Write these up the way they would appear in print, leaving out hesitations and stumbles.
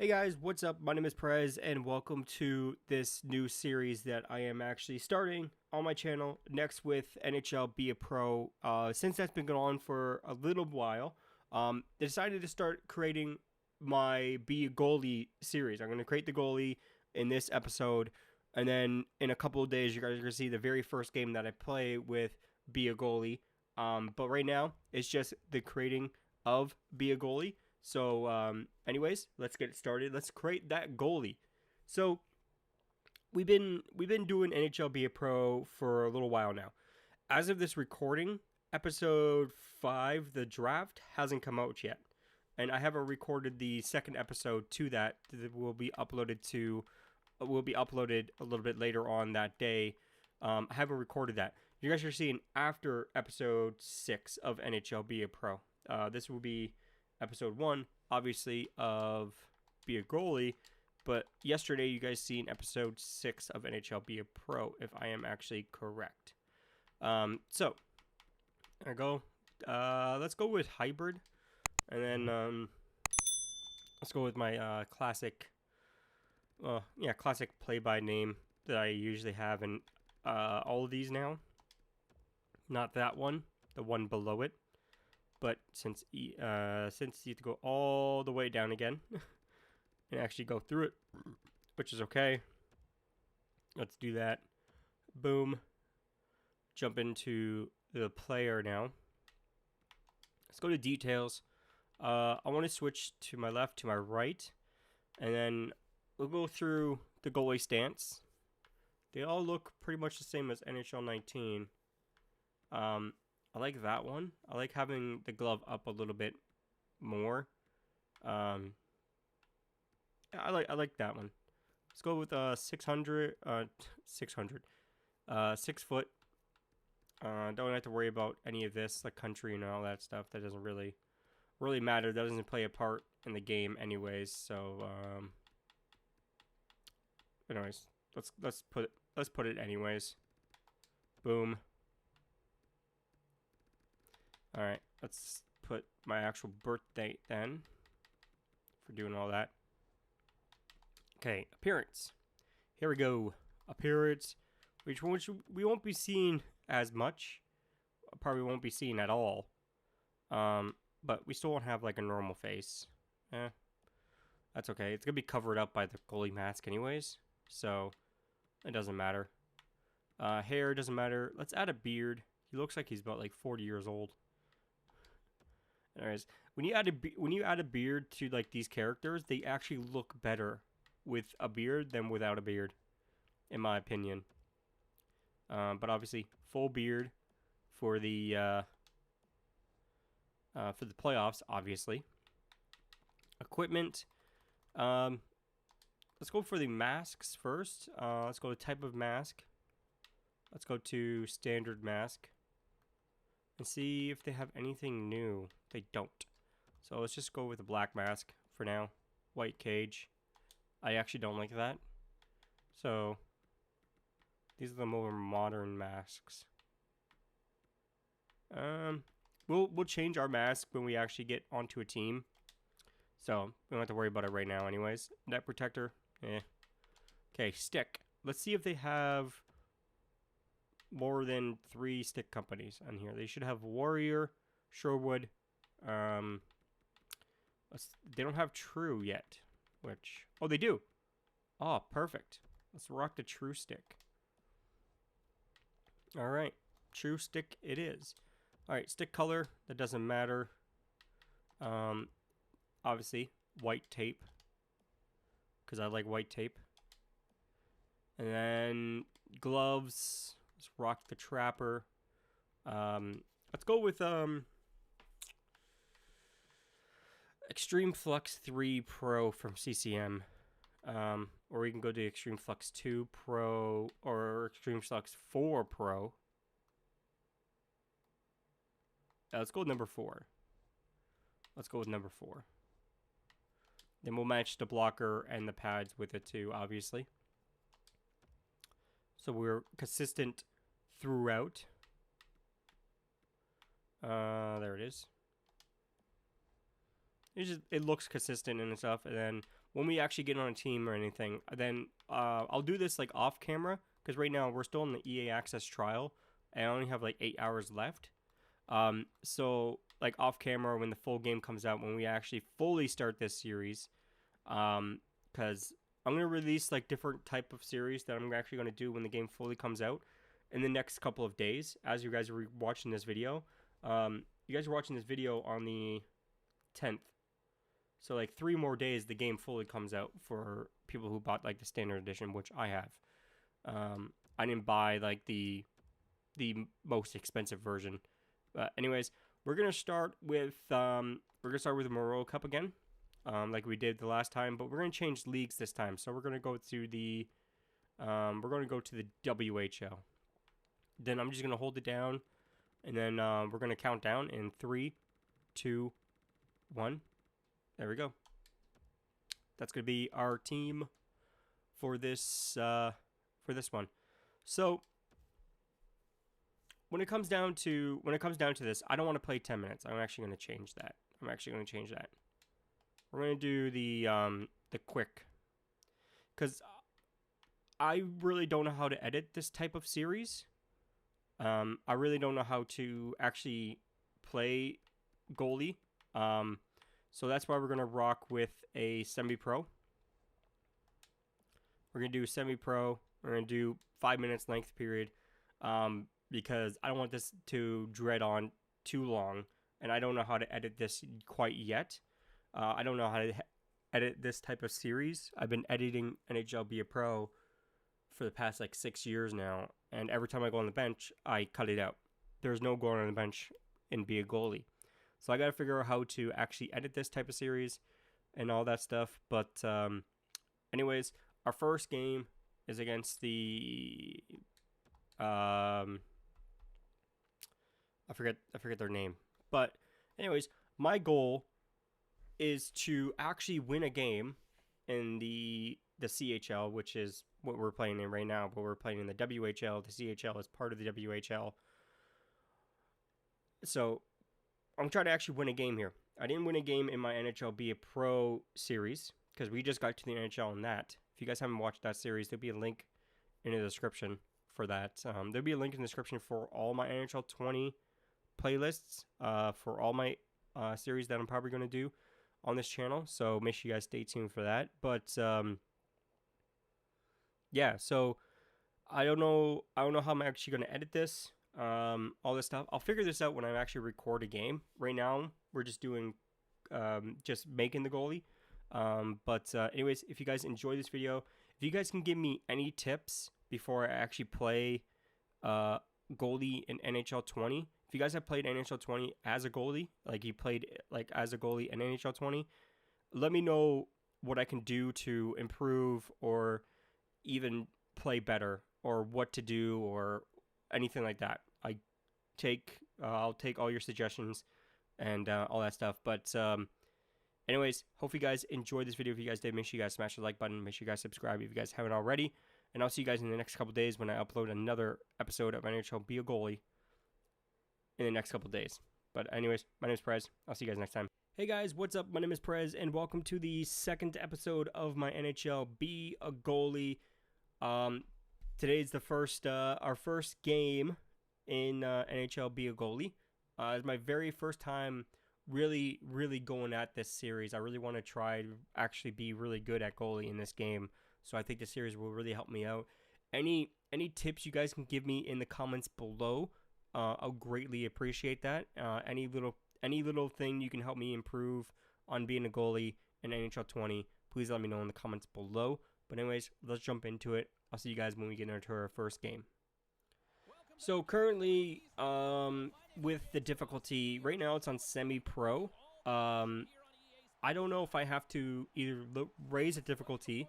Hey guys, what's up? My name is Prez, and welcome to this new series that I am actually starting on my channel next with NHL Be a Pro. Since that's been going on for a little while, I decided to start creating my Be a Goalie series. I'm going to create the goalie in this episode, and then in a couple of days, you guys are going to see the very first game that I play with Be a Goalie. But right now, it's just the creating of Be a Goalie. So, anyways, let's get it started. Let's create that goalie. So, we've been doing NHL Be a Pro for a little while now. As of this recording, episode 5, the draft, hasn't come out yet, and I haven't recorded the second episode to that. That will be uploaded a little bit later on that day. I haven't recorded that. You guys are seeing after episode 6 of NHL Be a Pro. This will be episode 1, obviously, of Be a Goalie, but yesterday you guys seen episode 6 of NHL Be a Pro, if I am actually correct. So, there I go. Let's go with hybrid, and then let's go with my classic play-by name that I usually have in all of these now. Not that one, the one below it. But since you have to go all the way down again and actually go through it, which is okay. Let's do that. Boom. Jump into the player now. Let's go to details. I want to switch to my left, to my right. And then we'll go through the goalie stance. They all look pretty much the same as NHL 19. I like that one. I like having the glove up a little bit more. I like that one. Let's go with 600. 6 foot. Don't have to worry about any of this, like country and all that stuff. That doesn't really matter. That doesn't play a part in the game, anyways. So, anyways, let's put it anyways. Boom. Alright, let's put my actual birth date then for doing all that. Okay, appearance. Here we go. Appearance, which we won't be seeing as much. Probably won't be seen at all. But we still won't have like a normal face. That's okay. It's going to be covered up by the goalie mask anyways. So, it doesn't matter. Hair doesn't matter. Let's add a beard. He looks like he's about like 40 years old. Anyways, when you add a beard to like these characters, they actually look better with a beard than without a beard, in my opinion. But obviously, full beard for the playoffs, obviously. Equipment. Let's go for the masks first. Let's go to type of mask. Let's go to standard mask. And see if they have anything new. They don't. So let's just go with a black mask for now. White cage. I actually don't like that. So these are the more modern masks. We'll change our mask when we actually get onto a team. So we don't have to worry about it right now anyways. Net protector. Okay, stick. Let's see if they have more than 3 stick companies on here. They should have Warrior, Sherwood. They don't have True yet. Oh, they do. Oh, perfect. Let's rock the True stick. All right, True stick it is. All right, stick color, that doesn't matter. Obviously white tape, because I like white tape. And then gloves. Let's rock the Trapper. Let's go with Extreme Flux 3 Pro from CCM. Or we can go to Extreme Flux 2 Pro or Extreme Flux 4 Pro. Let's go with number 4. Let's go with number 4. Then we'll match the blocker and the pads with it too, obviously. So we're consistent throughout. There it is. It looks consistent and stuff, and then when we actually get on a team or anything, then I'll do this like off camera, because right now we're still in the EA Access trial and I only have like 8 hours left. So like off camera, when the full game comes out, when we actually fully start this series, because I'm gonna release like different type of series that I'm actually gonna do when the game fully comes out in the next couple of days. As you guys are watching this video, you guys are watching this video on the 10th, so like 3 more days the game fully comes out for people who bought like the standard edition, which I have. I didn't buy like the most expensive version. But anyways, we're gonna start with the Memorial Cup again, like we did the last time, but we're gonna change leagues this time. So we're gonna go to the WHL. Then I'm just gonna hold it down, and then we're gonna count down in 3, 2, 1. There we go. That's gonna be our team for this one. So when it comes down to this, I don't want to play 10 minutes. I'm actually going to change that. We're going to do the quick, because I really don't know how to edit this type of series. I really don't know how to actually play goalie. So that's why we're going to rock with a semi-pro. We're going to do semi-pro. We're going to do 5 minutes length period. Because I don't want this to dread on too long, and I don't know how to edit this quite yet. I don't know how to edit this type of series. I've been editing NHL Be a Pro for the past like 6 years now, and every time I go on the bench, I cut it out. There's no going on the bench and be a goalie. So I got to figure out how to actually edit this type of series and all that stuff. But anyways, our first game is against the I forget their name. But anyways, my goal is to actually win a game in the CHL, which is what we're playing in right now, but we're playing in the WHL. The CHL is part of the WHL. So I'm trying to actually win a game here. I didn't win a game in my NHL Be a Pro series, because we just got to the NHL in that. If you guys haven't watched that series, there'll be a link in the description for that. There'll be a link in the description for all my NHL 20 playlists, for all my series that I'm probably going to do on this channel. So make sure you guys stay tuned for that. But yeah, so I don't know how I'm actually going to edit this, all this stuff. I'll figure this out when I actually record a game. Right now, we're just doing just making the goalie. But anyways, if you guys enjoy this video, if you guys can give me any tips before I actually play goalie in NHL 20. If you guys have played NHL 20 as a goalie, like you played like as a goalie in NHL 20, let me know what I can do to improve or even play better, or what to do, or anything like that. I'll take all your suggestions and all that stuff. But anyways, hope you guys enjoyed this video. If you guys did, make sure you guys smash the like button. Make sure you guys subscribe if you guys haven't already. And I'll see you guys in the next couple days when I upload another episode of NHL Be a Goalie in the next couple days. But anyways, my name is Prez. I'll see you guys next time. Hey guys, what's up? My name is Prez, and welcome to the second episode of my NHL Be a Goalie. Today's the first, our first game in NHL Be a Goalie. It's my very first time really going at this series. I really want to try to actually be really good at goalie in this game. So I think this series will really help me out. Any tips you guys can give me in the comments below, I'll greatly appreciate that. Any little thing you can help me improve on being a goalie in NHL 20, please let me know in the comments below. But anyways, let's jump into it. I'll see you guys when we get into our first game. So currently, with the difficulty, right now it's on semi-pro. I don't know if I have to either raise the difficulty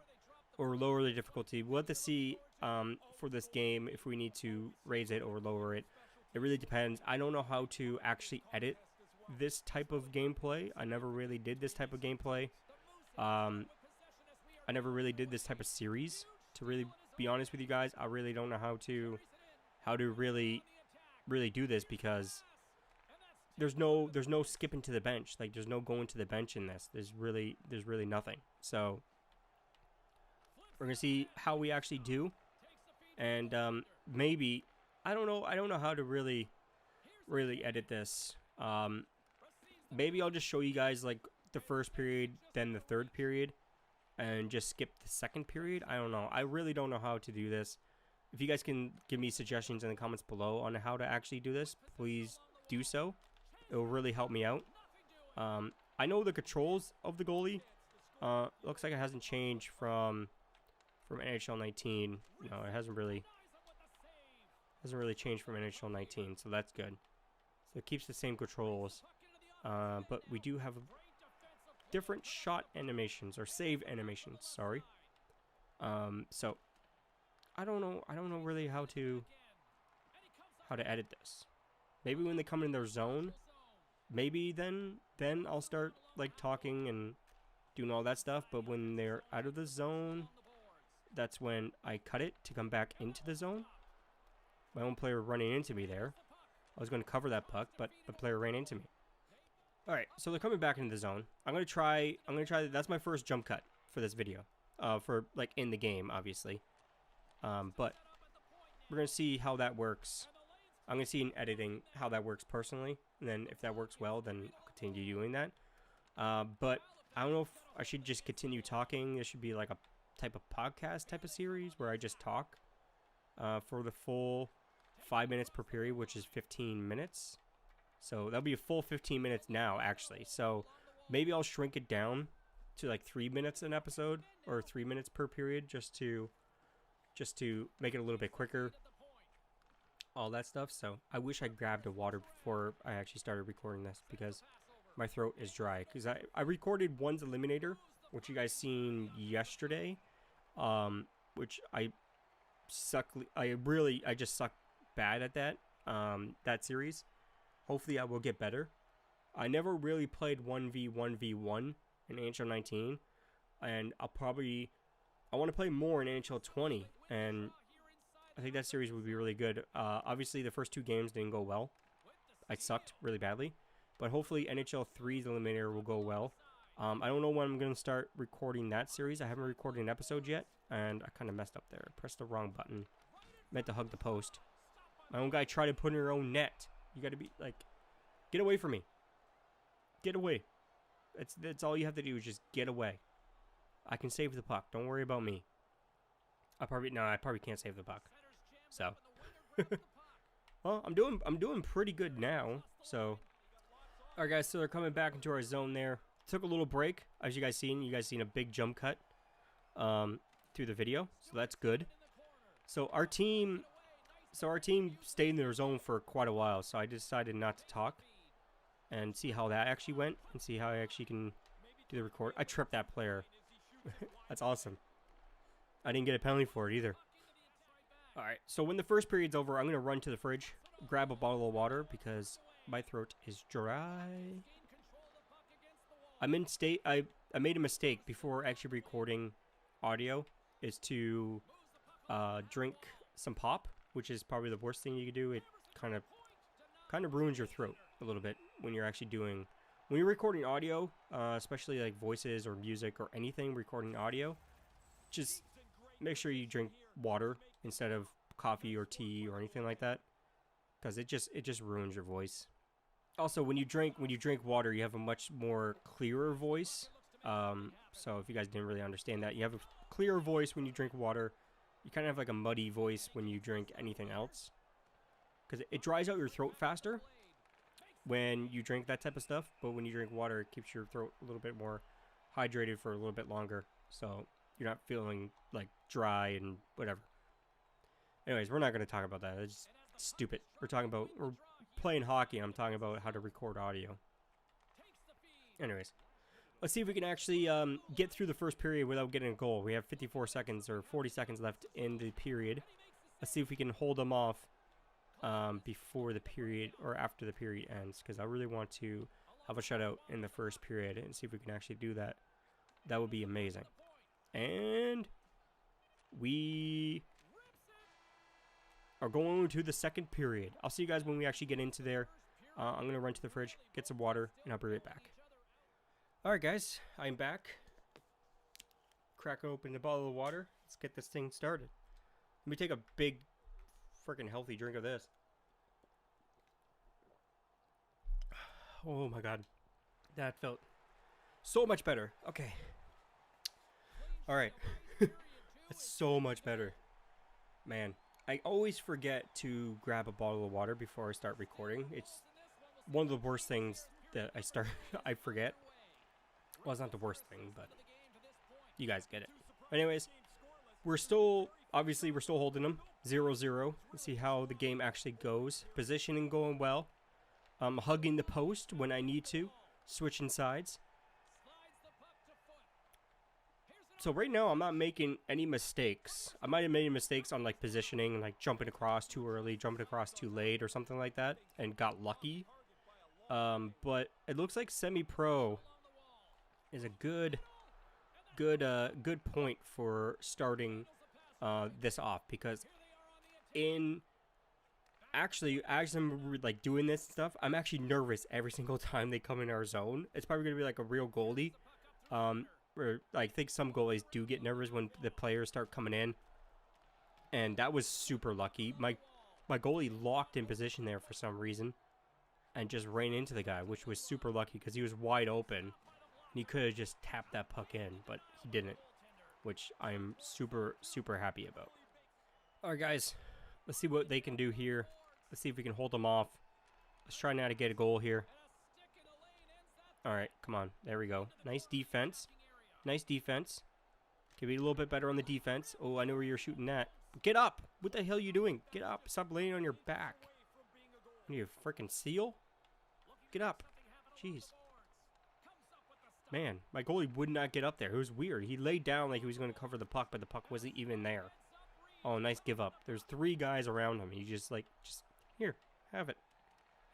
or lower the difficulty. We'll have to see for this game if we need to raise it or lower it. It really depends. I don't know how to actually edit this type of gameplay. I never really did this type of gameplay. I never really did this type of series. To really be honest with you guys, I really don't know how to really do this, because there's no skipping to the bench. Like, there's no going to the bench in this. There's really nothing. So We're gonna see how we actually do, and maybe I don't know how to really edit this. Maybe I'll just show you guys like the first period, then the third period, and just skip the second period. I don't know. I really don't know how to do this. If you guys can give me suggestions in the comments below on how to actually do this, please do so. It will really help me out. I know the controls of the goalie. Looks like it hasn't changed from NHL 19. No, it hasn't really changed from NHL 19, so that's good. So it keeps the same controls, but we do have different shot animations or save animations. Sorry. So I don't know really how to edit this. Maybe when they come in their zone, maybe then I'll start like talking and doing all that stuff. But when they're out of the zone, that's when I cut it to come back into the zone. My own player running into me there. I was going to cover that puck, but the player ran into me. All right, so they're coming back into the zone. I'm going to try. That's my first jump cut for this video. For like in the game, obviously. But we're going to see how that works. I'm going to see in editing how that works personally. And then if that works well, then I'll continue doing that. But I don't know if I should just continue talking. This should be like a type of podcast type of series where I just talk for the full 5 minutes per period, which is 15 minutes. So that'll be a full 15 minutes now, actually. So maybe I'll shrink it down to like 3 minutes an episode or 3 minutes per period just to make it a little bit quicker. All that stuff. So I wish I grabbed a water before I actually started recording this because my throat is dry. Because I recorded one's eliminator, which you guys seen yesterday, which I just suck bad at that series. Hopefully I will get better. I never really played 1v1v1 in NHL 19, and I want to play more in NHL 20, and I think that series would be really good. Obviously the first 2 games didn't go well. I sucked really badly, but hopefully NHL 3's eliminator will go well. I don't know when I'm going to start recording that series. I haven't recorded an episode yet, and I kind of messed up there. Pressed the wrong button. Meant to hug the post. My own guy tried to put in her own net. You got to be like, get away from me. Get away. That's all you have to do is just get away. I can save the puck. Don't worry about me. I probably can't save the puck. So, well, I'm doing pretty good now. So, all right, guys. So they're coming back into our zone there. Took a little break, as you guys seen a big jump cut through the video, so that's good. So our team stayed in their zone for quite a while, so I decided not to talk and see how that actually went and see how I actually can do the record. I tripped that player. That's awesome. I didn't get a penalty for it either. All right, so when the first period's over, I'm gonna run to the fridge, grab a bottle of water because my throat is dry. I made a mistake before actually recording audio, is to drink some pop, which is probably the worst thing you could do. It kind of ruins your throat a little bit when you're recording audio, especially like voices or music or anything recording audio. Just make sure you drink water instead of coffee or tea or anything like that, because it just ruins your voice. Also, when you drink water, you have a much more clearer voice. So if you guys didn't really understand that, you have a clearer voice when you drink water. You kind of have like a muddy voice when you drink anything else, because it dries out your throat faster when you drink that type of stuff. But when you drink water, it keeps your throat a little bit more hydrated for a little bit longer, so you're not feeling like dry and whatever. Anyways, we're not going to talk about that. It's stupid. We're playing hockey. I'm talking about how to record audio. Anyways, let's see if we can actually get through the first period without getting a goal. We have 54 seconds or 40 seconds left in the period. Let's see if we can hold them off before the period or after the period ends, because I really want to have a shutout in the first period and see if we can actually do that. That would be amazing. And we are going to the second period. I'll see you guys when we actually get into there. I'm going to run to the fridge, get some water, and I'll be right back. Alright guys, I'm back. Crack open a bottle of water. Let's get this thing started. Let me take a big, freaking healthy drink of this. Oh my god. That felt so much better. Okay. Alright. That's so much better. Man, I always forget to grab a bottle of water before I start recording. It's one of the worst things that I forget. Well, it's not the worst thing, but you guys get it. Anyways, we're still holding them 0-0. Let's see how the game actually goes. Positioning going well. Hugging the post when I need to. Switching sides. So right now I'm not making any mistakes. I might have made mistakes on like positioning, like jumping across too early, jumping across too late or something like that, and got lucky. But it looks like semi-pro is a good point for starting this off, because actually, as I'm like doing this stuff, I'm actually nervous every single time they come in our zone. It's probably gonna be like a real goalie. Where I think some goalies do get nervous when the players start coming in, and that was super lucky. My goalie locked in position there for some reason, and just ran into the guy, which was super lucky because he was wide open. And he could have just tapped that puck in, but he didn't, which I'm super happy about. All right, guys, let's see what they can do here. Let's see if we can hold them off. Let's try now to get a goal here. All right, come on. There we go. Nice defense. Nice defense. Can be a little bit better on the defense. Oh, I know where you're shooting at. Get up! What the hell are you doing? Get up! Stop laying on your back. What are you, a freaking seal? Get up! Jeez. Man, my goalie would not get up there. It was weird. He laid down like he was going to cover the puck, but the puck wasn't even there. Oh, nice give up. There's 3 guys around him. He just here, have it.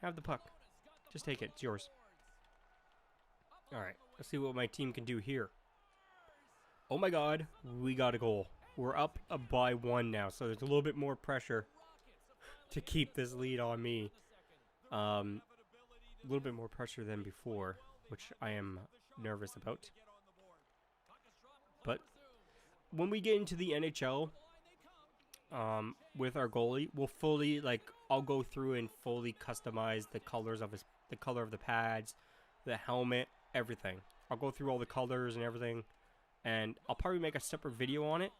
Have the puck. Just take it. It's yours. All right. Let's see what my team can do here. Oh my god, we got a goal. We're up by 1 now, so there's a little bit more pressure to keep this lead on me. A little bit more pressure than before, which I am nervous about. But when we get into the NHL, with our goalie, we'll fully, I'll go through and fully customize the colors of the color of the pads, the helmet, everything. I'll go through all the colors and everything. And I'll probably make a separate video on it.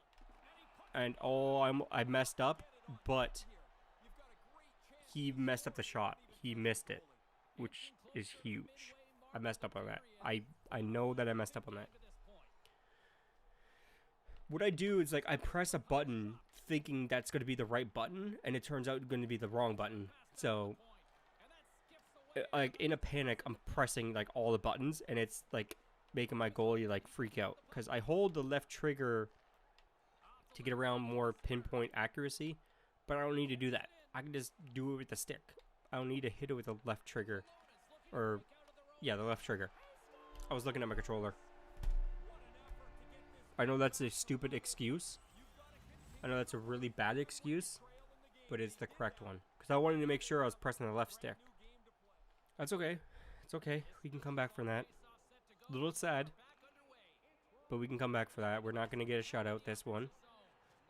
And I messed up, but he messed up the shot. He missed it, which is huge. I messed up on that. I know that I messed up on that. What I do is I press a button thinking that's going to be the right button, and it turns out going to be the wrong button. So in a panic, I'm pressing all the buttons, and it's making my goalie freak out, because I hold the left trigger to get around more pinpoint accuracy, but I don't need to do that. I can just do it with the stick. I don't need to hit it with the left trigger, or yeah, the left trigger. I was looking at my controller. I know that's a stupid excuse. I know that's a really bad excuse, but it's the correct one, because I wanted to make sure I was pressing the left stick. That's okay. It's okay. We can come back from that. A little sad, but we can come back for that. We're not going to get a shutout this one.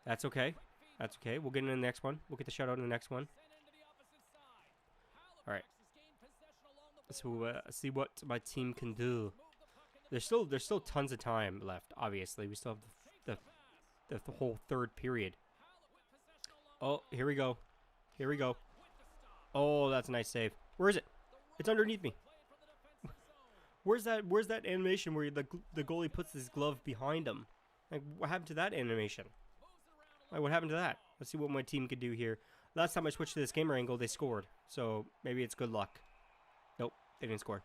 That's okay. That's okay. We'll get in the next one. We'll get the shutout in the next one. All right. So see what my team can do. There's still tons of time left. Obviously, we still have the whole third period. Oh, here we go. Here we go. Oh, that's a nice save. Where is it? It's underneath me. Where's that animation where the goalie puts his glove behind him? What happened to that animation? What happened to that? Let's see what my team could do here. Last time I switched to this camera angle, they scored. So maybe it's good luck. Nope, they didn't score.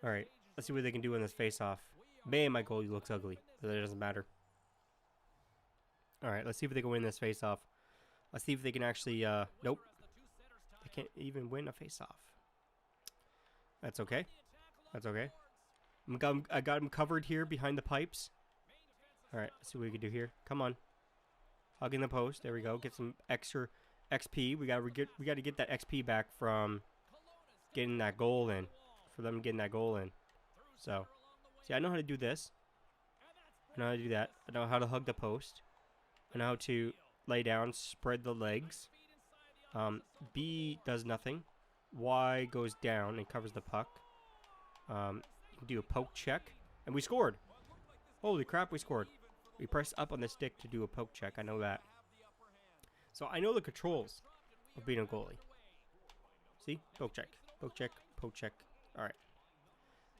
Alright, let's see what they can do in this face-off. Man, my goalie looks ugly. But it doesn't matter. Alright, let's see if they can win this face-off. Let's see if they can actually, nope. They can't even win a face-off. That's okay. That's okay. I got him covered here behind the pipes. All right, let's see what we can do here. Come on. Hugging the post. There we go. Get some extra XP. We got to get that XP back from getting that goal in. For them getting that goal in. So, see, I know how to do this. I know how to do that. I know how to hug the post. I know how to lay down, spread the legs. B does nothing. Y goes down and covers the puck. You can do a poke check. And we scored. Holy crap, we scored. We pressed up on the stick to do a poke check. I know that. So I know the controls of being a goalie. See? Poke check. Poke check. Poke check. Alright.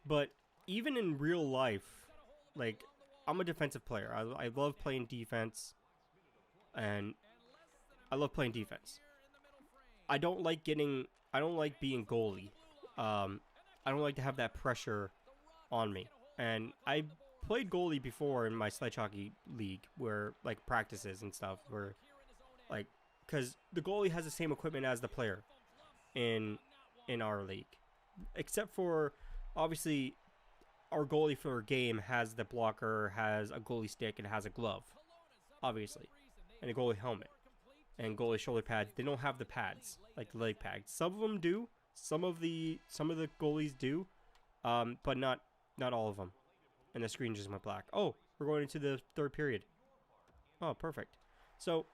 But even in real life, like, I'm a defensive player. I love playing defense. And I love playing defense. I don't like being goalie. I don't like to have that pressure on me. And I played goalie before in my sledge hockey league, where, like, practices and stuff, where, like, because the goalie has the same equipment as the player in our league, except for, obviously, our goalie for a game has the blocker, has a goalie stick, and has a glove, obviously, and a goalie helmet, and goalie shoulder pads. They don't have the pads, like the leg pads. Some of them do. Some of the goalies do, but not all of them. And the screen just went black. Oh, we're going into the third period. Oh, perfect. So,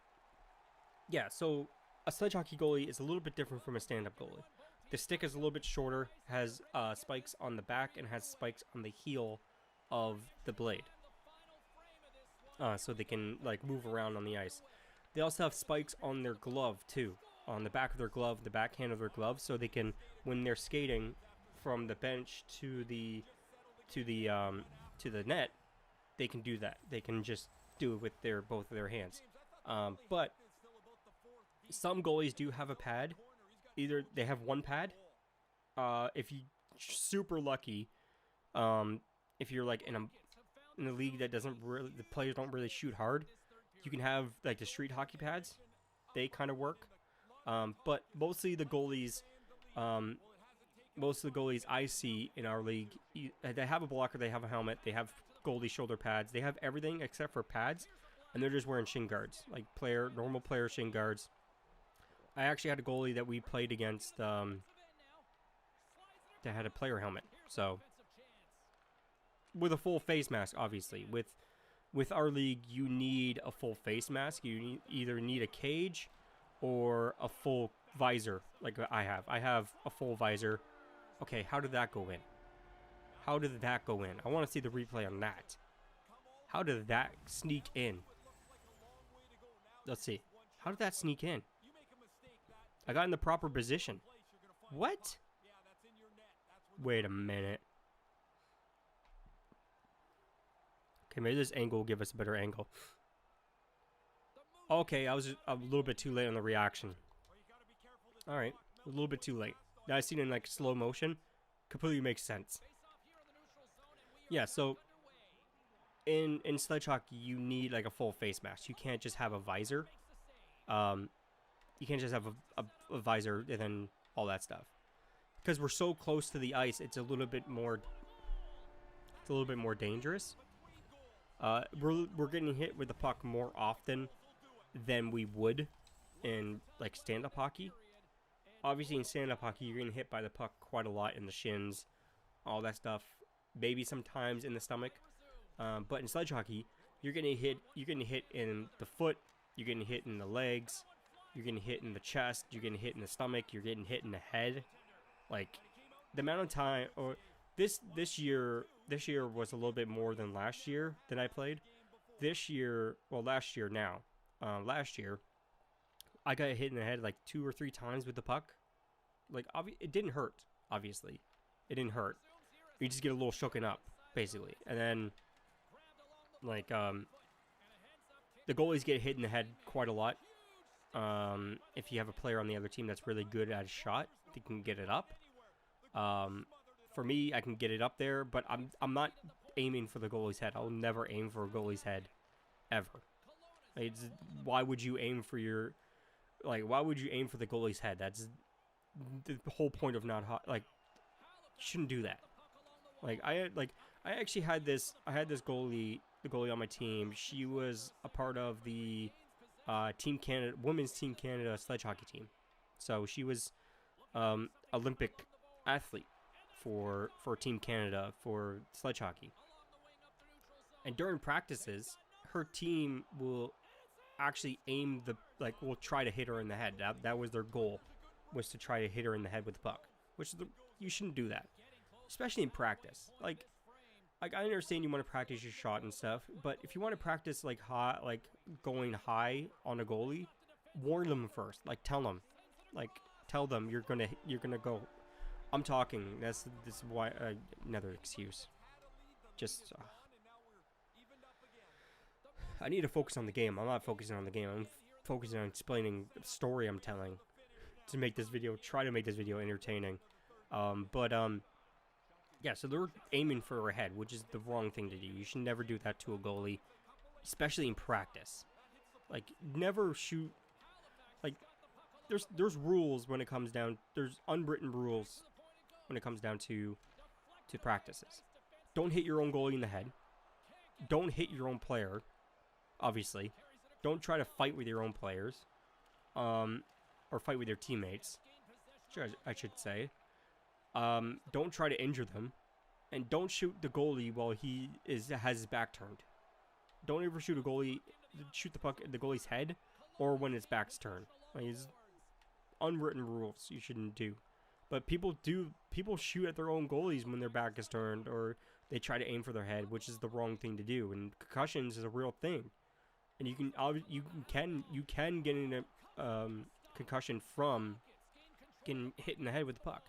yeah, so a sledge hockey goalie is a little bit different from a stand-up goalie. The stick is a little bit shorter, has spikes on the back, and has spikes on the heel of the blade. So they can, like, move around on the ice. They also have spikes on their glove, too. On the back of their glove, the backhand of their glove, so they can, when they're skating from the bench to the net, they can do that. They can just do it with both of their hands. But some goalies do have a pad. Either they have one pad. If you super lucky, if you're like in a league that the players don't really shoot hard, you can have like the street hockey pads. They kind of work. But mostly the goalies I see in our league, they have a blocker, they have a helmet, they have goalie shoulder pads, they have everything except for pads, and they're just wearing shin guards, like normal player shin guards. I actually had a goalie that we played against that had a player helmet, so with a full face mask, obviously. With our league, you need a full face mask. You either need a cage or a full visor, like I have. I have a full visor. Okay, how did that go in? How did that go in? I want to see the replay on that. How did that sneak in? Let's see. How did that sneak in? I got in the proper position. What? Wait a minute. Okay, maybe this angle will give us a better angle. Okay, I was a little bit too late on the reaction. Alright, a little bit too late. Now I seen it in like slow motion. Completely makes sense. Yeah, so in sledge hockey, you need like a full face mask. You can't just have a visor. You can't just have a visor and then all that stuff. Because we're so close to the ice, it's a little bit more dangerous. We're getting hit with the puck more often than we would in like stand-up hockey. Obviously in stand-up hockey, you're getting hit by the puck quite a lot in the shins, all that stuff. Maybe sometimes in the stomach. But in sledge hockey, you're getting hit in the foot, you're getting hit in the legs, you're getting hit in the chest, you're getting hit in the stomach, you're getting hit in the head. Like, the amount of time, or this year was a little bit more than last year that I played. This year, well, last year now. Last year, I got hit in the head like 2 or 3 times with the puck. Like, it didn't hurt, obviously. It didn't hurt. You just get a little shooken up, basically. And then, like, the goalies get hit in the head quite a lot. If you have a player on the other team that's really good at a shot, they can get it up. For me, I can get it up there, but I'm not aiming for the goalie's head. I'll never aim for a goalie's head, ever. Why would you aim for why would you aim for the goalie's head? That's the whole point of not you shouldn't do that. I actually had this goalie, the goalie on my team. She was a part of the Team Canada, Women's Team Canada sledge hockey team. So she was Olympic athlete for Team Canada for sledge hockey. And during practices, her team will actually aim will try to hit her in the head. That was their goal, was to try to hit her in the head with the puck. You shouldn't do that, especially in practice. Like I understand you want to practice your shot and stuff, but if you want to practice going high on a goalie, warn them first. Tell them you're gonna go. I'm talking. This is why another excuse. Just I need to focus on the game. I'm not focusing on the game. I'm focusing on explaining the story I'm telling to make this video. Try to make this video entertaining. Yeah, so they're aiming for her head, which is the wrong thing to do. You should never do that to a goalie, especially in practice. Never shoot. There's rules when it comes down. There's unwritten rules when it comes down to practices. Don't hit your own goalie in the head. Don't hit your own player. Obviously, don't try to fight with your own players, or fight with your teammates. I should say. Don't try to injure them, and don't shoot the goalie while he has his back turned. Don't ever shoot the puck at the goalie's head, or when his back's turned. It's unwritten rules you shouldn't do. But people shoot at their own goalies when their back is turned, or they try to aim for their head, which is the wrong thing to do. And concussions is a real thing, and you can get in a concussion from getting hit in the head with the puck.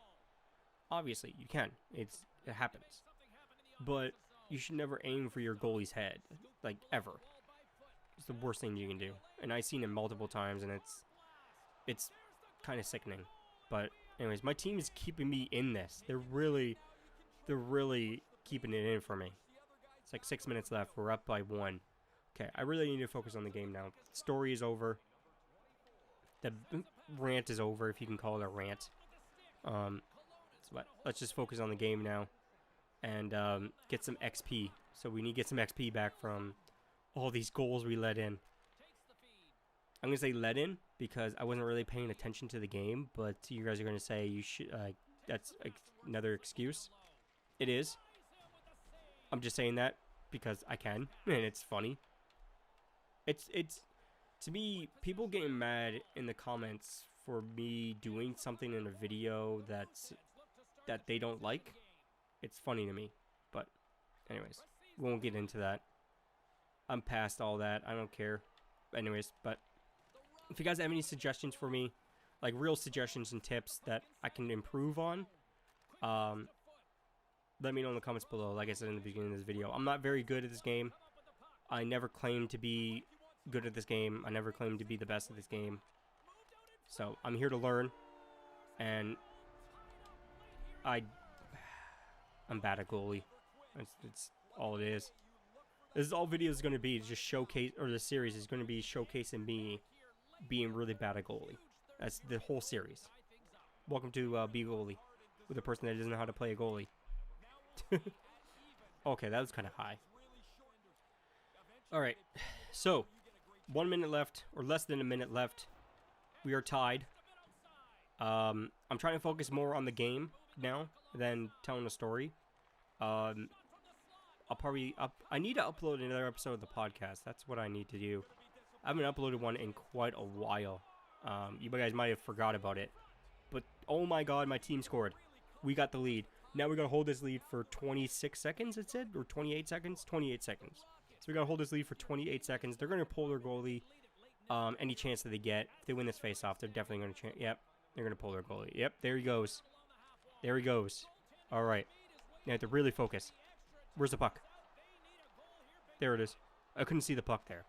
Obviously, you can. It happens. But you should never aim for your goalie's head, ever. It's the worst thing you can do. And I've seen it multiple times, and it's kind of sickening. But anyways, my team is keeping me in this. They're really keeping it in for me. It's 6 minutes left. We're up by 1. Okay, I really need to focus on the game now. Story is over. The rant is over, if you can call it a rant. But let's just focus on the game now and get some XP. So we need to get some XP back from all these goals we let in. I'm going to say let in because I wasn't really paying attention to the game, but you guys are going to say you should. That's another excuse. It is. I'm just saying that because I can, and it's funny. It's to me, people getting mad in the comments for me doing something in a video that they don't like. It's funny to me. But anyways, we won't get into that. I'm past all that. I don't care. Anyways, but if you guys have any suggestions for me, real suggestions and tips that I can improve on, let me know in the comments below. Like I said in the beginning of this video, I'm not very good at this game. I never claimed to be good at this game. I never claimed to be the best at this game. So I'm here to learn, and I'm bad at goalie. It's all it is. This is all video is going to be, just showcase, or the series is going to be showcasing me being really bad at goalie. That's the whole series. Welcome to Be Goalie, with a person that doesn't know how to play a goalie. Okay, that was kind of high. Alright, so 1 minute left, or less than a minute left. We are tied. I'm trying to focus more on the game now than telling a story. I need to upload another episode of the podcast. That's what I need to do. I haven't uploaded one in quite a while. You guys might have forgot about it. But, oh my god, my team scored. We got the lead. Now we're going to hold this lead for 26 seconds, it said? Or 28 seconds? 28 seconds. So we're going to hold this lead for 28 seconds. They're going to pull their goalie any chance that they get. If they win this face-off, they're definitely going to... Yep, they're going to pull their goalie. Yep, there he goes. There he goes. All right. Now I have to really focus. Where's the puck? There it is. I couldn't see the puck there.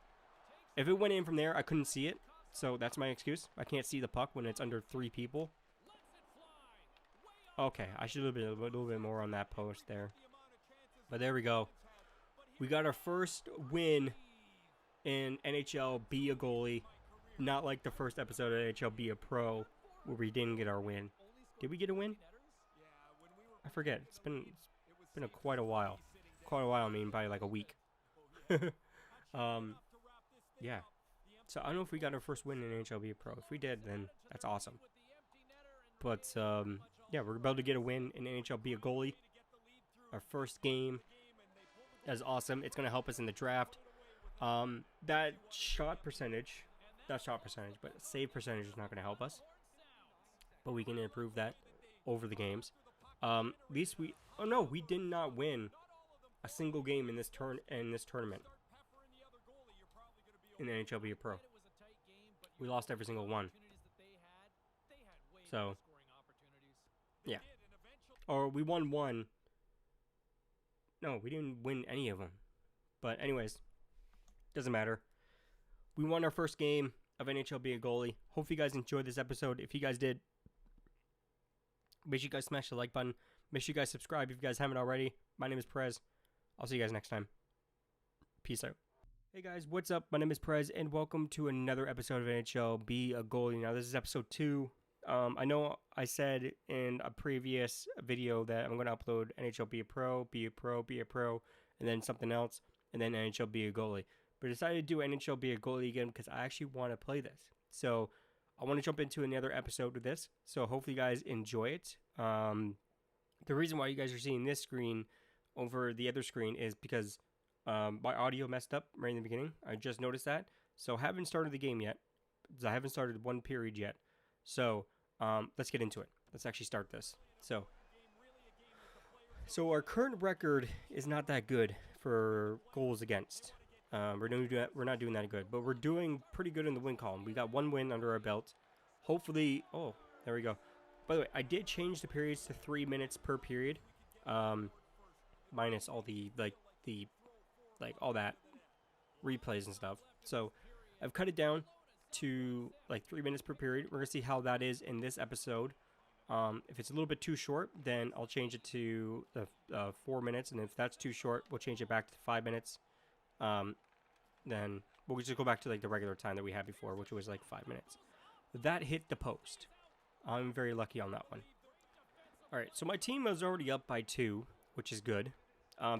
If it went in from there, I couldn't see it. So that's my excuse. I can't see the puck when it's under 3 people. Okay, I should have been a little bit more on that post there. But there we go. We got our first win in NHL Be a Goalie. Not like the first episode of NHL Be a Pro, where we didn't get our win. Did we get a win? I forget. It's been quite a while. Quite a while, I mean, by like a week. Yeah. So I don't know if we got our first win in NHL Be a Pro. If we did, then that's awesome. But yeah, we're about to get a win in NHL Be a Goalie. Our first game That's awesome. It's going to help us in the draft. That shot percentage, not shot percentage, but save percentage is not going to help us. But we can improve that over the games. At least we... Oh, no, we did not win a single game in this tournament. In the NHL Be a Pro. We lost every single one. So, yeah. Or we won one. No, we didn't win any of them. But anyways, doesn't matter. We won our first game of NHL Be a Goalie. Hope you guys enjoyed this episode. If you guys did, make sure you guys smash the like button. Make sure you guys subscribe if you guys haven't already. My name is Prez. I'll see you guys next time. Peace out. Hey guys, what's up? My name is Prez, and welcome to another episode of NHL Be a Goalie. Now, this is episode 2. I know I said in a previous video that I'm going to upload NHL Be a Pro, Be a Pro, Be a Pro, and then something else, and then NHL Be a Goalie. But I decided to do NHL Be a Goalie again because I actually want to play this. So I want to jump into another episode with this. So hopefully you guys enjoy it. The reason why you guys are seeing this screen over the other screen is because my audio messed up right in the beginning. I just noticed that. So I haven't started the game yet. I haven't started one period yet. So let's get into it. Let's actually start this. So our current record is not that good for goals against. We're not doing that good, but we're doing pretty good in the win column. We got 1 win under our belt. Hopefully, oh, there we go. By the way, I did change the periods to 3 minutes per period, minus all the all that replays and stuff. So I've cut it down to like 3 minutes per period. We're gonna see how that is in this episode. If it's a little bit too short, then I'll change it to 4 minutes, and if that's too short, we'll change it back to 5 minutes. Then we'll just go back to like the regular time that we had before, which was like 5 minutes. That hit the post. I'm very lucky on that one. All right, so my team is already up by 2, which is good.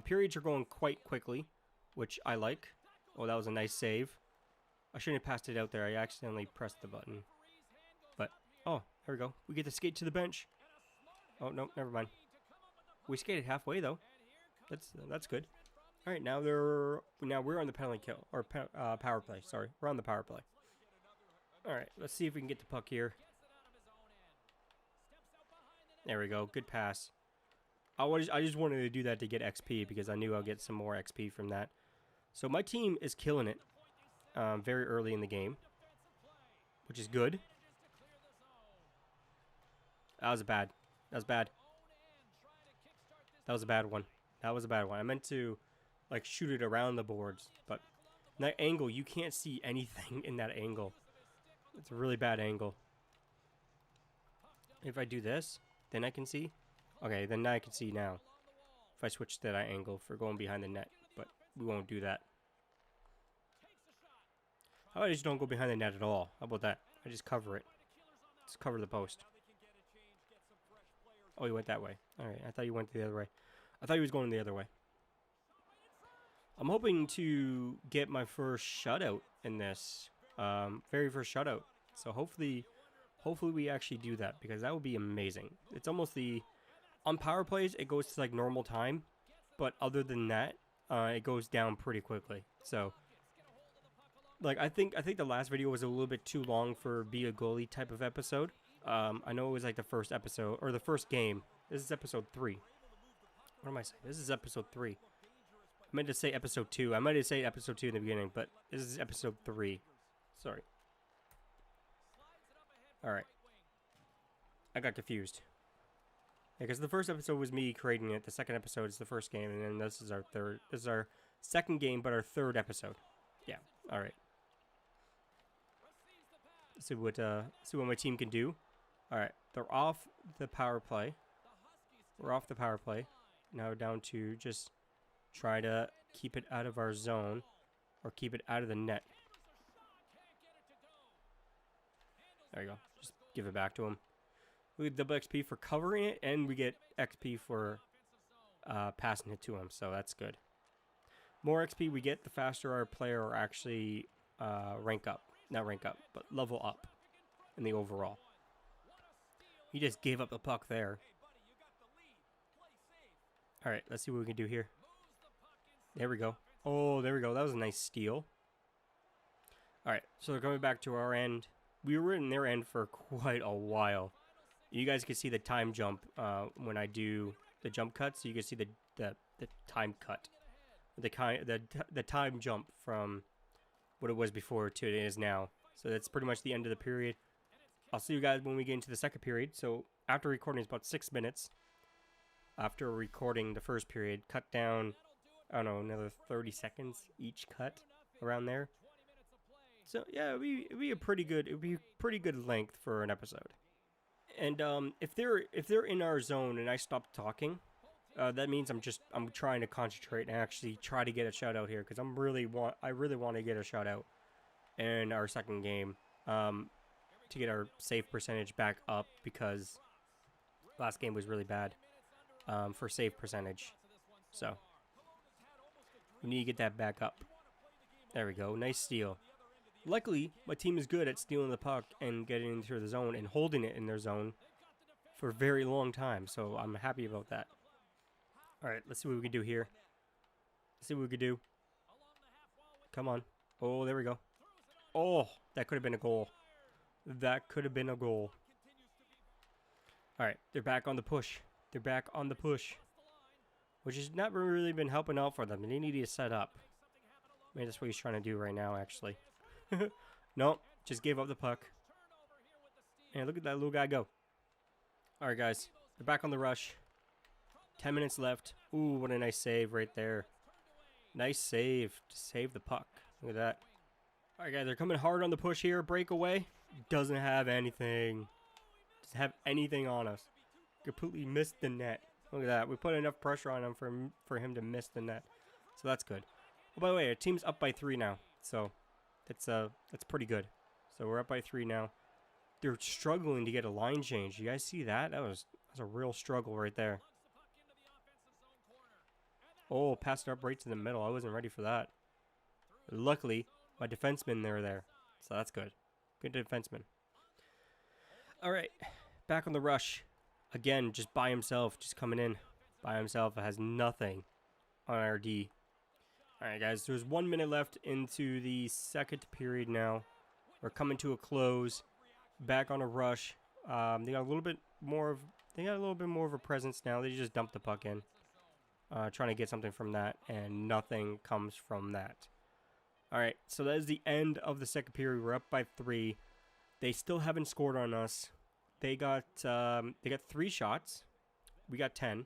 Periods are going quite quickly, which I like. Oh, that was a nice save. I shouldn't have passed it out there. I accidentally pressed the button. But, oh, there we go. We get to skate to the bench. Oh, no, never mind. We skated halfway, though. That's good. All right, now we're on the penalty kill, or power play. Sorry, we're on the power play. All right, let's see if we can get the puck here. There we go. Good pass. I just wanted to do that to get XP because I knew I'll get some more XP from that. So my team is killing it very early in the game, which is good. That was bad. That was bad. That was a bad one. That was a bad one. I meant to like shoot it around the boards, but in that angle, you can't see anything in that angle. It's a really bad angle. If I do this, then I can see. Okay, then now I can see now. If I switch to that angle for going behind the net, but we won't do that. How about I just don't go behind the net at all? How about that? I just cover it. Just cover the post. Oh, he went that way. Alright, I thought he went the other way. I thought he was going the other way. I'm hoping to get my first shutout in this. Very first shutout. So hopefully we actually do that, because that would be amazing. It's almost the... On power plays, it goes to like normal time. But other than that, it goes down pretty quickly. So... Like, I think the last video was a little bit too long for Be a Goalie type of episode. I know it was like the first episode, or the first game. This is episode 3. What am I saying? This is episode 3. I meant to say episode 2. I meant to say episode 2 in the beginning, but this is episode 3. Sorry. Alright. I got confused. Yeah, because the first episode was me creating it. The second episode is the first game, and then this is our third. This is our second game, but our third episode. Yeah. Alright. See what my team can do. Alright, they're off the power play. We're off the power play. Now down to just try to keep it out of our zone, or keep it out of the net. There you go. Just give it back to him. We get double XP for covering it, and we get XP for passing it to him, so that's good. More XP we get, the faster our player will actually rank up. Not rank up, but level up in the overall. He just gave up the puck there. Alright, let's see what we can do here. There we go. Oh, there we go. That was a nice steal. All right, so they're coming back to our end. We were in their end for quite a while. You guys can see the time jump when I do the jump cuts. So you can see the time cut, the time jump from what it was before to it is now. So that's pretty much the end of the period. I'll see you guys when we get into the second period. So after recording, it's about 6 minutes. After recording the first period, cut down, I don't know, another 30 seconds each cut around there. So yeah, it'd be pretty good length for an episode. And if they're in our zone and I stop talking, that means I'm trying to concentrate and actually try to get a shout out here because I really want to get a shout out in our second game to get our save percentage back up because last game was really bad for save percentage. So we need to get that back up. There we go. Nice steal. Luckily, my team is good at stealing the puck and getting into the zone and holding it in their zone for a very long time. So I'm happy about that. All right, let's see what we can do here. Let's see what we can do. Come on. Oh, there we go. Oh, that could have been a goal. That could have been a goal. All right, they're back on the push. They're back on the push, which has not really been helping out for them. They need to set up. Maybe that's what he's trying to do right now, actually. Nope, just gave up the puck. And look at that little guy go. All right, guys, they're back on the rush. 10 minutes left. Ooh, what a nice save right there. Nice save to save the puck. Look at that. All right, guys, they're coming hard on the push here. Breakaway. Doesn't have anything. Doesn't have anything on us. Completely missed the net. Look at that. We put enough pressure on him for him to miss the net. So that's good. Oh, by the way, our team's up by 3 now. So that's pretty good. So we're up by 3 now. They're struggling to get a line change. You guys see that? That's a real struggle right there. Oh, passed it up right to the middle. I wasn't ready for that. Luckily, my defensemen are there. So that's good. Good defenseman. All right. Back on the rush. Again, just by himself. Just coming in by himself. It has nothing on our D. All right, guys. There's 1 minute left into the second period now. We're coming to a close. Back on a rush. They got a little bit more of a presence now. They just dumped the puck in. Trying to get something from that, and nothing comes from that. All right, so that is the end of the second period. We're up by 3. They still haven't scored on us. They got 3 shots. We got 10.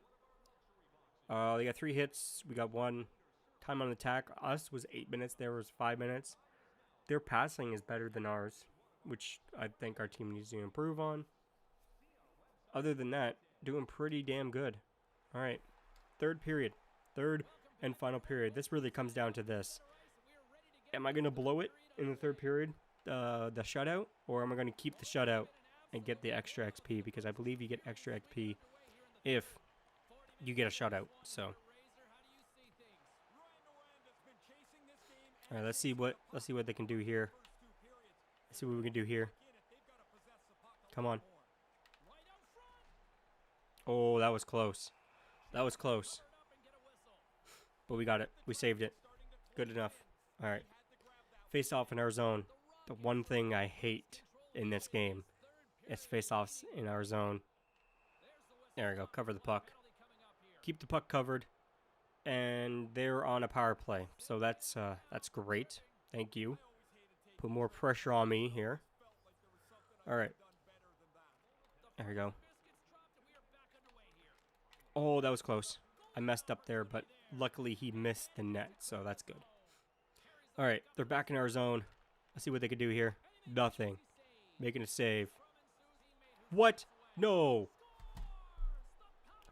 They got 3 hits. We got 1. Time on attack. Us was 8 minutes. There was 5 minutes. Their passing is better than ours, which I think our team needs to improve on. Other than that, doing pretty damn good. All right. Third period. Third and final period. This really comes down to this. Am I going to blow it in the third period, the shutout, or am I going to keep the shutout and get the extra XP? Because I believe you get extra XP if you get a shutout. So, all right, let's see what they can do here. Let's see what we can do here. Come on. Oh, that was close. That was close. But we got it. We saved it. Good enough. All right. Face off in our zone. The one thing I hate in this game is face offs in our zone. There we go. Cover the puck. Keep the puck covered. And they're on a power play. So that's great. Thank you. Put more pressure on me here. All right. There we go. Oh, that was close. I messed up there, but luckily he missed the net, so that's good. All right, they're back in our zone. Let's see what they can do here. Nothing. Making a save. What? No.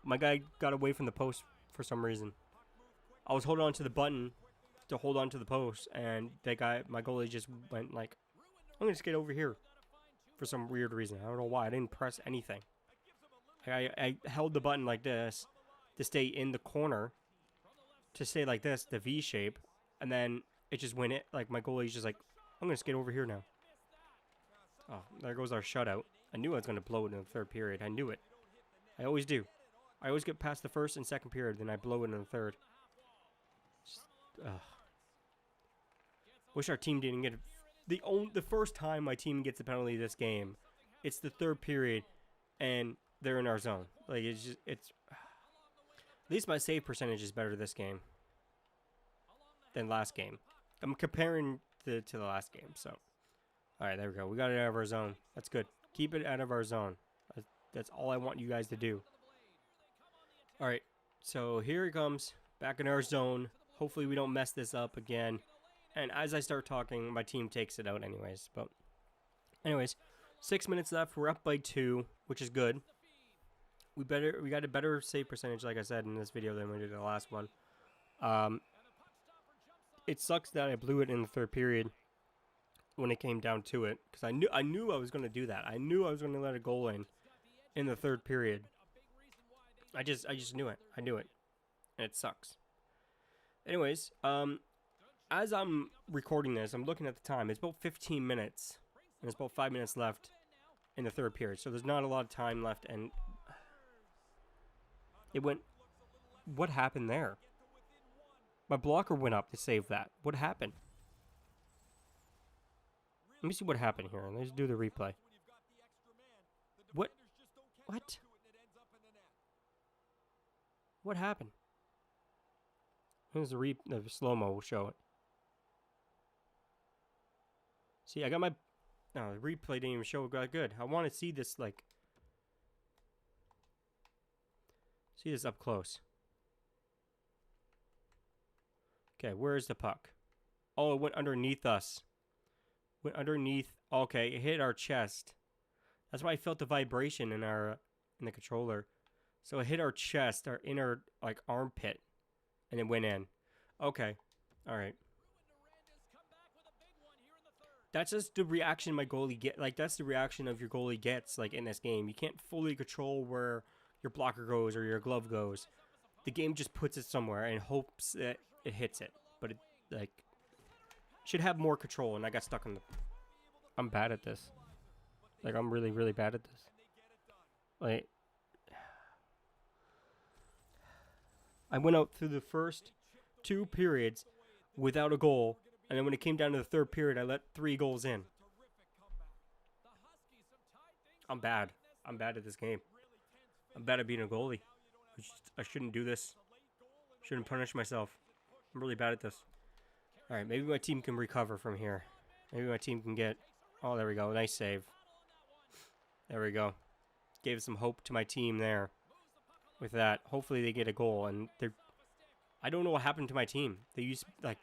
My guy got away from the post for some reason. I was holding on to the button to hold on to the post, and that guy, my goalie, just went like, I'm going to skate over here for some weird reason. I don't know why. I didn't press anything. I held the button like this to stay in the corner, to stay like this, the V shape, and then it just went it. Like, my goalie's just like, I'm going to skate over here now. Oh, there goes our shutout. I knew I was going to blow it in the third period. I knew it. I always do. I always get past the first and second period, then I blow it in the third. Just Wish our team didn't get the first time my team gets a penalty this game. It's the third period, and they're in our zone. Like it's at least my save percentage is better this game than last game. I'm comparing to the last game. So, all right, there we go. We got it out of our zone. That's good. Keep it out of our zone. That's all I want you guys to do. All right, so here it comes back in our zone. Hopefully we don't mess this up again. And as I start talking, my team takes it out anyways. But anyways, 6 minutes left. We're up by 2, which is good. We got a better save percentage, like I said, in this video than we did in the last one. It sucks that I blew it in the third period when it came down to it, because I knew I was going to do that. I knew I was going to let a goal in the third period. I just knew it. I knew it, and it sucks. Anyways, as I'm recording this, I'm looking at the time. It's about 15 minutes, and it's about 5 minutes left in the third period. So there's not a lot of time left, and it went... What happened there? My blocker went up to save that. What happened? Let me see what happened here. Let's do the replay. What? What? What happened? Here's the slow-mo will show it. See, I got my... No, the replay didn't even show it got good. I want to see this, like... See this up close. Okay, where's the puck? Oh, it went underneath us. Went underneath... Okay, it hit our chest. That's why I felt the vibration in the controller. So it hit our chest, our inner, like, armpit. And it went in. Okay. Alright. That's just the reaction my goalie get. Like, that's the reaction of your goalie gets, like, in this game. You can't fully control where your blocker goes or your glove goes. The game just puts it somewhere and hopes that it hits it. But it, like, should have more control, and I got stuck on the... I'm bad at this. Like, I'm really, really bad at this. Like... I went out through the first 2 periods without a goal, and then when it came down to the third period, I let 3 goals in. I'm bad. I'm bad at this game. I'm bad at being a goalie. I shouldn't do this. Shouldn't punish myself. I'm really bad at this. Alright, maybe my team can recover from here. Maybe my team can get... Oh, there we go. Nice save. There we go. Gave some hope to my team there. With that, hopefully they get a goal, and they're... I don't know what happened to my team. They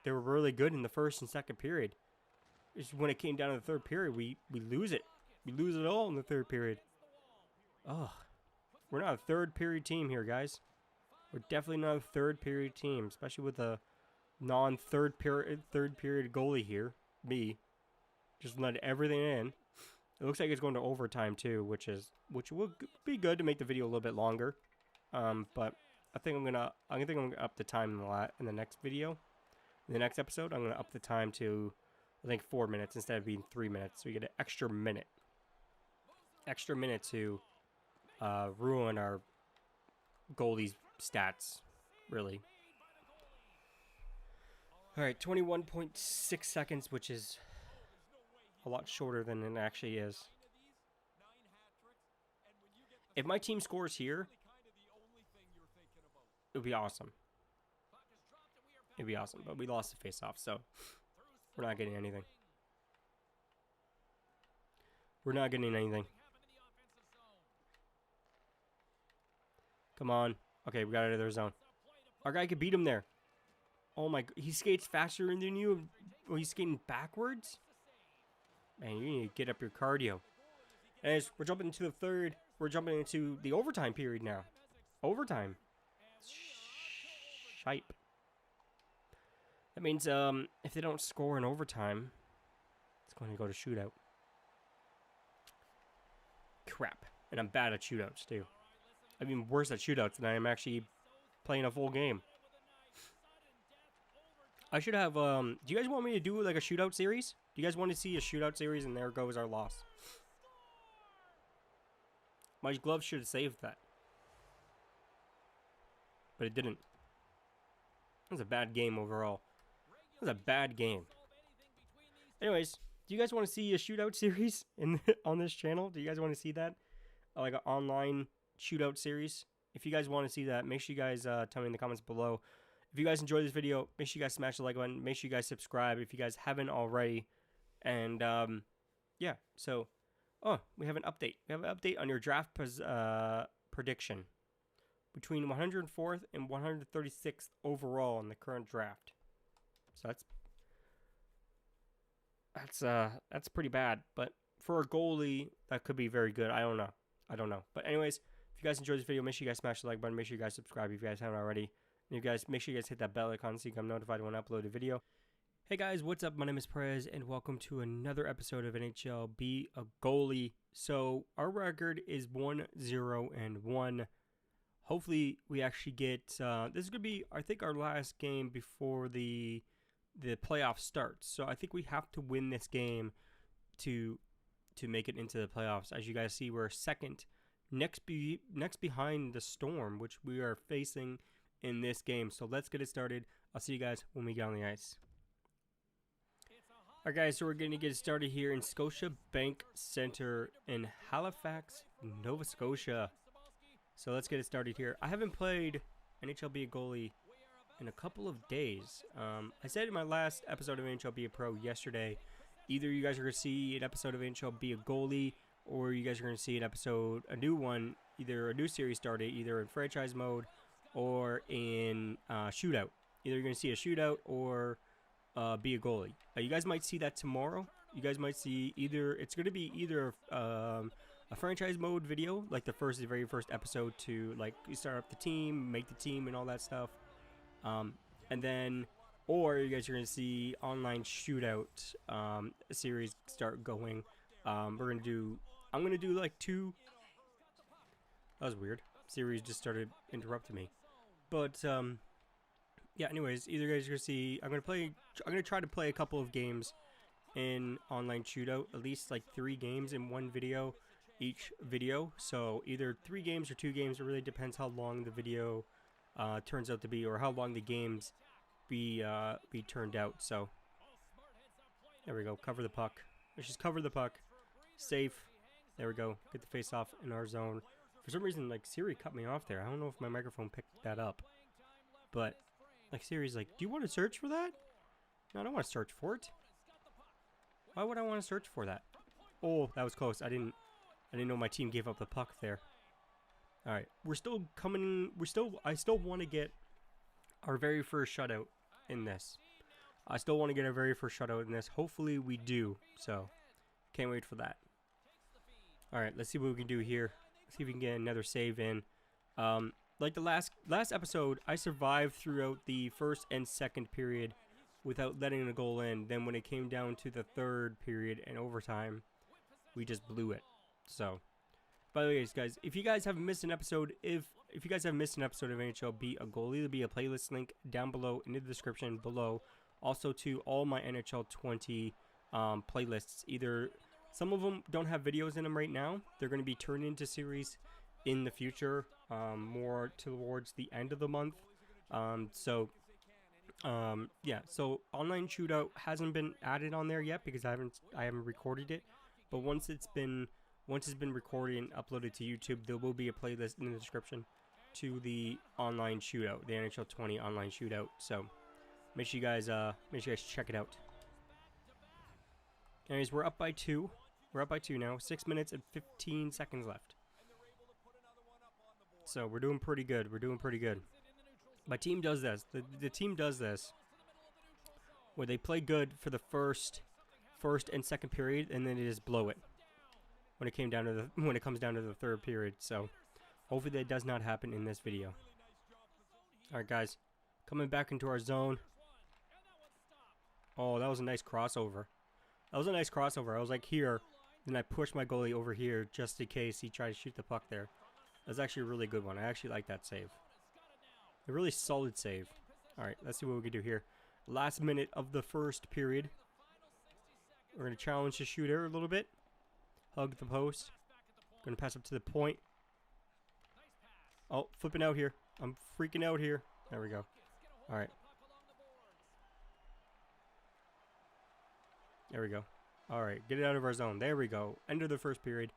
were really good in the first and second period. It's when it came down to the third period, we lose it. We lose it all in the third period. Ugh. We're not a third period team here, guys. We're definitely not a third period team, especially with a non-third period goalie here. Me. Just let everything in. It looks like it's going to overtime too, which will be good to make the video a little bit longer. But I think I'm gonna up the time in the next video. In the next episode, I'm gonna up the time to, I think, 4 minutes instead of being 3 minutes. So we get an extra minute. Extra minute to ruin our goalie's stats, really. All right, 21.6 seconds, which is a lot shorter than it actually is. If my team scores here, it would be awesome. It'd be awesome, but we lost the face-off, so we're not getting anything. We're not getting anything. Come on. Okay, we got out of their zone. Our guy could beat him there. Oh my... He skates faster than you. Oh, he's skating backwards? Man, you need to get up your cardio. And we're jumping into the third. We're jumping into the overtime period now. Overtime. Shipe. That means if they don't score in overtime, it's going to go to shootout. Crap. And I'm bad at shootouts too. I mean, worse at shootouts than I am actually playing a full game. I should have, do you guys want me to do like a shootout series? Do you guys want to see a shootout series? And there goes our loss. My glove should have saved that. But it didn't. It was a bad game overall. That was a bad game. Anyways, do you guys want to see a shootout series on this channel? Do you guys want to see that? Like an online shootout series? If you guys want to see that, make sure you guys tell me in the comments below. If you guys enjoyed this video, make sure you guys smash the like button. Make sure you guys subscribe if you guys haven't already. And yeah, so we have an update. We have an update on your draft prediction between 104th and 136th overall in the current draft. So that's pretty bad, but for a goalie, that could be very good. I don't know. But anyways, if you guys enjoyed this video, make sure you guys smash the like button. Make sure you guys subscribe if you guys haven't already. And you guys, make sure you guys hit that bell icon so you become notified when I upload a video. Hey guys, what's up? My name is Prez, and welcome to another episode of NHL Be a Goalie. So our record is 1-0-1. Hopefully, we actually get. This is gonna be, I think, our last game before the playoff starts. So I think we have to win this game to make it into the playoffs. As you guys see, we're second, next behind the Storm, which we are facing in this game. So let's get it started. I'll see you guys when we get on the ice. Alright guys, so we're going to get started here in Scotiabank Center in Halifax, Nova Scotia. So let's get it started here. I haven't played NHL Be a Goalie in a couple of days. I said in my last episode of NHL Be a Pro yesterday, either you guys are going to see an episode of NHL Be a Goalie, or you guys are going to see a new one, either a new series started, either in franchise mode or in shootout. Either you're going to see a shootout or Be a Goalie. You guys might see that tomorrow. You guys might see it's going to be either a franchise mode video, like the very first episode, to like you start up the team, make the team, and all that stuff. And then, or you guys are going to see online shootout series start going. I'm going to do like two. That was weird. Series just started interrupting me. But, yeah, anyways, either you guys are going to see, I'm going to try to play a couple of games in online shootout, at least like 3 games in one video, each video. So either 3 games or 2 games. It really depends how long the video turns out to be, or how long the games be turned out. So there we go. Cover the puck. Let's just cover the puck. Safe. There we go. Get the face off in our zone. For some reason, like, Siri cut me off there. I don't know if my microphone picked that up, but like, Siri's like, "Do you want to search for that?" No, I don't want to search for it. Why would I want to search for that? Oh, that was close. I didn't know my team gave up the puck there. All right, we're still coming. I still want to get our very first shutout in this. I still want to get our very first shutout in this. Hopefully we do. So, can't wait for that. All right, let's see what we can do here. See if we can get another save in. Like the last episode, I survived throughout the first and second period without letting a goal in. Then when it came down to the third period and overtime, we just blew it. So, by the way, guys, if you guys have missed an episode, if you guys have missed an episode of NHL Be a Goalie, there'll be a playlist link down below in the description below. Also to all my NHL 20 playlists. Either some of them don't have videos in them right now. They're going to be turned into series in the future, more towards the end of the month. Yeah. So online shootout hasn't been added on there yet because I haven't recorded it. But once it's been recorded and uploaded to YouTube, there will be a playlist in the description to the online shootout, the NHL 20 online shootout. So make sure you guys check it out. Anyways, we're up by 2. We're up by 2 now. 6 minutes and 15 seconds left. So we're doing pretty good. We're doing pretty good. My team does this. The team does this where they play good for the first and second period, and then they just blow it when it comes down to the third period. So hopefully that does not happen in this video. All right, guys, coming back into our zone. Oh, that was a nice crossover. That was a nice crossover. I was like here, then I pushed my goalie over here just in case he tried to shoot the puck there. That was actually a really good one. I actually like that save. A really solid save. All right, let's see what we can do here. Last minute of the first period. We're going to challenge the shooter a little bit. Hug the post. Going to pass up to the point. Oh, flipping out here. I'm freaking out here. There we go. All right. There we go. All right, get it out of our zone. There we go. End of the first period.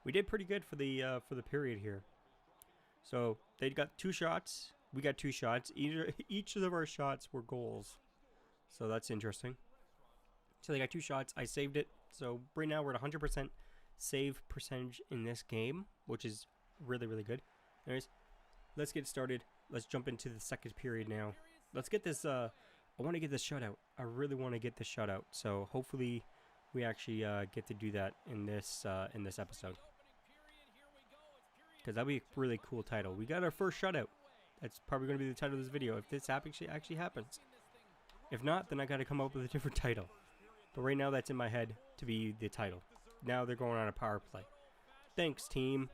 We did pretty good for the period here. So they got 2 shots. We got 2 shots. Each of our shots were goals. So that's interesting. So they got 2 shots. I saved it. So right now we're at 100% save percentage in this game, which is really, really good. Anyways, let's get started. Let's jump into the second period now. Let's get this. I want to get this shutout. I really want to get this shutout. So hopefully we actually get to do that in this episode. Because that'd be a really cool title. We got our first shutout. That's probably going to be the title of this video if this actually happens. If not, then I got to come up with a different title. But right now that's in my head to be the title. Now they're going on a power play. Thanks, team.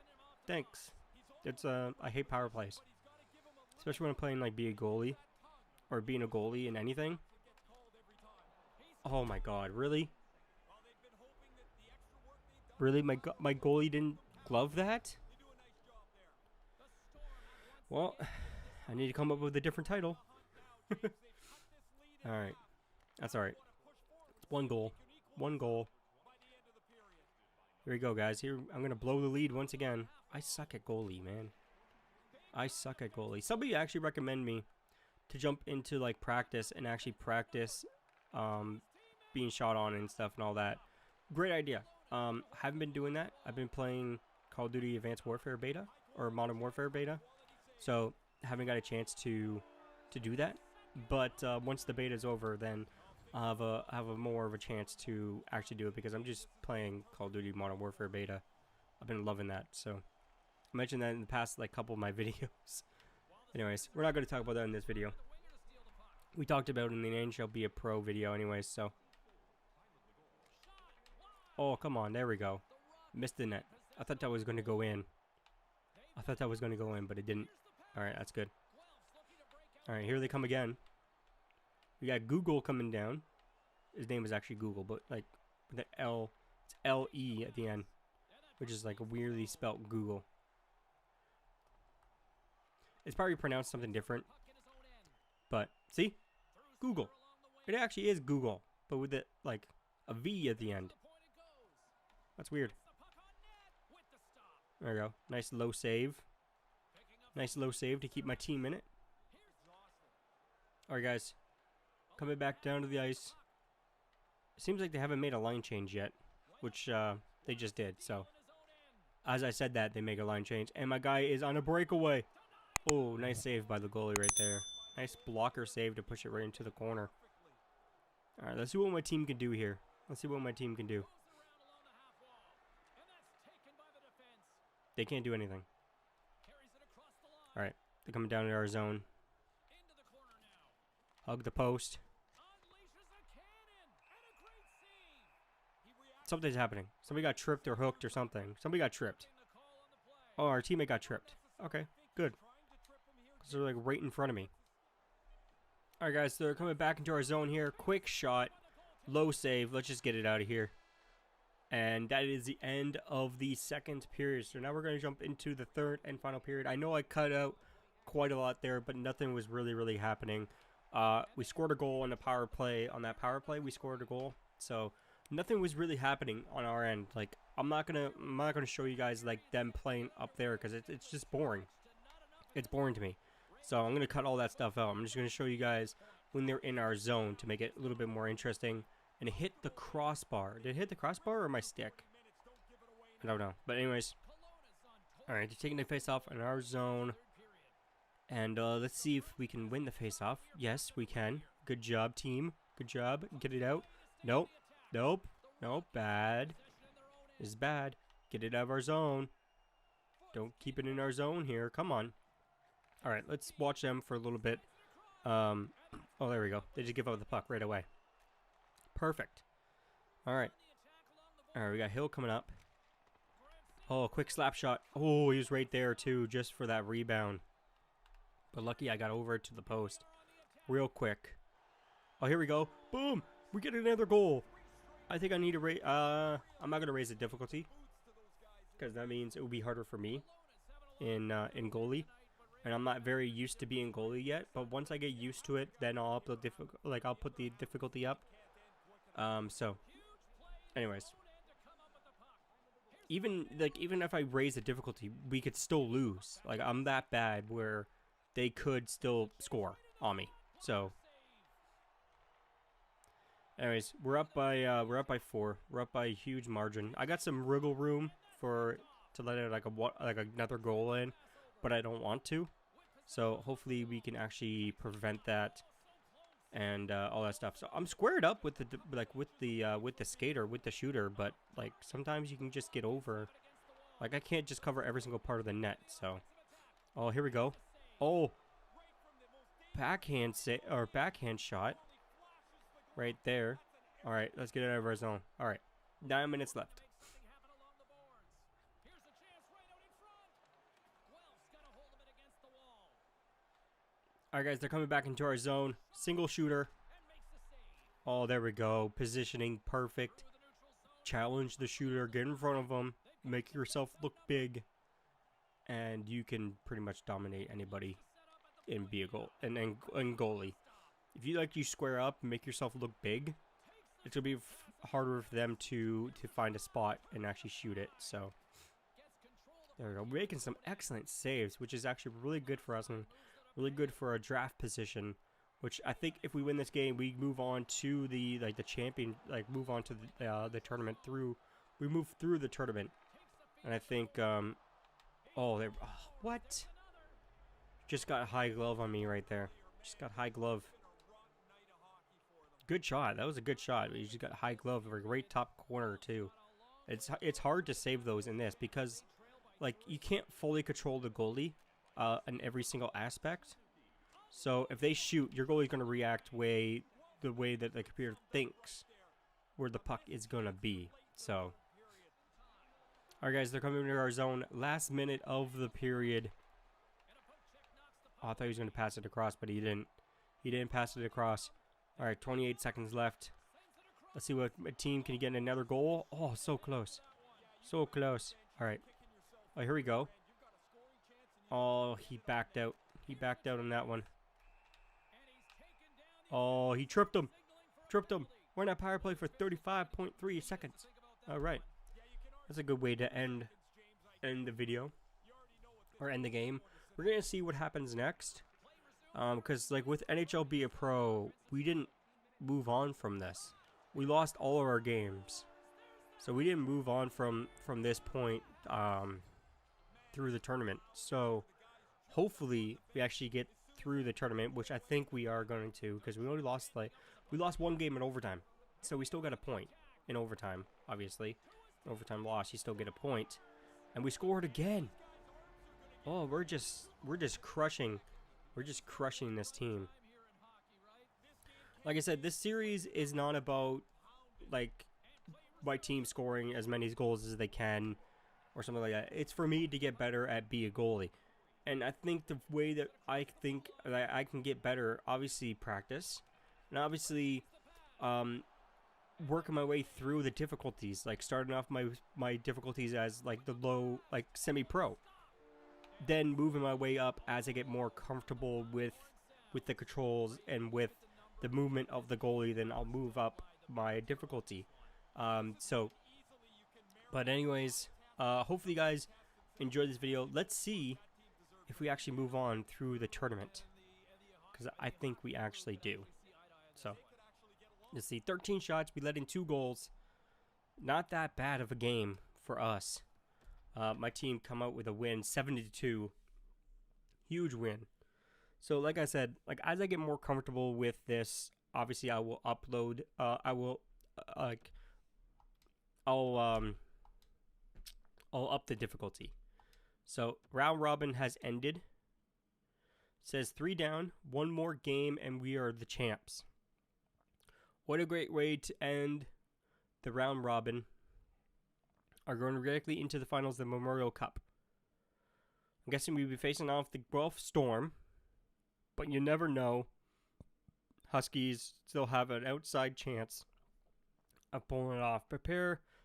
Thanks. It's I hate power plays. Especially when I'm playing like be a goalie. Or being a goalie in anything. Oh my god, really? Really? My goalie didn't glove that? Well, I need to come up with a different title. Alright. That's alright. It's 1 goal. 1 goal. Here we go, guys. Here, I'm going to blow the lead once again. I suck at goalie, man. I suck at goalie. Somebody actually recommended me to jump into, like, practice and actually practice being shot on and stuff and all that. Great idea. Haven't been doing that. I've been playing Call of Duty Advanced Warfare Beta or Modern Warfare Beta. So, haven't got a chance to do that. But once the beta is over, then I'll have a more of a chance to actually do it because I'm just playing Call of Duty Modern Warfare Beta. I've been loving that. So, I mentioned that in the past, like, couple of my videos. Anyways, we're not going to talk about that in this video. We talked about it in the NHL Be a Pro video anyways, so. Oh, come on. There we go. Missed the net. I thought that was going to go in. But it didn't. Alright, that's good. Alright, here they come again. We got Google coming down. His name is actually Google, but like with the L, it's L-E at the end, which is like a weirdly spelt Google. It's probably pronounced something different. But, see? Google. It actually is Google, but with it like a V at the end. That's weird. There we go. Nice low save. Nice low save to keep my team in it. Alright, guys. Coming back down to the ice. It seems like they haven't made a line change yet, which they just did. So, as I said that, they make a line change. And my guy is on a breakaway. Oh, nice save by the goalie right there. Nice blocker save to push it right into the corner. Alright, let's see what my team can do here. They can't do anything. Alright, they're coming down to our zone. Hug the post. Something's happening. Somebody got tripped or hooked or something. Somebody got tripped. Oh, our teammate got tripped. Okay, good. Because they're like right in front of me. Alright, guys, so they're coming back into our zone here. Quick shot. Low save. Let's just get it out of here. And that is the end of the second period. So now we're going to jump into the third and final period. I know I cut out quite a lot there, but nothing was really happening. We scored a goal on the power play. On that power play, we scored a goal. So nothing was really happening on our end. Like I'm not gonna show you guys like them playing up there because it's just boring. It's boring to me. So I'm gonna cut all that stuff out. I'm just gonna show you guys when they're in our zone to make it a little bit more interesting. And it hit the crossbar. Did it hit the crossbar or my stick? I don't know. But anyways. Alright, they're taking the face off in our zone. And let's see if we can win the face off. Yes, we can. Good job, team. Good job. Get it out. Nope. Nope. Nope. Bad. This is bad. Get it out of our zone. Don't keep it in our zone here. Come on. Alright, let's watch them for a little bit. Oh, there we go. They just give up the puck right away. Perfect. Alright. Alright, we got Hill coming up. Oh, quick slap shot. Oh, he was right there too, just for that rebound. But lucky I got over to the post. Real quick. Oh, here we go. Boom! We get another goal. I think I need to raise... I'm not going to raise the difficulty. Because that means it will be harder for me in goalie. And I'm not very used to being goalie yet. But once I get used to it, then I'll up the I'll put the difficulty up. So Anyways, even if I raise the difficulty, we could still lose. Like, I'm that bad where they could still score on me. So, anyways, we're up by 4. We're up by a huge margin. I got some wriggle room to let it like another goal in, but I don't want to. So hopefully we can actually prevent that and all that stuff. So I'm squared up with the skater, with the shooter, but like sometimes you can just get over. Like I can't just cover every single part of the net. So, oh, here we go. Oh, backhand shot right there. All right, let's get it out of our zone. All right, 9 minutes left. All right, guys, they're coming back into our zone. Single shooter. Oh, there we go. Positioning perfect. Challenge the shooter. Get in front of them. Make yourself look big. And you can pretty much dominate anybody and be a goal and goalie. If you square up and make yourself look big, it's going to be harder for them to find a spot and actually shoot it. So, there we go. We're making some excellent saves, which is actually really good for us and really good for a draft position, which I think if we win this game, we move on to the champion, move on to the tournament we move through the tournament. And I think, what? Just got high glove on me right there. Just got high glove. Good shot. That was a good shot. You just got high glove, right top corner too. It's hard to save those in this because, like, you can't fully control the goalie in every single aspect. So if they shoot, your goalie's going to react the way that the computer thinks where the puck is going to be. So, all right, guys, they're coming into our zone. Last minute of the period. Oh, I thought he was going to pass it across, but he didn't. He didn't pass it across. All right, 28 seconds left. Let's see what team can get another goal. Oh, so close. So close. All right. Oh, here we go. Oh, he backed out. He backed out on that one. Oh, he tripped him. Tripped him. We're in a power play for 35.3 seconds. All right. That's a good way to end the video. Or end the game. We're going to see what happens next. Because, like, with NHL Be a Pro, we didn't move on from this. We lost all of our games. So we didn't move on from this point through the tournament. So hopefully we actually get through the tournament, which I think we are going to, because we only lost one game in overtime. So we still got a point in overtime, obviously. Overtime loss, you still get a point. And we scored again. Oh, we're just crushing. We're just crushing this team. Like I said, this series is not about, like, my team scoring as many goals as they can or something like that. It's for me to get better at be a goalie. And I think the way that I think that I can get better, obviously practice. And obviously working my way through the difficulties. Like starting off my difficulties as like the low, like semi-pro. Then moving my way up as I get more comfortable with the controls and with the movement of the goalie, then I'll move up my difficulty. But anyways, hopefully you guys enjoyed this video. Let's see if we actually move on through the tournament, because I think we actually do. So, let's see, 13 shots, we let in 2 goals. Not that bad of a game for us. My team come out with a win, 7-2. Huge win. So, like I said, like as I get more comfortable with this, obviously I will upload. I'll up the difficulty. So round robin has ended. It says 3 down, 1 more game, and we are the champs. What a great way to end the round robin. Are going directly into the finals of the Memorial Cup. I'm guessing we'll be facing off the Gulf Storm, but you never know. Huskies still have an outside chance of pulling it off.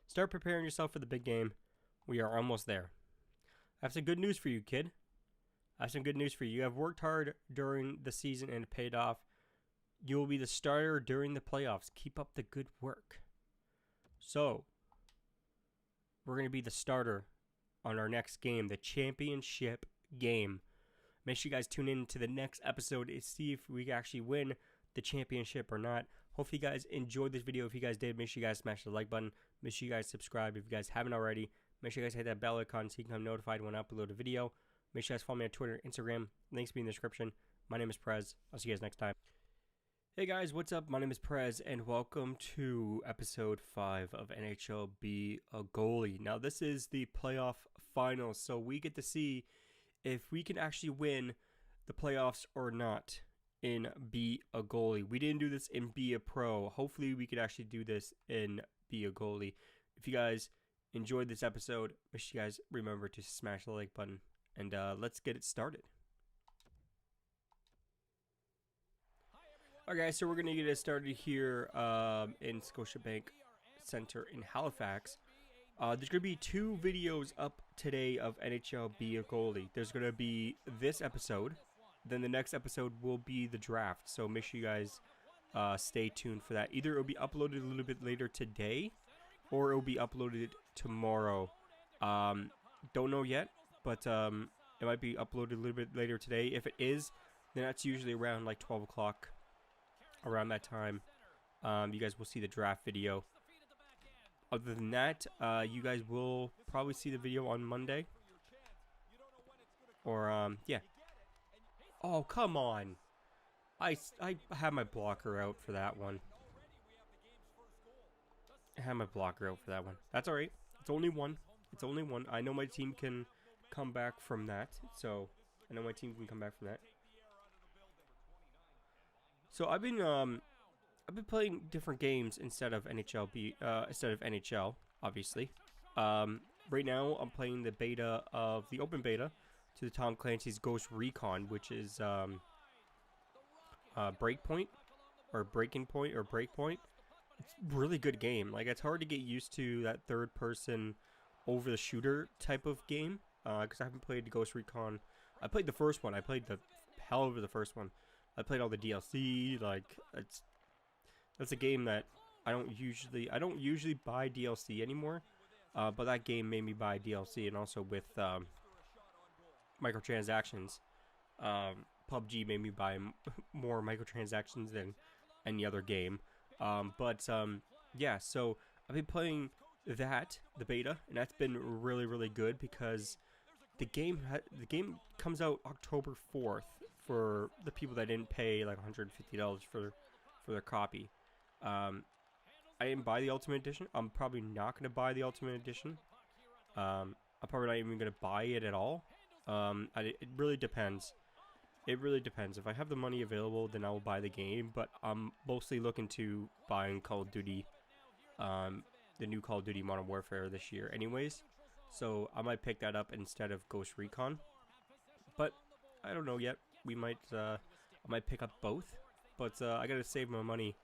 Start preparing yourself for the big game. We are almost there. I have some good news for you, kid. I have some good news for you. You have worked hard during the season and it paid off. You will be the starter during the playoffs. Keep up the good work. So, we're going to be the starter on our next game, the championship game. Make sure you guys tune in to the next episode to see if we actually win the championship or not. Hopefully you guys enjoyed this video. If you guys did, make sure you guys smash the like button. Make sure you guys subscribe if you guys haven't already. Make sure you guys hit that bell icon so you can become notified when I upload a video. Make sure you guys follow me on Twitter, Instagram. Links will be in the description. My name is Prez. I'll see you guys next time. Hey guys, what's up? My name is Prez, and welcome to episode 5 of NHL Be a Goalie. Now, this is the playoff finals, so we get to see if we can actually win the playoffs or not in Be a Goalie. We didn't do this in Be a Pro. Hopefully, we could actually do this in Be a Goalie. If you guys enjoyed this episode, make sure you guys remember to smash the like button, and let's get it started. Alright guys, so we're going to get it started here in Scotiabank Center in Halifax. There's going to be 2 videos up today of NHL Be a Goalie. There's going to be this episode, then the next episode will be the draft. So make sure you guys stay tuned for that. Either it will be uploaded a little bit later today, or it will be uploaded tomorrow. Don't know yet, but it might be uploaded a little bit later today. If it is, then that's usually around like 12 o'clock. Around that time, you guys will see the draft video. Other than that, you guys will probably see the video on Monday. Or, yeah. Oh, come on. I have my blocker out for that one. I have my blocker out for that one. That's alright. It's only one. It's only one. I know my team can come back from that. So, I know my team can come back from that. So I've been playing different games instead of NHL, obviously. Right now I'm playing the open beta to the Tom Clancy's Ghost Recon, which is Breakpoint or Breaking Point or Breakpoint. It's a really good game. Like, it's hard to get used to that third person over the shooter type of game because I haven't played Ghost Recon. I played the first one. I played the hell over the first one. I played all the DLC. Like, that's a game that I don't usually buy DLC anymore. But that game made me buy DLC, and also with microtransactions. PUBG made me buy more microtransactions than any other game. Yeah, so I've been playing the beta, and that's been really, really good because the game comes out October 4th. For the people that didn't pay like $150 for their copy. I didn't buy the Ultimate Edition. I'm probably not going to buy the Ultimate Edition. I'm probably not even going to buy it at all. It really depends. It really depends. If I have the money available, then I will buy the game. But I'm mostly looking to buying Call of Duty, the new Call of Duty Modern Warfare this year anyways. So I might pick that up instead of Ghost Recon. But I don't know yet. I might pick up both, but I gotta save my money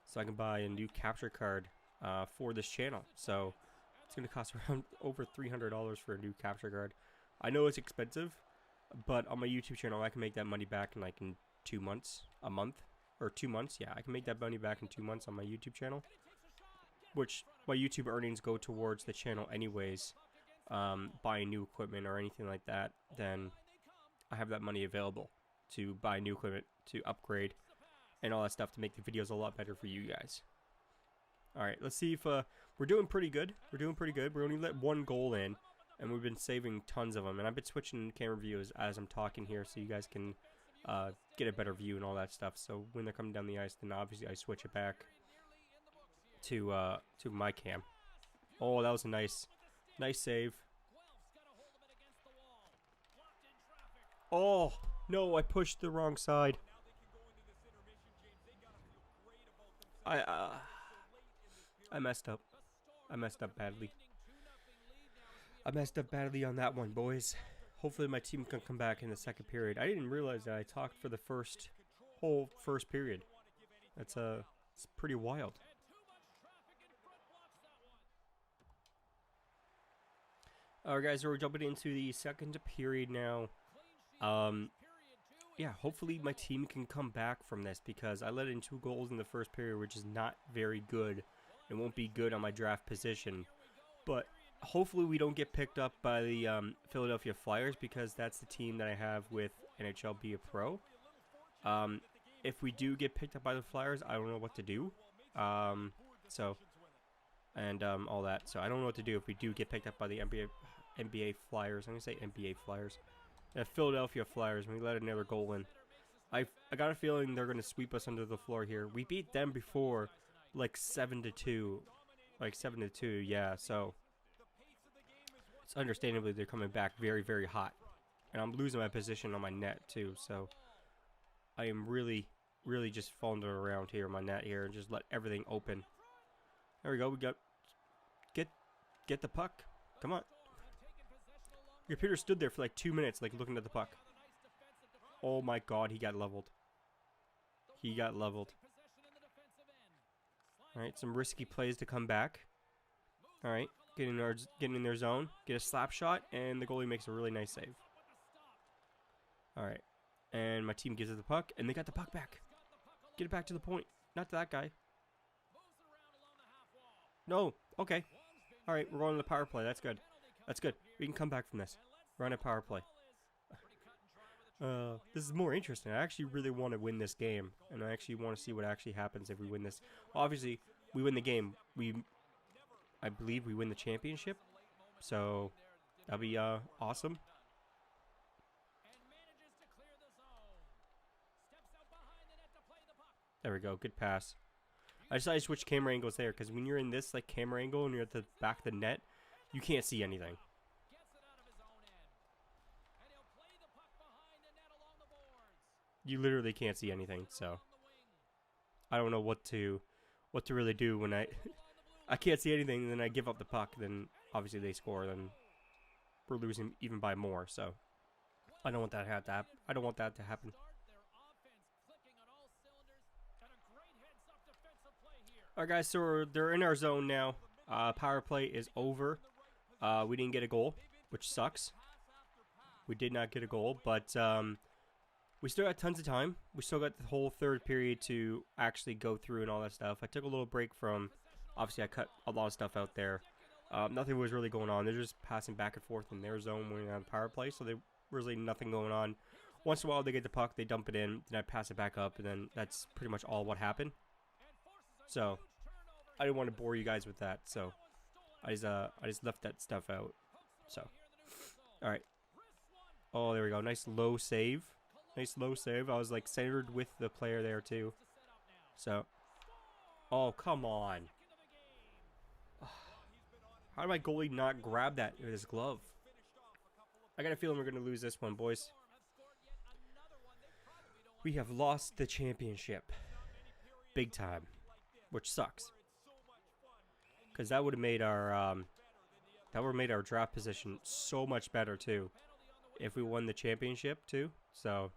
so I can buy a new capture card for this channel. So it's gonna cost around over $300 for a new capture card. I know it's expensive, but on my YouTube channel I can make that money back in like in 2 months, a month, or 2 months. Yeah, I can make that money back in 2 months on my YouTube channel, which my YouTube earnings go towards the channel anyways. Buying new equipment or anything like that, then I have that money available to buy new equipment, to upgrade, and all that stuff to make the videos a lot better for you guys. Alright, let's see if we're doing pretty good. We're doing pretty good. We're only let 1 goal in, and we've been saving tons of them. And I've been switching camera views as I'm talking here so you guys can get a better view and all that stuff. So when they're coming down the ice, then obviously I switch it back to my cam. Oh, that was a nice save. Oh! No, I pushed the wrong side. I messed up. I messed up badly. I messed up badly on that one, boys. Hopefully my team can come back in the second period. I didn't realize that I talked for the whole first period. It's pretty wild. Alright guys, so we're jumping into the second period now. Yeah, hopefully my team can come back from this because I let in 2 goals in the first period, which is not very good It won't be good on my draft position. But hopefully we don't get picked up by the Philadelphia Flyers, because that's the team that I have with NHL Be a Pro. If we do get picked up by the Flyers, I don't know what to do. All that. So I don't know what to do if we do get picked up by the NBA Flyers. I'm going to say NBA Flyers. Philadelphia Flyers. We let another goal in. I got a feeling they're going to sweep us under the floor here. We beat them before, like 7-2. Like 7-2, yeah. So it's understandably they're coming back very, very hot. And I'm losing my position on my net too. So I am really, really just falling around here on my net here and just let everything open. There we go. We got get the puck. Come on. Your Peter stood there for like 2 minutes, like looking at the puck. Oh my God, he got leveled. He got leveled. All right, some risky plays to come back. All right, get in their zone, get a slap shot, and the goalie makes a really nice save. All right, and my team gives it the puck, and they got the puck back. Get it back to the point, not to that guy. No, okay. All right, we're going to the power play. That's good. That's good. We can come back from this. We're on a power play. This is more interesting. I actually really want to win this game, and I actually want to see what actually happens if we win this. Obviously, we win the game. I believe we win the championship, so that'll be awesome. There we go. Good pass. I decided to switch camera angles there, because when you're in this like camera angle and you're at the back of the net, you can't see anything. You literally can't see anything, so I don't know what to really do when I can't see anything, and then I give up the puck, then obviously they score, then we're losing even by more, so I don't want that to happen. I don't want that to happen. Alright guys, so they're in our zone now. Power play is over. We didn't get a goal, which sucks. We did not get a goal, but we still got tons of time. We still got the whole third period to actually go through and all that stuff. I took a little break from, obviously I cut a lot of stuff out there. Nothing was really going on. They're just passing back and forth in their zone when we're on the power play, so there's really nothing going on. Once in a while they get the puck, they dump it in, then I pass it back up, and then that's pretty much all what happened. So I didn't want to bore you guys with that, so I just left that stuff out. So all right. Oh, there we go. Nice low save. Nice low save. I was like centered with the player there too. So, oh come on! How did my goalie not grab that with his glove? I got a feeling we're gonna lose this one, boys. We have lost the championship, big time, which sucks. Because that would have made our draft position so much better too, if we won the championship too. So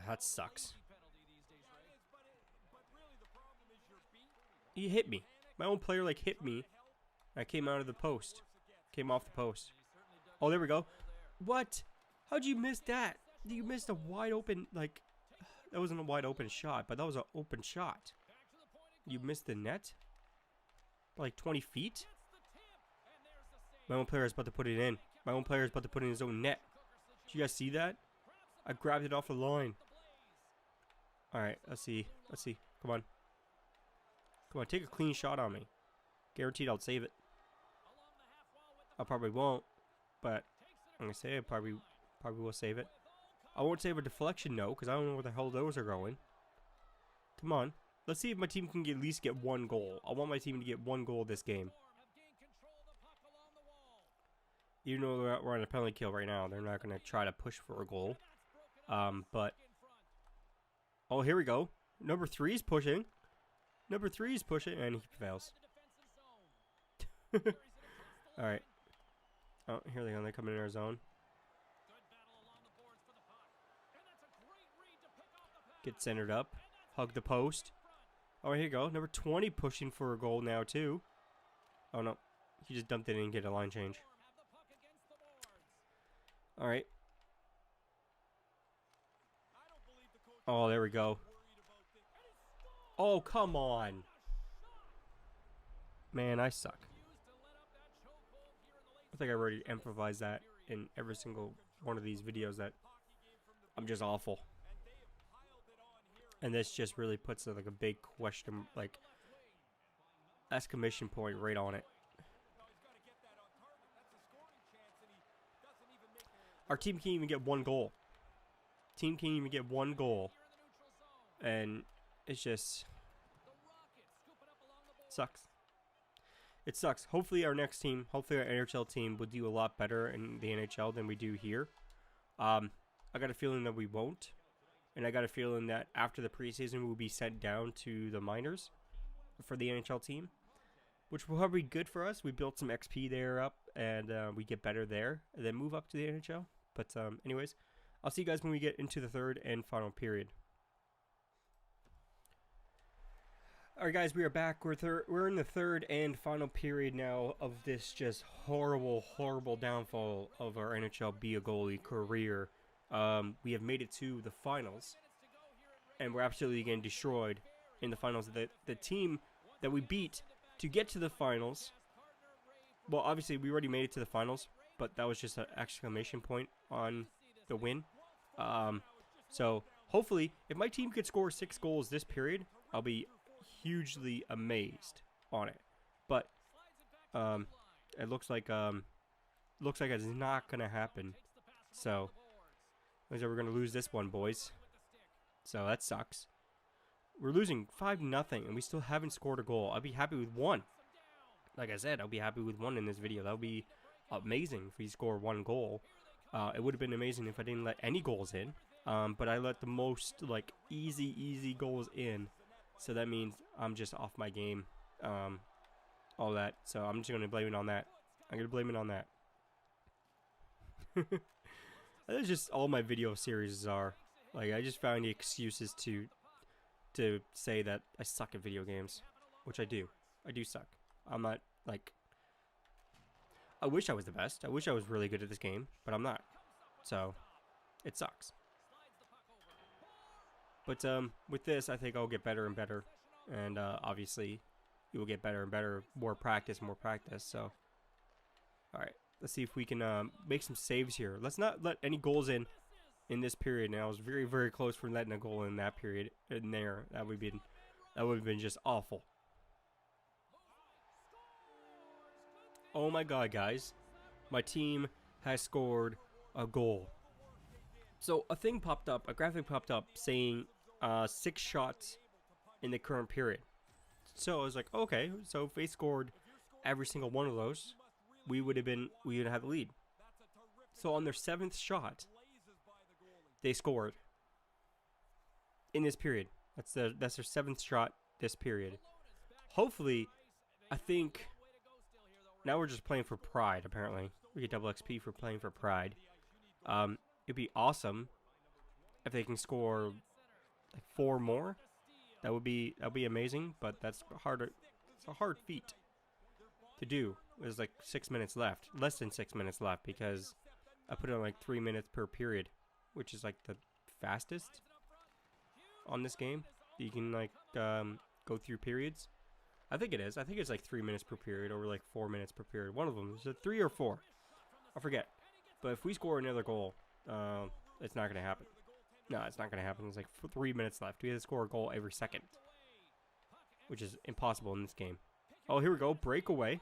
that sucks. He hit me. My own player like hit me. I came out of the post. Came off the post. Oh, there we go. What? How'd you miss that? You missed a wide open, like, that wasn't a wide open shot, but that was an open shot. You missed the net? Like 20 feet? My own player is about to put it in. My own player is about to put in his own net. Did you guys see that? I grabbed it off the line. Alright, let's see. Let's see. Come on. Come on, take a clean shot on me. Guaranteed I'll save it. I probably won't, but I'm going to say I probably will save it. I won't save a deflection, no, because I don't know where the hell those are going. Come on. Let's see if my team can at least get one goal. I want my team to get one goal this game. Even though we're on a penalty kill right now, they're not going to try to push for a goal. But... oh, here we go. Number 3 is pushing. Number 3 is pushing, and he fails. Alright. Oh, here they go. They're coming in our zone. Get centered up. Hug the post. Oh, here you go. Number 20 pushing for a goal now, too. Oh, no. He just dumped it in and get a line change. Alright. Oh, there we go. Oh, come on. Man, I suck. I think I already improvised that in every single one of these videos that I'm just awful. And this just really puts like a big question, like exclamation point right on it. Our team can't even get one goal. Team can't even get one goal. And it's just sucks. It sucks. Hopefully our next team, hopefully our NHL team will do a lot better in the NHL than we do here. I got a feeling that we won't. And I got a feeling that after the preseason we'll be sent down to the minors for the NHL team, which will probably be good for us. We built some XP there up, and we get better there, and then move up to the NHL. But anyways, I'll see you guys when we get into the third and final period. Alright guys, we are back. We're in the third and final period now of this just horrible, horrible downfall of our NHL Be a Goalie career. We have made it to the finals, and we're absolutely getting destroyed in the finals. The team that we beat to get to the finals, well, obviously we already made it to the finals, but that was just an exclamation point on the win. So hopefully, if my team could score 6 goals this period, I'll be hugely amazed on it. But it looks like it's not gonna happen. So looks like we're gonna lose this one, boys. So that sucks. We're losing 5-0, and we still haven't scored a goal. I'd be happy with 1. Like I said, I'll be happy with 1 in this video. That would be amazing if we score 1 goal. It would have been amazing if I didn't let any goals in. But I let the most like easy goals in. So that means I'm just off my game. All that. So I'm just gonna blame it on that. I'm gonna blame it on that. That's just all my video series are. Like, I just found the excuses to say that I suck at video games, which I do. I do suck. I'm not, like, I wish I was the best. I wish I was really good at this game, but I'm not. So, it sucks. But with this, I think I'll get better and better, and obviously, you will get better and better. More practice. So, all right. Let's see if we can make some saves here. Let's not let any goals in this period. Now I was very close from letting a goal in that period. In there, that would have been just awful. Oh my God, guys! My team has scored a goal. So a thing popped up, a graphic popped up saying 6 shots in the current period. So I was like, okay, so if they scored every single one of those, we would have had the lead. So on their 7th shot, they scored in this period. That's their 7th shot this period. Hopefully, I think now we're just playing for pride. Apparently, we get double XP for playing for pride. It'd be awesome if they can score like 4 more. That would be amazing. But that's harder. It's a hard feat to do. There's like 6 minutes left, less than 6 minutes left, because I put in like 3 minutes per period, which is like the fastest on this game. You can like go through periods. I think it is. I think it's like 3 minutes per period, or like 4 minutes per period. One of them is it 3 or 4? I forget. But if we score another goal, it's not gonna happen. No, it's not gonna happen. There's like 3 minutes left. We have to score a goal every second, which is impossible in this game. Oh, here we go. Breakaway.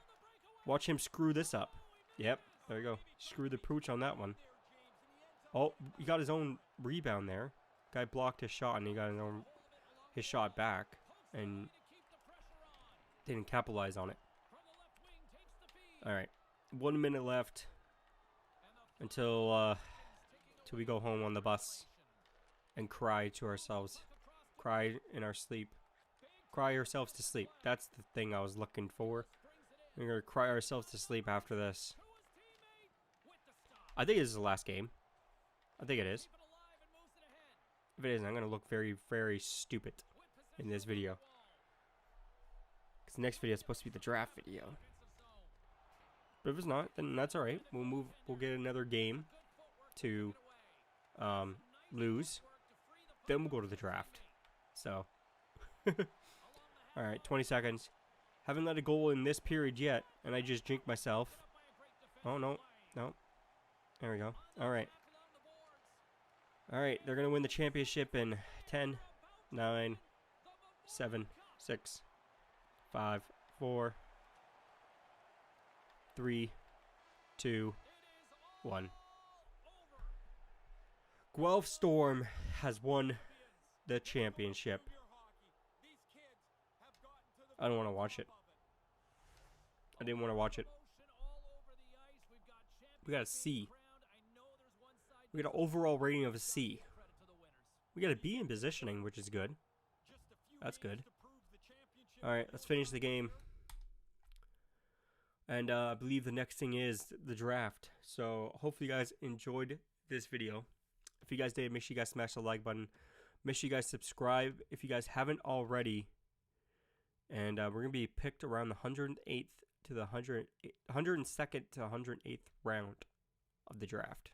Watch him screw this up. Yep, there you go. Screw the pooch on that one. Oh, he got his own rebound there. Guy blocked his shot, and he got his shot back, and didn't capitalize on it. All right, 1 minute left until we go home on the bus and cry to ourselves. Cry in our sleep. Cry ourselves to sleep. That's the thing I was looking for. We're going to cry ourselves to sleep after this. I think this is the last game. I think it is. If it isn't, I'm going to look very stupid in this video. Because the next video is supposed to be the draft video. But if it's not, then that's alright. We'll get another game to lose. Then we'll go to the draft. So, All right, 20 seconds. Haven't let a goal in this period yet, and I just jinked myself. Oh, no. No. There we go. All right. All right, they're going to win the championship in 10, 9, 7, 6, 5, 4, 3, 2, 1. Guelph Storm has won the championship. I don't want to watch it. I didn't want to watch it. We got a C. We got an overall rating of a C. We got a B in positioning, which is good. That's good. Alright, let's finish the game. And I believe the next thing is the draft. So hopefully you guys enjoyed this video. If you guys did, make sure you guys smash the like button. Make sure you guys subscribe if you guys haven't already. And we're going to be picked around the 108th to the 102nd to 108th round of the draft.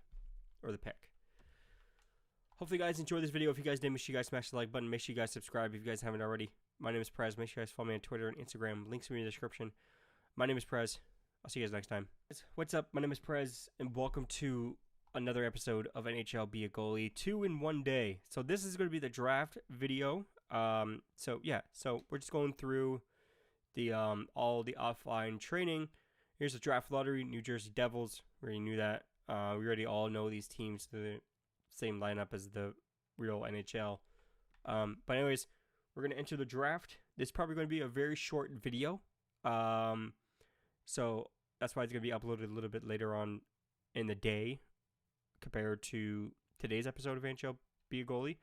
Or the pick. Hopefully you guys enjoyed this video. If you guys did, make sure you guys smash the like button. Make sure you guys subscribe if you guys haven't already. My name is Prez. Make sure you guys follow me on Twitter and Instagram. Links in the description. My name is Prez. I'll see you guys next time. What's up? My name is Prez, and welcome to another episode of NHL Be a Goalie. 2 in 1 day. So this is going to be the draft video. So we're just going through the all the offline training. Here's the draft lottery. New Jersey Devils. We already knew that. We already all know these teams. The same lineup as the real NHL. But anyways, we're going to enter the draft. This is probably going to be a very short video. So that's why it's going to be uploaded a little bit later on in the day compared to today's episode of NHL Be a Goalie.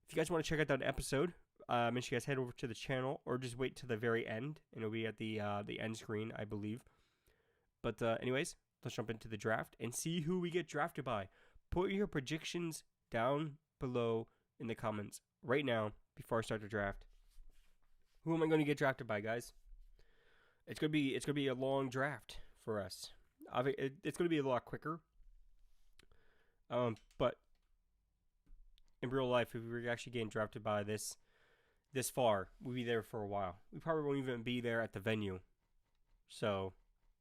If you guys want to check out that episode, make sure you guys head over to the channel or just wait to the very end. And it'll be at the end screen, I believe. But anyways, let's jump into the draft and see who we get drafted by. Put your predictions down below in the comments right now before I start the draft. Who am I going to get drafted by, guys? It's gonna be a long draft for us. It's gonna be a lot quicker. But in real life, if we were actually getting drafted by this far, we'll be there for a while. We probably won't even be there at the venue. So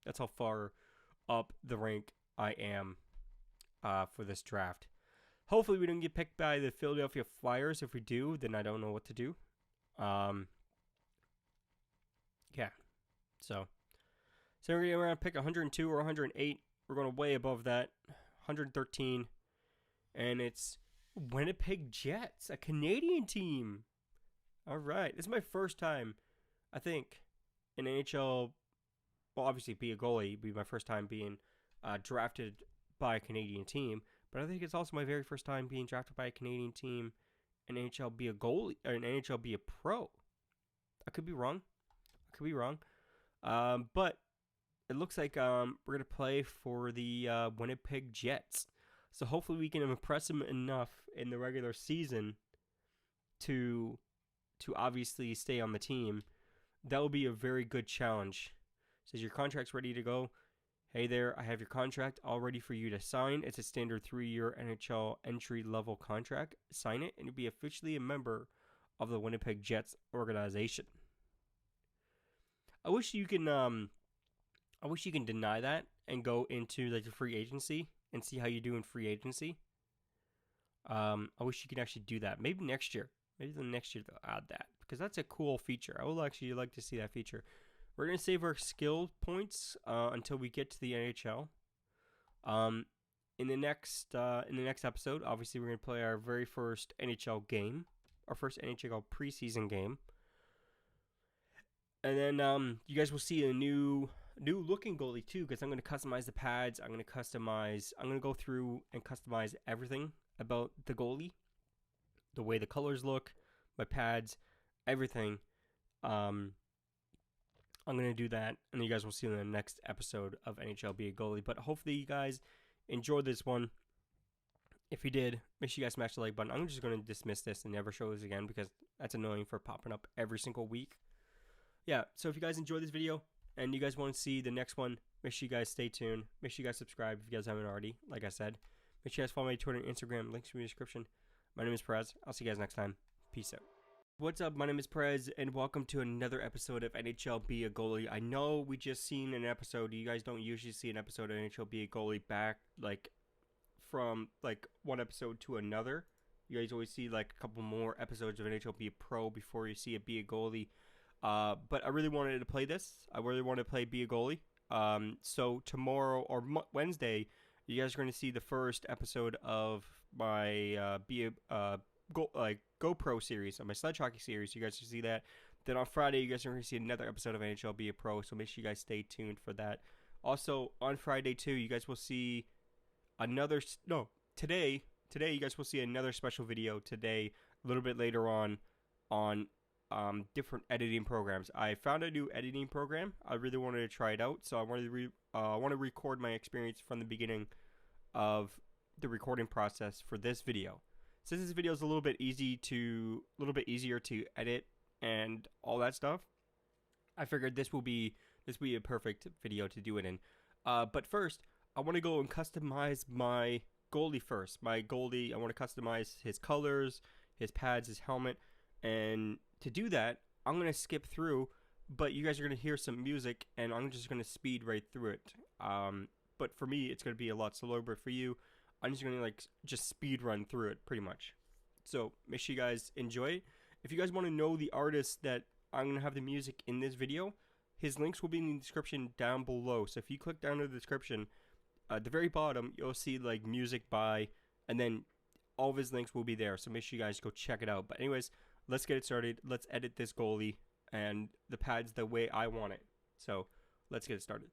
that's how far up the rank I am for this draft. Hopefully we don't get picked by the Philadelphia Flyers. If we do, then I don't know what to do. Yeah. So we're going to pick 102 or 108. We're going to way above that. 113. And it's Winnipeg Jets, a Canadian team. All right. This is my first time, I think, in NHL. Well, obviously, be a goalie. It'd be my first time being drafted by a Canadian team. But I think it's also my very first time being drafted by a Canadian team in NHL Be a Goalie, or in NHL Be a Pro. I could be wrong. But it looks like we're going to play for the Winnipeg Jets. So hopefully we can impress them enough in the regular season to obviously stay on the team. That will be a very good challenge. Says your contract's ready to go. Hey there, I have your contract all ready for you to sign. It's a standard 3-year NHL entry-level contract. Sign it and you'll be officially a member of the Winnipeg Jets organization. I wish you can deny that and go into like the free agency and see how you do in free agency. I wish you could actually do that. Maybe next year. Maybe the next year they'll add that because that's a cool feature. I would actually like to see that feature. We're gonna save our skill points until we get to the NHL. In the next episode, obviously we're gonna play our very first NHL game, our first NHL preseason game. And then you guys will see a new looking goalie too, because I'm going to customize the pads. I'm going to go through and customize everything about the goalie, the way the colors look, my pads, everything. I'm going to do that, and you guys will see in the next episode of NHL Be a Goalie. But hopefully you guys enjoyed this one. If you did, make sure you guys smash the like button. I'm just going to dismiss this and never show this again because that's annoying for popping up every single week. Yeah, so if you guys enjoyed this video and you guys want to see the next one, make sure you guys stay tuned. Make sure you guys subscribe if you guys haven't already, like I said. Make sure you guys follow my Twitter and Instagram. Links in the description. My name is Prez. I'll see you guys next time. Peace out. What's up? My name is Prez, and welcome to another episode of NHL Be a Goalie. I know we just seen an episode. You guys don't usually see an episode of NHL Be a Goalie back, from one episode to another. You guys always see a couple more episodes of NHL Be a Pro before you see it Be a Goalie. But I really wanted to play this. I really wanted to play Be a Goalie. So tomorrow or Wednesday, you guys are going to see the first episode of my GoPro series, on my sledge hockey series. You guys can see that. Then on Friday, you guys are going to see another episode of NHL Be a Pro. So make sure you guys stay tuned for that. Also on Friday too, you guys will see today you guys will see another special video today, a little bit later on different editing programs. I found a new editing program. I really wanted to try it out, so I wanted to want to record my experience from the beginning of the recording process for this video. Since this video is a little bit easier to edit and all that stuff, I figured this will be a perfect video to do it in. But first, I want to go and customize my goalie first. My goalie, I want to customize his colors, his pads, his helmet, and to do that, I'm going to skip through, but you guys are going to hear some music, and I'm just going to speed right through it. But for me, it's going to be a lot slower, but for you, I'm just going to just speed run through it pretty much. So make sure you guys enjoy it. If you guys want to know the artist that I'm going to have the music in this video, his links will be in the description down below. So if you click down to the description, at the very bottom, you'll see music by, and then all of his links will be there. So make sure you guys go check it out. But anyways, let's get it started. Let's edit this goalie and the pads the way I want it. So let's get it started.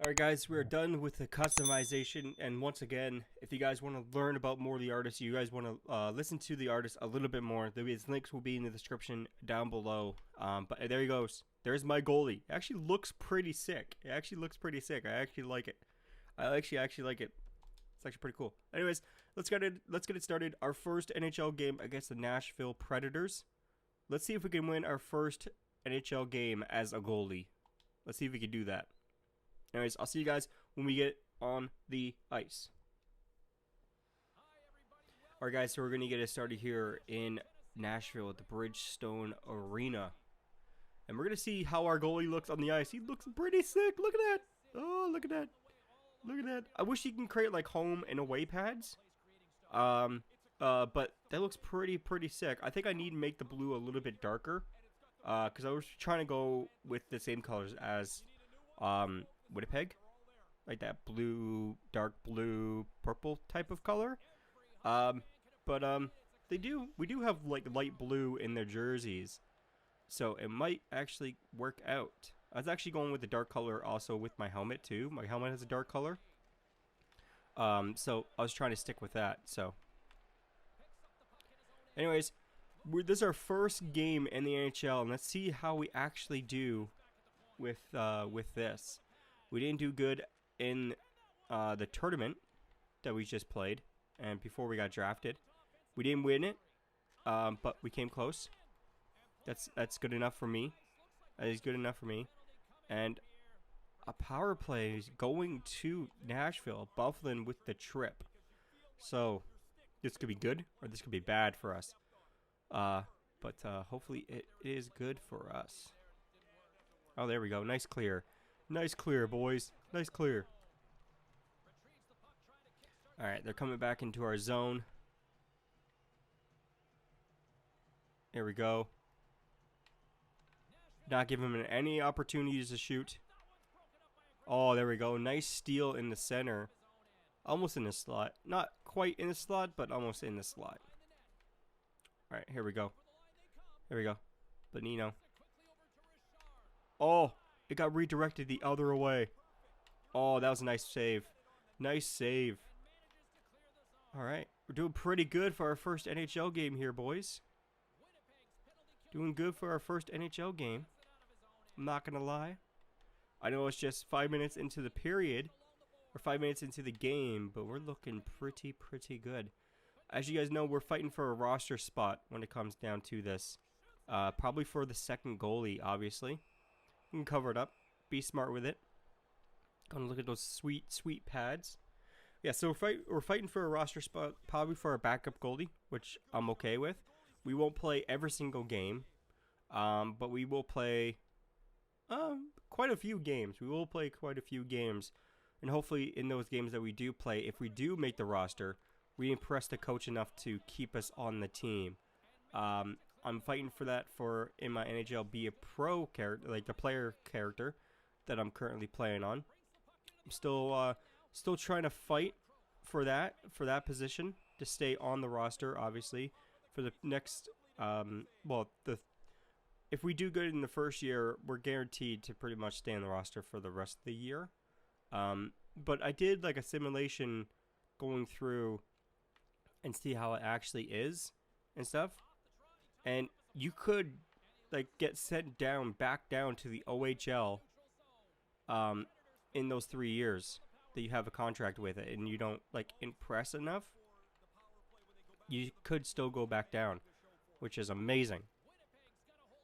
Alright guys, we're done with the customization, and once again, if you guys want to learn about more of the artist, you guys want to listen to the artist a little bit more, his links will be in the description down below. But there he goes. There's my goalie. It actually looks pretty sick. I actually like it. I actually like it. It's actually pretty cool. Anyways, let's get it started. Our first NHL game against the Nashville Predators. Let's see if we can win our first NHL game as a goalie. Let's see if we can do that. Anyways, I'll see you guys when we get on the ice. Alright guys, so we're going to get it started here in Nashville at the Bridgestone Arena. And we're going to see how our goalie looks on the ice. He looks pretty sick. Look at that. Oh, look at that. Look at that. I wish he can create home and away pads. But that looks pretty sick. I think I need to make the blue a little bit darker. Because I was trying to go with the same colors as Winnipeg, like that blue, dark blue, purple type of color. We do have light blue in their jerseys, so it might actually work out. I was actually going with the dark color also with my helmet too. My helmet has a dark color. So I was trying to stick with that. So, anyways, this is our first game in the NHL, and let's see how we actually do with this. We didn't do good in the tournament that we just played, and before we got drafted, we didn't win it, but we came close. That's good enough for me. That is good enough for me. And a power play is going to Nashville, Buffalo with the trip. So this could be good or this could be bad for us. But hopefully it is good for us. Oh, there we go. Nice clear. Nice clear, boys. Nice clear. All right, they're coming back into our zone. There we go. Not giving him any opportunities to shoot. Oh, there we go. Nice steal in the center. Almost in the slot. Not quite in the slot, but almost in the slot. All right, here we go. Here we go. Bonino. Oh, it got redirected the other way. Oh, that was a nice save. Nice save. All right, we're doing pretty good for our first NHL game here, boys. Doing good for our first NHL game. I'm not going to lie. I know it's just 5 minutes into the period, or 5 minutes into the game, but we're looking pretty good. As you guys know, we're fighting for a roster spot when it comes down to this. Probably for the second goalie, obviously. You can cover it up. Be smart with it. Gonna look at those sweet pads. Yeah, so we're fighting for a roster spot, probably for a backup goalie, which I'm okay with. We won't play every single game, but we will play quite a few games. We will play quite a few games, and hopefully in those games that we do play, if we do make the roster, we impress the coach enough to keep us on the team. I'm fighting for that in my NHL Be a Pro character, like the player character that I'm currently playing on. I'm still trying to fight for that position to stay on the roster, obviously, for the next if we do good in the first year, we're guaranteed to pretty much stay on the roster for the rest of the year. But I did like a simulation going through and see how it actually is and stuff. And you could like get sent back down to the OHL in those 3 years that you have a contract with it, and you don't like impress enough, you could still go back down, which is amazing.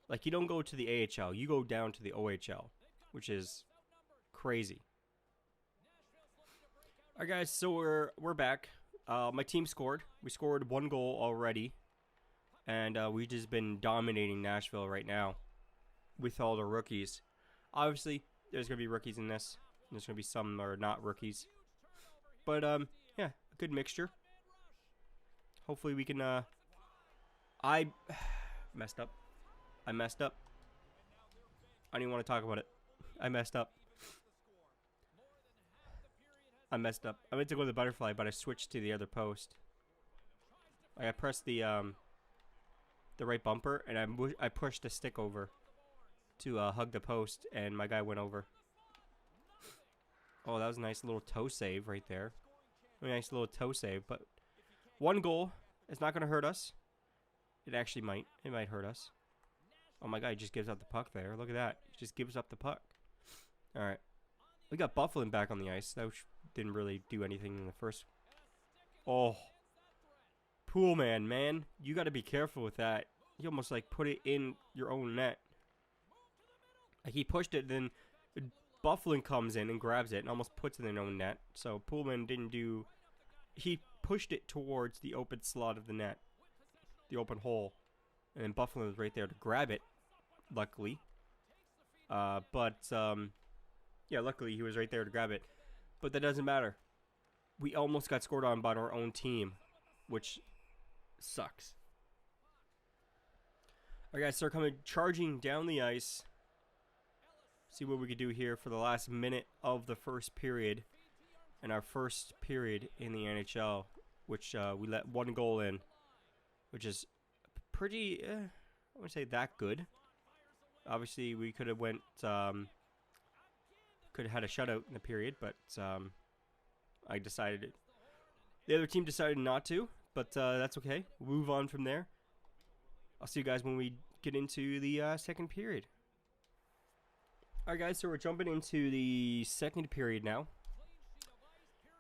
Like, you don't go to the AHL, you go down to the OHL, which is crazy. Alright guys, so we're back. My team scored. We scored 1 goal already, and we've just been dominating Nashville right now with all the rookies. Obviously, there's going to be rookies in this. There's going to be some that are not rookies. But, yeah, a good mixture. Hopefully we can, I messed up. I messed up. I don't even want to talk about it. I messed up. I messed up. I meant to go to the butterfly, but I switched to the other post. I pressed the right bumper, and I pushed the stick over to hug the post, and my guy went over. Oh, that was a nice little toe save right there. A nice little toe save, but 1 goal is not going to hurt us. It actually might. It might hurt us. Oh, my guy just gives up the puck there. Look at that. He just gives up the puck. All right. We got Buffalo back on the ice. That didn't really do anything in the first. Oh. Pool man. You got to be careful with that. You almost like put it in your own net. Like, he pushed it, then Buffalo comes in and grabs it and almost puts it in their own net. So Pullman didn't do. He pushed it towards the open slot of the net, the open hole, and then Buffalo was right there to grab it. Luckily, yeah, luckily he was right there to grab it. But that doesn't matter. We almost got scored on by our own team, which sucks. Alright guys, start coming charging down the ice. See what we could do here for the last minute of the first period. And our first period in the NHL, which we let 1 goal in, which is pretty, I wouldn't say that good. Obviously, we could have could have had a shutout in the period, but the other team decided not to, but that's okay. We'll move on from there. I'll see you guys when we get into the second period. All right, guys, so we're jumping into the second period now.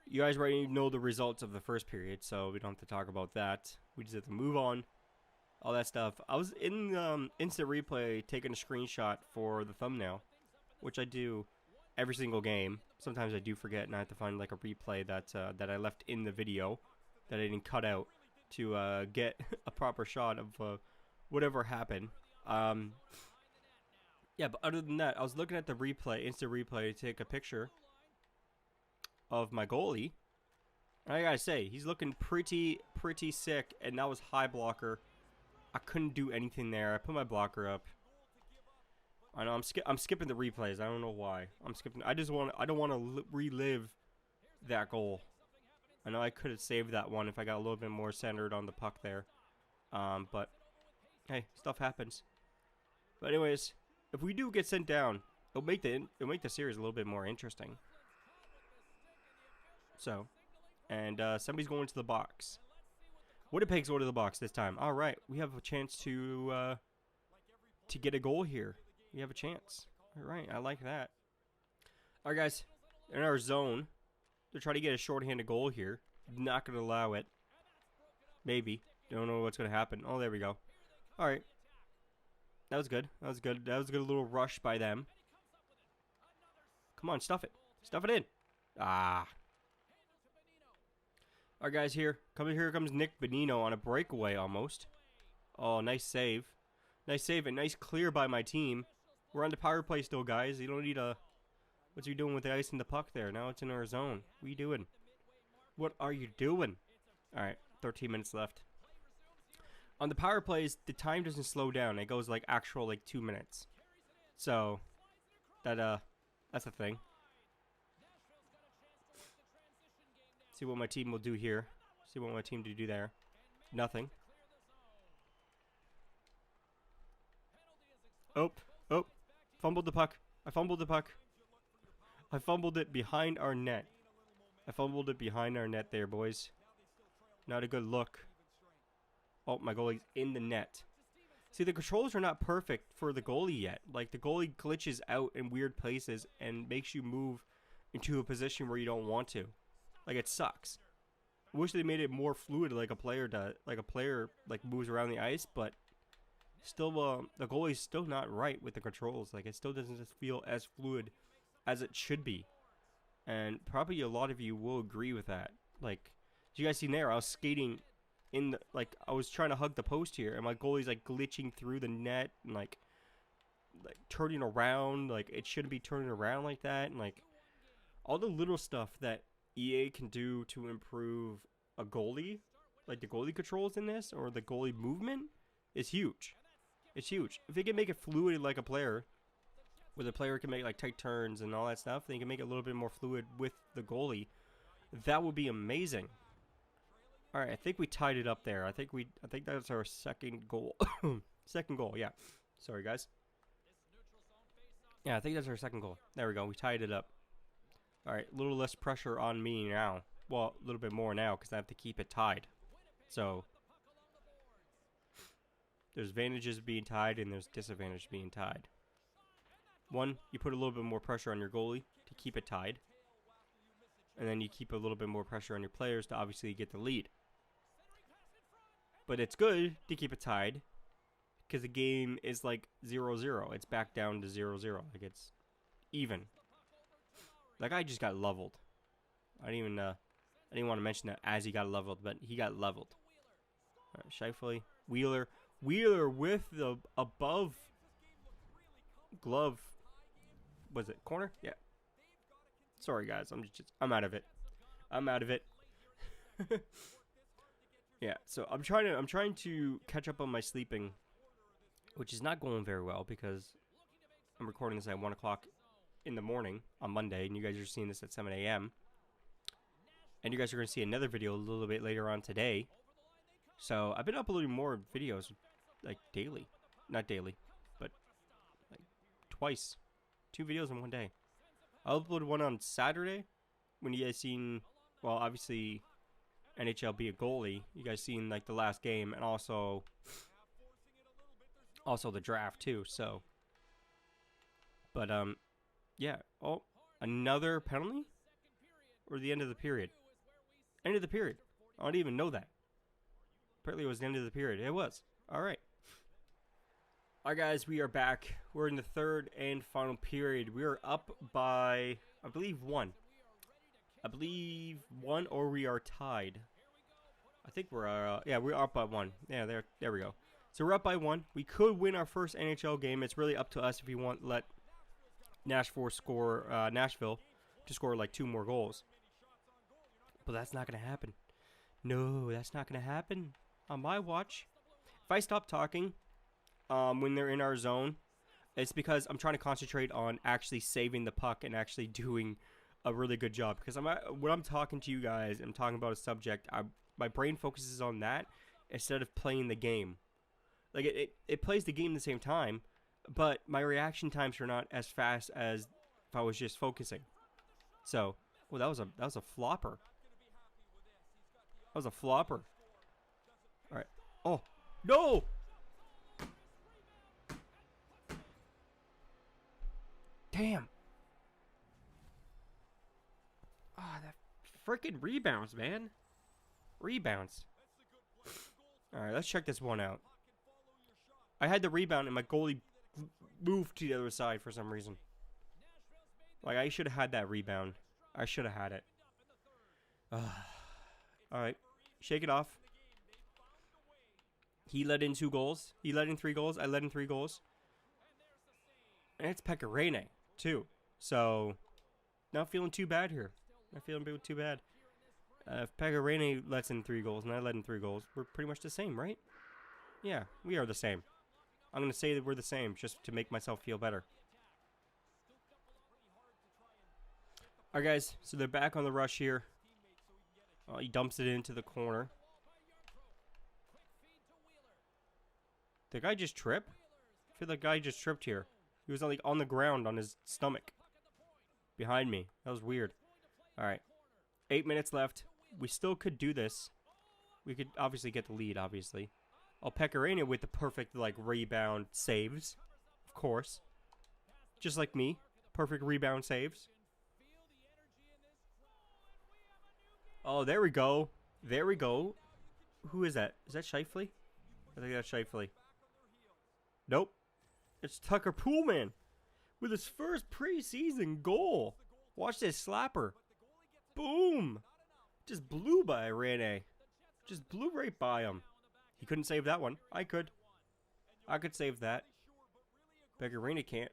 You guys already know the results of the first period, so we don't have to talk about that. We just have to move on, all that stuff. I was in instant replay taking a screenshot for the thumbnail, which I do every single game. Sometimes I do forget, and I have to find like a replay that that I left in the video that I didn't cut out to get a proper shot of whatever happened. Yeah, but other than that, I was looking at the replay, instant replay, to take a picture of my goalie. And I gotta say, he's looking pretty sick, and that was high blocker. I couldn't do anything there. I put my blocker up. I know I'm skipping the replays. I don't know why. I'm skipping. I don't want to relive that goal. I know I could have saved that one if I got a little bit more centered on the puck there. But hey, stuff happens. But anyways, if we do get sent down, it'll make the series a little bit more interesting. So, and somebody's going to the box. Winnipeg's going to the box this time. All right, we have a chance to get a goal here. We have a chance. All right, I like that. All right, guys, in our zone, they're trying to get a shorthanded goal here. Not going to allow it. Maybe. Don't know what's going to happen. Oh, there we go. All right. That was good. That was good. That was a good little rush by them. Come on, stuff it. Stuff it in. Ah. All right, guys, here comes Nick Bonino on a breakaway almost. Oh, nice save. Nice save and nice clear by my team. We're on the power play still, guys. You don't need a... What's he doing with the ice and the puck there? Now it's in our zone. What are you doing? What are you doing? All right, 13 minutes left. On the power plays, the time doesn't slow down. It goes like actual like 2 minutes. So that's a thing. See what my team will do here. See what my team do there. Nothing. Oh. Fumbled the puck. I fumbled the puck. I fumbled it behind our net. I fumbled it behind our net there, boys. Not a good look. Oh, my goalie's in the net. See, the controls are not perfect for the goalie yet. Like, the goalie glitches out in weird places and makes you move into a position where you don't want to. Like, it sucks. I wish they made it more fluid like a player does. Like, a player, like, moves around the ice, but still, the goalie's still not right with the controls. Like, it still doesn't just feel as fluid as it should be. And probably a lot of you will agree with that. Like, as you guys seen there, I was skating in the, like, I was trying to hug the post here, and my goalie's like glitching through the net and like turning around. Like, it shouldn't be turning around like that. And like all the little stuff that EA can do to improve a goalie, like the goalie controls in this or the goalie movement, is huge. It's huge. If they can make it fluid like a player, where the player can make like tight turns and all that stuff, they can make it a little bit more fluid with the goalie. That would be amazing. All right, I think we tied it up there. I think that's our second goal. Second goal, yeah. Sorry, guys. Yeah, I think that's our second goal. There we go. We tied it up. All right, a little less pressure on me now. Well, a little bit more now because I have to keep it tied. So there's advantages being tied and there's disadvantages being tied. One, you put a little bit more pressure on your goalie to keep it tied. And then you keep a little bit more pressure on your players to obviously get the lead. But it's good to keep it tied because the game is like 0-0. It's back down to 0-0. Like, it's even. That guy just got leveled. I didn't want to mention that as he got leveled, but he got leveled. All right, Scheifele, Wheeler with the above glove. Was it corner? Yeah. Sorry, guys. I'm out of it. I'm out of it. Yeah. So I'm trying to catch up on my sleeping, which is not going very well because I'm recording this at 1 o'clock in the morning on Monday, and you guys are seeing this at 7 a.m. And you guys are going to see another video a little bit later on today. So I've been uploading more videos, like daily, not daily, but like twice, 2 videos in one day. I uploaded one on Saturday when you guys seen, well, obviously NHL Be a Goalie. You guys seen like the last game and also the draft too. So, but Yeah. Oh, another penalty? Or the end of the period? End of the period. I don't even know that. Apparently it was the end of the period. It was. All right. All right, guys, we are back. We're in the third and final period. We are up by, I believe, one. Or we are tied. I think we're, yeah, we're up by one. Yeah, there we go. So we're up by one. We could win our first NHL game. It's really up to us if we want to let Nashville to score like 2 more goals. But that's not going to happen. No, that's not going to happen on my watch. If I stop talking when they're in our zone, it's because I'm trying to concentrate on actually saving the puck and actually doing a really good job. Because when I'm talking to you guys, I'm talking about a subject, my brain focuses on that instead of playing the game. Like, it plays the game at the same time, but my reaction times are not as fast as if I was just focusing. So, well, that was a flopper. That was a flopper. All right. Oh, no! Damn. Ah, that freaking rebounds, man. Rebounds. All right, let's check this one out. I had the rebound and my goalie moved to the other side for some reason. Like, I should have had that rebound. I should have had it. Alright. Shake it off. He let in 2 goals. He let in 3 goals. I let in 3 goals. And it's Pecorine, too. So, not feeling too bad here. Not feeling too bad. If Pecorine lets in 3 goals and I let in 3 goals, we're pretty much the same, right? Yeah, we are the same. I'm going to say that we're the same just to make myself feel better. Alright, guys. So they're back on the rush here. He dumps it into the corner. Did the guy just trip? I feel like the guy just tripped here. He was on the ground on his stomach. Behind me. That was weird. Alright. 8 minutes left. We still could do this. We could obviously get the lead, obviously. Pecorine with the perfect, like, rebound saves. Of course. Just like me. Perfect rebound saves. Oh, there we go. There we go. Who is that? Is that Scheifele? I think that's Scheifele. Nope. It's Tucker Poolman with his first preseason goal. Watch this slapper. Boom. Just blew by Rene. Just blew right by him. He couldn't save that one. I could. I could save that. Pecorine can't.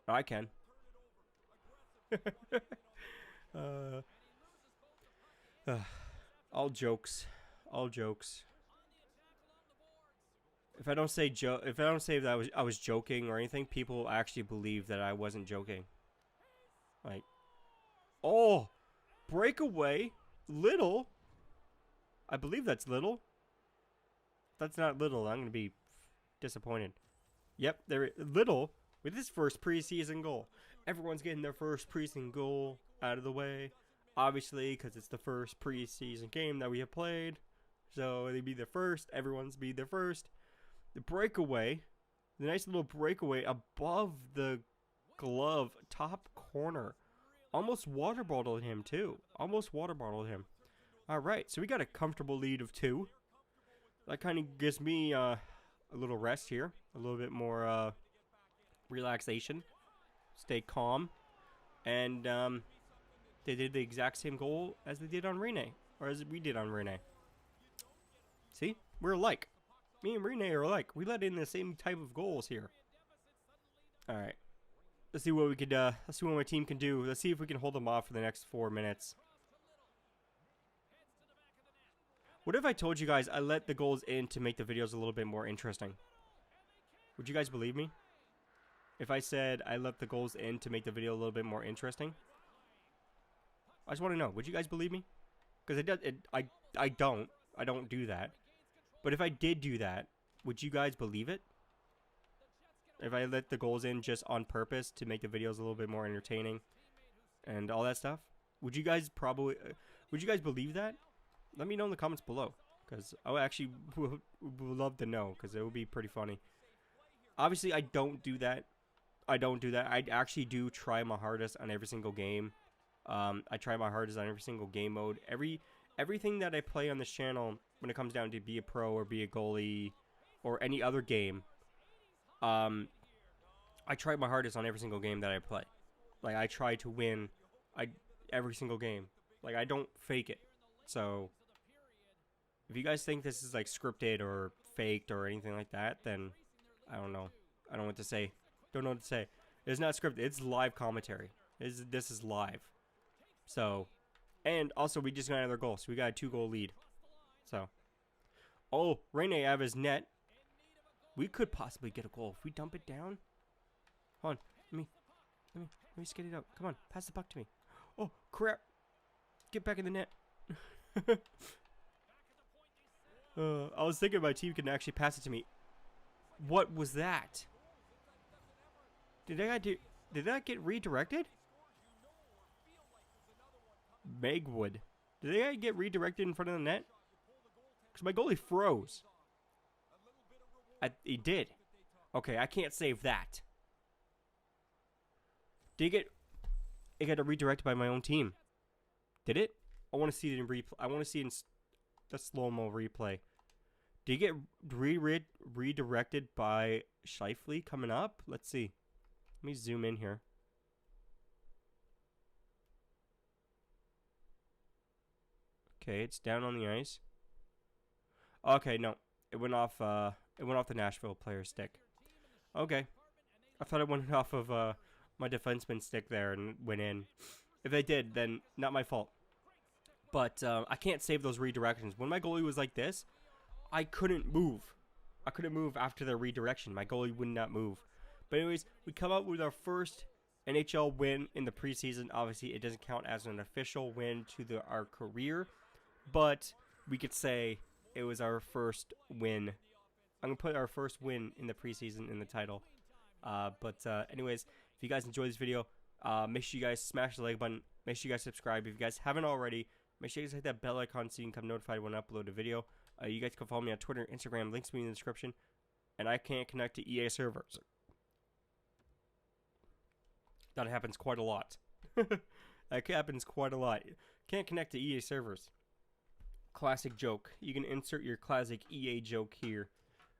I can. All jokes. All jokes. If I don't say that I was joking or anything, people actually believe that I wasn't joking. Like, oh, breakaway, Little. I believe that's Little. If that's not Little, I'm gonna be disappointed. Yep, Little with his first preseason goal. Everyone's getting their first preseason goal out of the way, obviously, because it's the first preseason game that we have played. So they be the first. Everyone's be the first. The breakaway, the nice little breakaway above the glove, top corner. Almost water bottled him, too. Almost water bottled him. All right, so we got a comfortable lead of 2. That kind of gives me a little rest here. A little bit more relaxation. Stay calm. And they did the exact same goal as they did on Rene. Or as we did on Rene. See? We're alike. Me and Rene are alike. We let in the same type of goals here. All right. Let's see what we could. Let's see what my team can do. Let's see if we can hold them off for the next 4 minutes. What if I told you guys I let the goals in to make the videos a little bit more interesting? Would you guys believe me? If I said I let the goals in to make the video a little bit more interesting? I just want to know. Would you guys believe me? Because I don't do that. But if I did do that, would you guys believe it? If I let the goals in just on purpose to make the videos a little bit more entertaining and all that stuff, would you guys believe that? Let me know in the comments below, because I actually would love to know, because it would be pretty funny. Obviously, I don't do that. I don't do that. I actually do try my hardest on every single game. I try my hardest on every single game mode. Everything that I play on this channel, when it comes down to be a pro or be a goalie or any other game, I try my hardest on every single game that I play. Like, I try to win every single game. Like, I don't fake it. So, if you guys think this is, like, scripted or faked or anything like that, then I don't know. I don't know what to say. Don't know what to say. It's not scripted. It's live commentary. This is live. So, and also, we just got another goal. So, we got a 2-goal lead. So, oh, Rene out of his net. We could possibly get a goal if we dump it down. Hold on. Let me skate it out. Come on. Pass the puck to me. Oh, crap. Get back in the net. I was thinking my team can actually pass it to me. What was that? Did that get redirected? Megwood. Did they get redirected in front of the net? Because my goalie froze. He did. Okay, I can't save that. Did it got redirected by my own team? Did it? I want to see it in replay. I want to see it in the slow-mo replay. Did it get redirected by Scheifele coming up? Let's see. Let me zoom in here. Okay, it's down on the ice. Okay, no. It went off the Nashville player's stick. Okay. I thought it went off of my defenseman's stick there and went in. If they did, then not my fault. But I can't save those redirections. When my goalie was like this, I couldn't move. I couldn't move after the redirection. My goalie would not move. But anyways, we come out with our first NHL win in the preseason. Obviously, it doesn't count as an official win to our career. But we could say it was our first win. I'm going to put our first win in the preseason in the title. Anyways, if you guys enjoyed this video, make sure you guys smash the like button. Make sure you guys subscribe. If you guys haven't already, make sure you guys hit that bell icon so you can become notified when I upload a video. You guys can follow me on Twitter, Instagram, links will be in the description. And I can't connect to EA servers. That happens quite a lot. That happens quite a lot. Can't connect to EA servers. Classic joke. You can insert your classic EA joke here.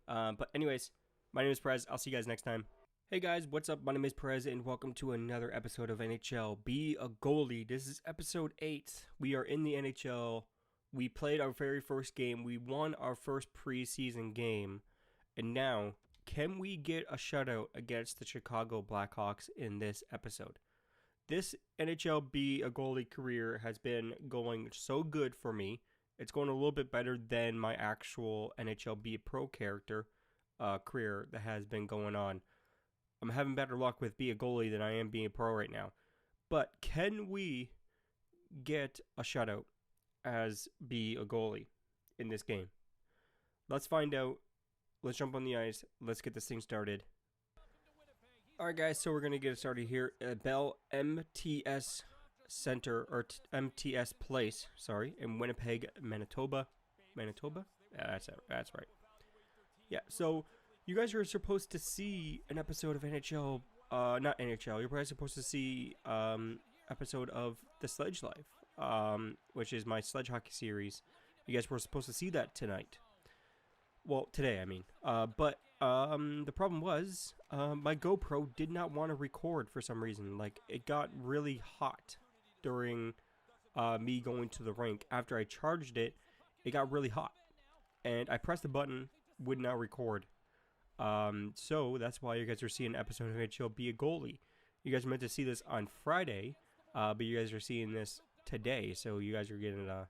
But anyways, my name is Prez. I'll see you guys next time. Hey guys, what's up? My name is Prez and welcome to another episode of NHL Be a Goalie. This is episode 8. We are in the NHL. We played our very first game. We won our first preseason game. And now, can we get a shutout against the Chicago Blackhawks in this episode? This NHL Be a Goalie career has been going so good for me. It's going a little bit better than my actual NHL Be a Pro character career that has been going on. I'm having better luck with Be a Goalie than I am being a pro right now. But can we get a shutout as Be a Goalie in this game? Let's find out. Let's jump on the ice. Let's get this thing started. Alright guys, so we're going to get it started here at Bell MTS Center, or MTS Place, sorry, in Winnipeg, Manitoba. Manitoba? Yeah, that's right. Yeah, so you guys are supposed to see an episode of NHL, not NHL, you're probably supposed to see episode of The Sledge Life, which is my sledge hockey series. You guys were supposed to see that tonight. Well, today, I mean. But the problem was, my GoPro did not want to record for some reason. Like, it got really hot during me going to the rink. After I charged it, it got really hot. And I pressed the button, would not record. So that's why you guys are seeing an episode of NHL Be a Goalie. You guys are meant to see this on Friday, but you guys are seeing this today. So you guys are getting a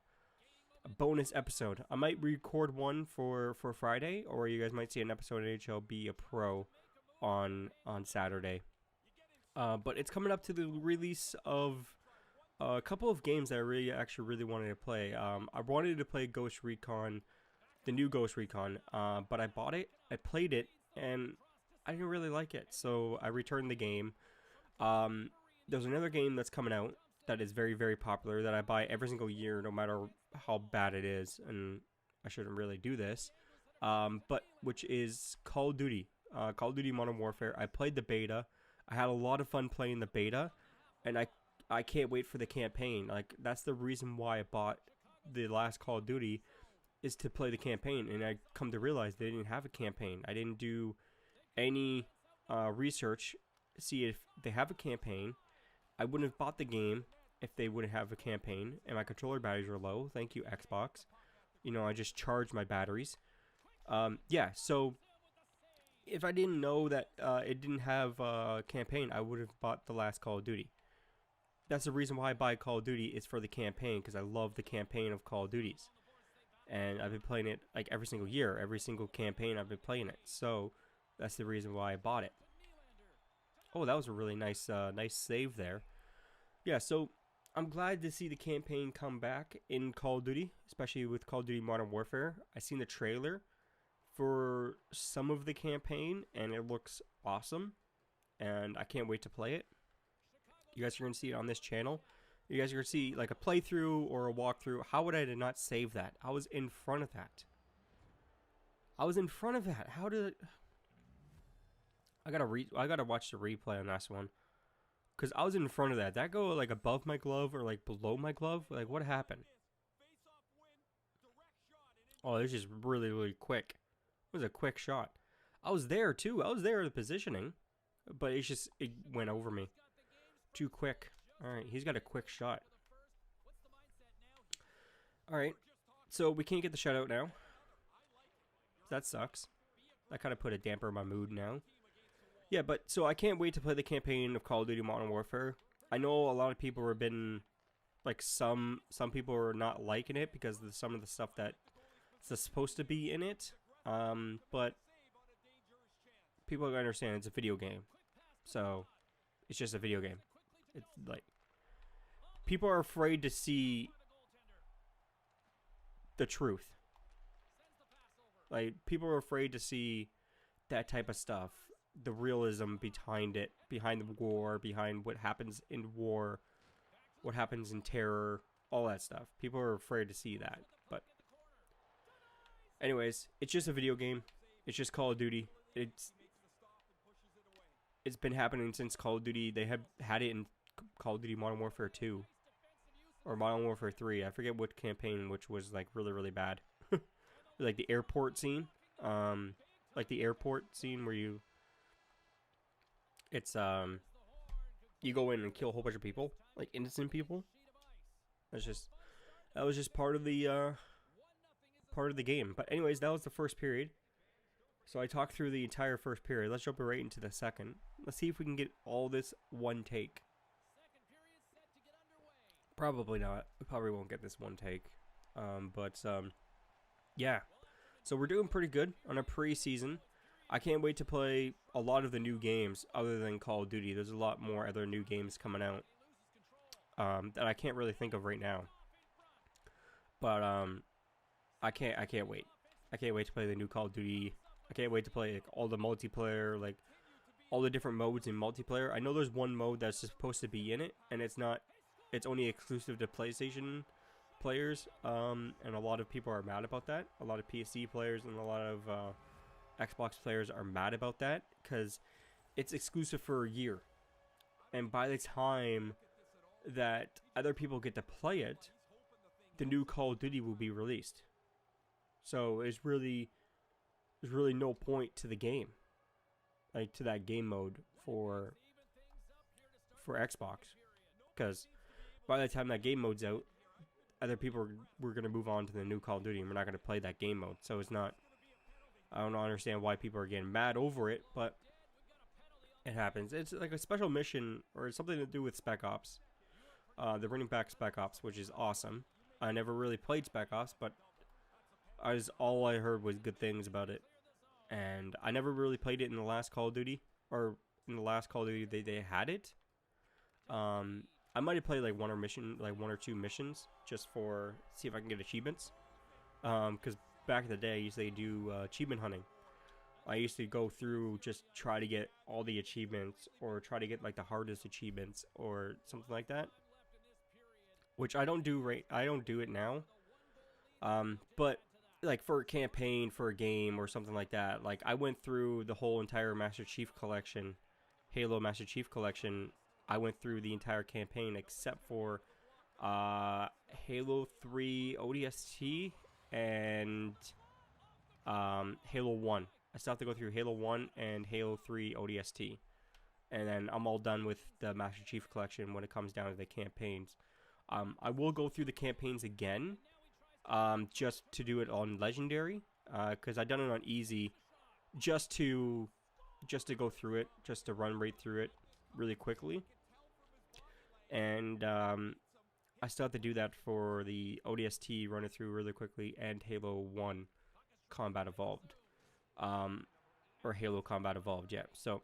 bonus episode. I might record one for Friday, or you guys might see an episode of NHL Be a Pro on Saturday. But it's coming up to the release of a couple of games that I actually really wanted to play. I wanted to play Ghost Recon, the new Ghost Recon, but I bought it, I played it, and I didn't really like it, so I returned the game. There's another game that's coming out that is very, very popular that I buy every single year, no matter how bad it is, and I shouldn't really do this, but which is Call of Duty. Call of Duty Modern Warfare. I played the beta. I had a lot of fun playing the beta, and I can't wait for the campaign. Like, that's the reason why I bought the last Call of Duty, is to play the campaign. And I come to realize they didn't have a campaign. I didn't do any research to see if they have a campaign. I wouldn't have bought the game if they wouldn't have a campaign, and my controller batteries are low. Thank you, Xbox. You know, I just charged my batteries. Yeah, so if I didn't know that it didn't have a campaign, I would have bought the last Call of Duty. That's the reason why I buy Call of Duty, is for the campaign, because I love the campaign of Call of Duties. And I've been playing it like every single year, every single campaign I've been playing it. So that's the reason why I bought it. Oh, that was a really nice save there. Yeah, so I'm glad to see the campaign come back in Call of Duty, especially with Call of Duty Modern Warfare. I seen the trailer for some of the campaign, and it looks awesome, and I can't wait to play it. You guys are going to see it on this channel. You guys are going to see like a playthrough or a walkthrough. How would I not save that? I was in front of that. How did I gotta watch the replay on this one, because I was in front of that. That go like above my glove or like below my glove? Like, what happened? Oh, it was just really quick. It was a quick shot. I was there too. I was there in the positioning, but it went over me too quick. All right, he's got a quick shot. All right, so we can't get the shutout now. That sucks. That kind of put a damper on my mood now. Yeah, but so I can't wait to play the campaign of Call of Duty Modern Warfare. I know a lot of people have been, like, some people are not liking it because of some of the stuff that's supposed to be in it. But people gotta understand it's a video game, so it's just a video game. It's like, people are afraid to see the truth. Like, people are afraid to see that type of stuff, the realism behind it, behind the war, behind what happens in war, what happens in terror, all that stuff. People are afraid to see that. But anyways, it's just a video game. It's just Call of Duty. It's been happening since Call of Duty. They have had it in Call of Duty Modern Warfare 2 or Modern Warfare 3. I forget what campaign, which was like really bad. Like the airport scene, where you go in and kill a whole bunch of people, like innocent people. That was just part of the game. But anyways, that was the first period. So I talked through the entire first period. Let's jump right into the second. Let's see if we can get all this one take. Probably not. We probably won't get this one take. Yeah. So we're doing pretty good on a preseason. I can't wait to play a lot of the new games other than Call of Duty. There's a lot more other new games coming out that I can't really think of right now. But I can't wait. I can't wait to play the new Call of Duty. I can't wait to play like all the multiplayer, like all the different modes in multiplayer. I know there's one mode that's supposed to be in it, and it's not. It's only exclusive to PlayStation players, and a lot of people are mad about that. A lot of PC players and a lot of Xbox players are mad about that because it's exclusive for a year, and by the time that other people get to play it, the new Call of Duty will be released. So there's really no point to the game, like to that game mode for Xbox, because by the time that game mode's out, other people we're going to move on to the new Call of Duty, and we're not going to play that game mode. So it's not, I don't understand why people are getting mad over it, but it happens. It's like a special mission or something to do with Spec Ops. They're bringing back Spec Ops, which is awesome. I never really played Spec Ops, but all I heard was good things about it. And I never really played it in the last Call of Duty, or in the last Call of Duty they had it. I might have played like one or two missions just for see if I can get achievements. Because back in the day I used to do achievement hunting. I used to go through just try to get all the achievements, or try to get like the hardest achievements or something like that. Which I don't do it now. But like for a campaign, for a game or something like that, like I went through the whole entire Master Chief collection, Halo Master Chief Collection, I went through the entire campaign except for Halo 3 ODST and Halo 1. I still have to go through Halo 1 and Halo 3 ODST. And then I'm all done with the Master Chief Collection when it comes down to the campaigns. I will go through the campaigns again, just to do it on Legendary, because I've done it on Easy, just to go through it, just to run right through it really quickly. And I still have to do that for the ODST, run it through really quickly, and Halo 1 Combat Evolved, or Halo Combat Evolved, yeah. So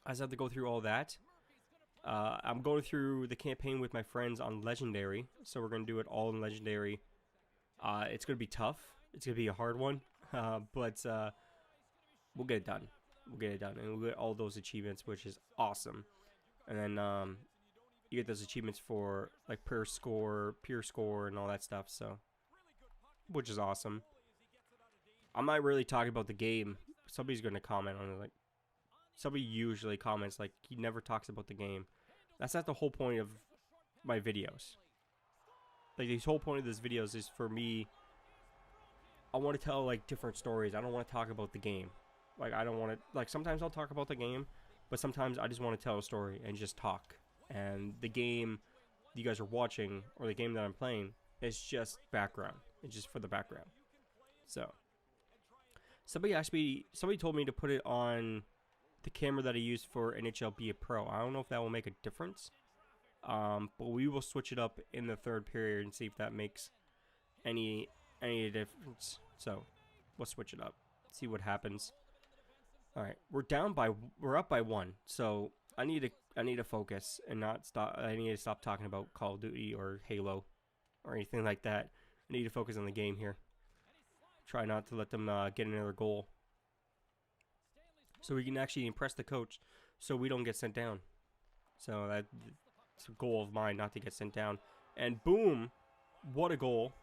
I still have to go through all that. I'm going through the campaign with my friends on Legendary, so we're going to do it all in Legendary. It's going to be tough. It's going to be a hard one, but we'll get it done. We'll get it done, and we'll get all those achievements, which is awesome. And then you get those achievements for like pure score, and all that stuff, so which is awesome. I'm not really talking about the game. Somebody's going to comment on it, like somebody usually comments like he never talks about the game. That's not the whole point of my videos. Like the whole point of this videos is for me, I want to tell like different stories. I don't want to talk about the game. Like I don't want to, like sometimes I'll talk about the game, but sometimes I just want to tell a story and just talk. And the game you guys are watching, or the game that I'm playing, is just background. It's just for the background. So somebody told me to put it on the camera that I used for NHL Be a Pro. I don't know if that will make a difference, but we will switch it up in the third period and see if that makes any difference. So we'll switch it up, see what happens. All right, we're up by 1. So I need to focus and not stop. I need to stop talking about Call of Duty or Halo or anything like that. I need to focus on the game here. Try not to let them get another goal, so we can actually impress the coach, so we don't get sent down. So that's a goal of mine, not to get sent down. And boom, what a goal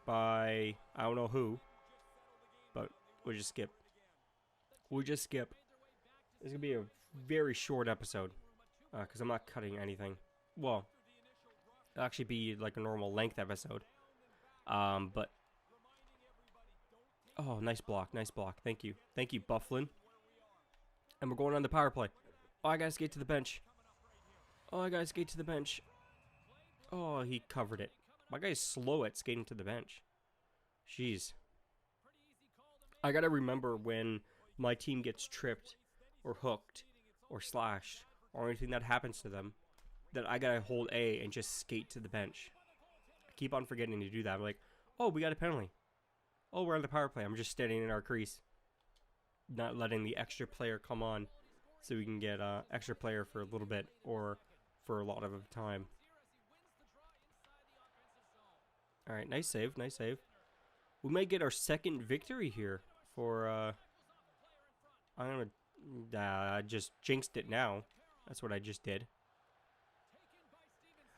by I don't know who, but we'll just skip. It's gonna be a very short episode because I'm not cutting anything. Well, it'll actually be like a normal length episode. But oh, nice block. Thank you, Bufflin. And we're going on the power play. Oh, I gotta skate to the bench. Oh, he covered it. My guy's slow at skating to the bench. Jeez. I gotta remember when my team gets tripped or hooked or slashed or anything that happens to them, that I gotta hold A and just skate to the bench. I keep on forgetting to do that. I'm like, oh, we got a penalty. Oh, we're on the power play. I'm just standing in our crease, not letting the extra player come on, so we can get extra player for a little bit or for a lot of time. All right, nice save. We might get our second victory here for. I'm gonna just jinxed it now. That's what I just did.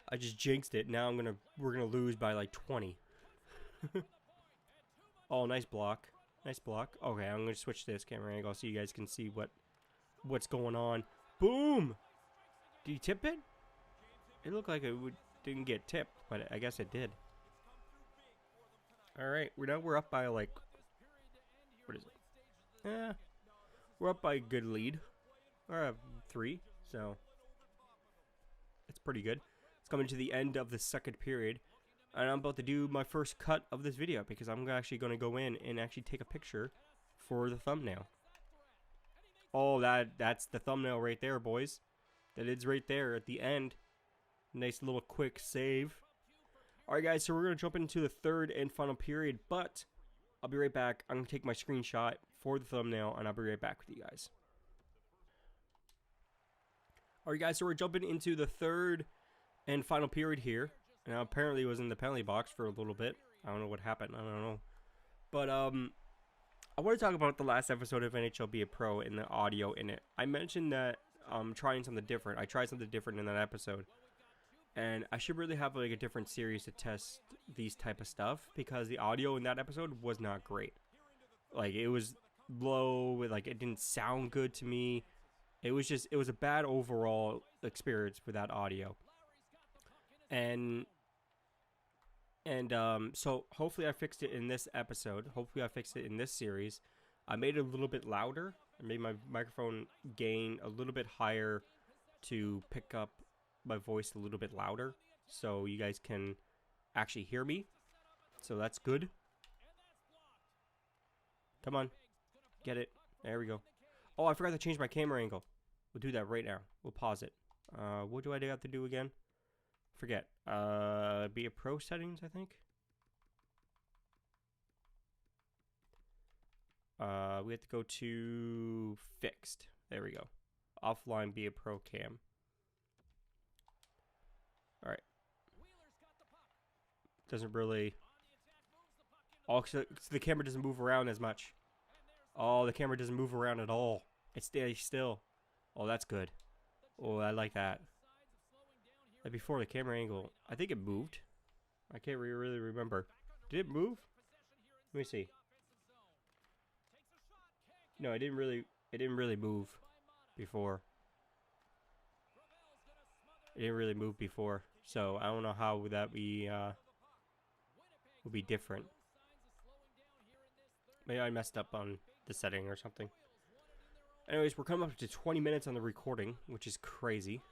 I just jinxed it. Now we're gonna lose by like 20. Oh, nice block. Okay, I'm gonna switch this camera angle so you guys can see what's going on. Boom! Did he tip it? It looked like it didn't get tipped, but I guess it did. All right, we're up by like, what is it? We're up by a good lead. Or 3, so it's pretty good. It's coming to the end of the second period. And I'm about to do my first cut of this video because I'm actually going to go in and actually take a picture for the thumbnail. Oh, that's the thumbnail right there, boys. That is right there at the end. Nice little quick save. Alright guys, so we're going to jump into the third and final period, but I'll be right back. I'm going to take my screenshot for the thumbnail and I'll be right back with you guys. Alright guys, so we're jumping into the third and final period here. Now apparently it was in the penalty box for a little bit. I don't know what happened. I don't know. But I want to talk about the last episode of NHL Be a Pro and the audio in it. I mentioned that I'm trying something different. I tried something different in that episode. And I should really have like a different series to test these type of stuff because the audio in that episode was not great. Like it was low, like it didn't sound good to me. It was a bad overall experience with that audio. And so hopefully I fixed it in this episode. Hopefully I fixed it in this series. I made it a little bit louder. I made my microphone gain a little bit higher to pick up my voice a little bit louder, so you guys can actually hear me. So that's good. Come on. Get it. There we go. Oh, I forgot to change my camera angle. We'll do that right now. We'll pause it. What do I have to do again? Forget. Be a pro settings, I think. We have to go to fixed. There we go. Offline, be a pro cam. All right. Doesn't really. Oh, so the camera doesn't move around as much. Oh, the camera doesn't move around at all. It stays still. Oh, that's good. Oh, I like that. Like before, the camera angle, I think it moved. I can't really remember. Did it move? Let me see. No, it didn't really move before. It didn't really move before. So I don't know how that would be different. Maybe I messed up on the setting or something. Anyways, we're coming up to 20 minutes on the recording, which is crazy.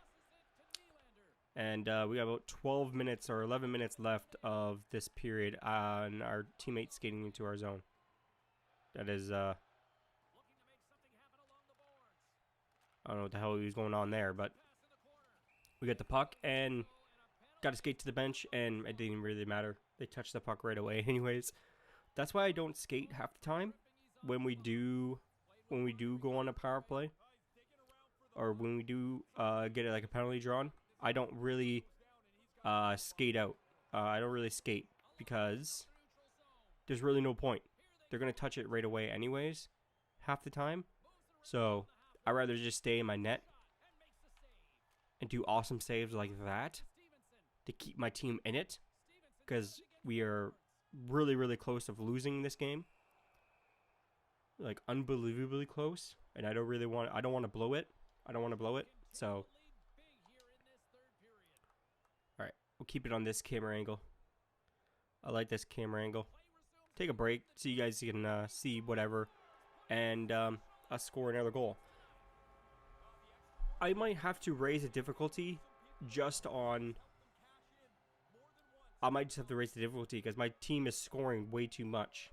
And we got about 12 minutes or 11 minutes left of this period on our teammates skating into our zone. That is, I don't know what the hell was going on there, but we got the puck and got to skate to the bench, and it didn't really matter. They touched the puck right away anyways. That's why I don't skate half the time when we do go on a power play, or when we do get like a penalty drawn. I don't really skate out. I don't really skate because there's really no point. They're going to touch it right away anyways half the time. So I'd rather just stay in my net and do awesome saves like that to keep my team in it, because we are really, really close of losing this game. Like unbelievably close, and I don't want to blow it. I don't want to blow it. So alright, we'll keep it on this camera angle. I like this camera angle. Take a break so you guys can see whatever, and us score another goal. I might have to raise the difficulty just on. I might just have to raise the difficulty because my team is scoring way too much.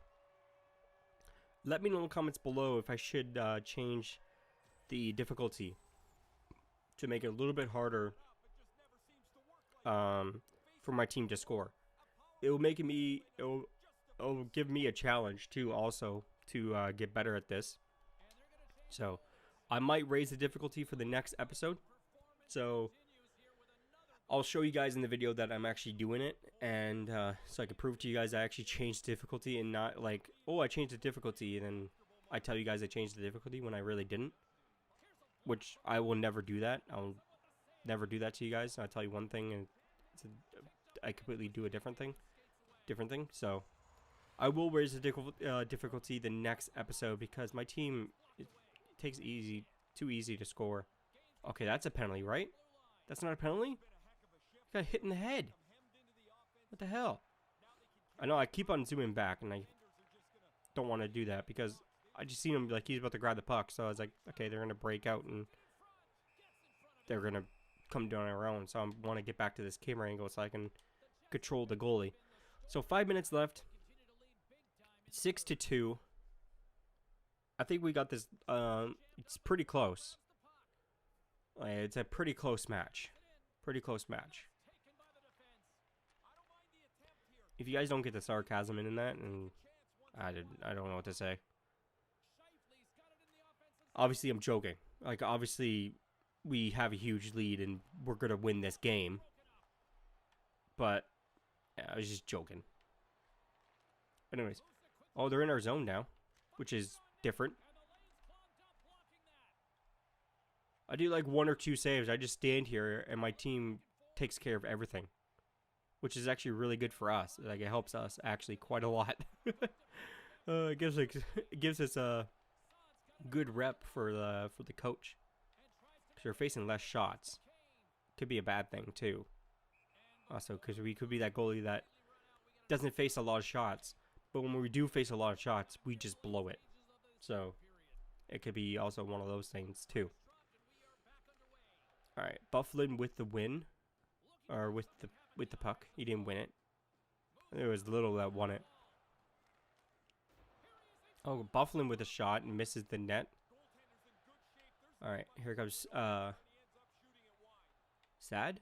Let me know in the comments below if I should change the difficulty to make it a little bit harder for my team to score. It'll give me a challenge too, also to get better at this. So I might raise the difficulty for the next episode. So I'll show you guys in the video that I'm actually doing it, and so I can prove to you guys I actually changed difficulty, and not like, oh, I changed the difficulty, and then I tell you guys I changed the difficulty when I really didn't. Which I will never do that. I'll never do that to you guys. I'll tell you one thing, and I completely do a different thing. So I will raise the difficulty the next episode because my team it takes too easy to score. Okay, that's a penalty, right? That's not a penalty? Got hit in the head. What the hell? I know I keep on zooming back, and I don't want to do that because I just seen him like he's about to grab the puck. So I was like, okay, they're gonna break out and they're gonna come down on their own. So I want to get back to this camera angle so I can control the goalie. So 5 minutes left. 6-2. I think we got this. It's pretty close. It's a pretty close match. If you guys don't get the sarcasm in that, and I don't know what to say. Obviously, I'm joking. Like, obviously, we have a huge lead, and we're gonna win this game. But yeah, I was just joking. Anyways, oh, they're in our zone now, which is different. I do like 1 or 2 saves. I just stand here, and my team takes care of everything, which is actually really good for us. Like, it helps us actually quite a lot. It gives us a good rep for the coach. they're facing less shots. Could be a bad thing too. Also, because we could be that goalie that doesn't face a lot of shots, but when we do face a lot of shots, we just blow it. So it could be also one of those things too. All right, Bufflin with the win, or with the puck. He didn't win it. There was Little that won it. Oh, Bufflin with a shot and misses the net. All right, here comes Sad.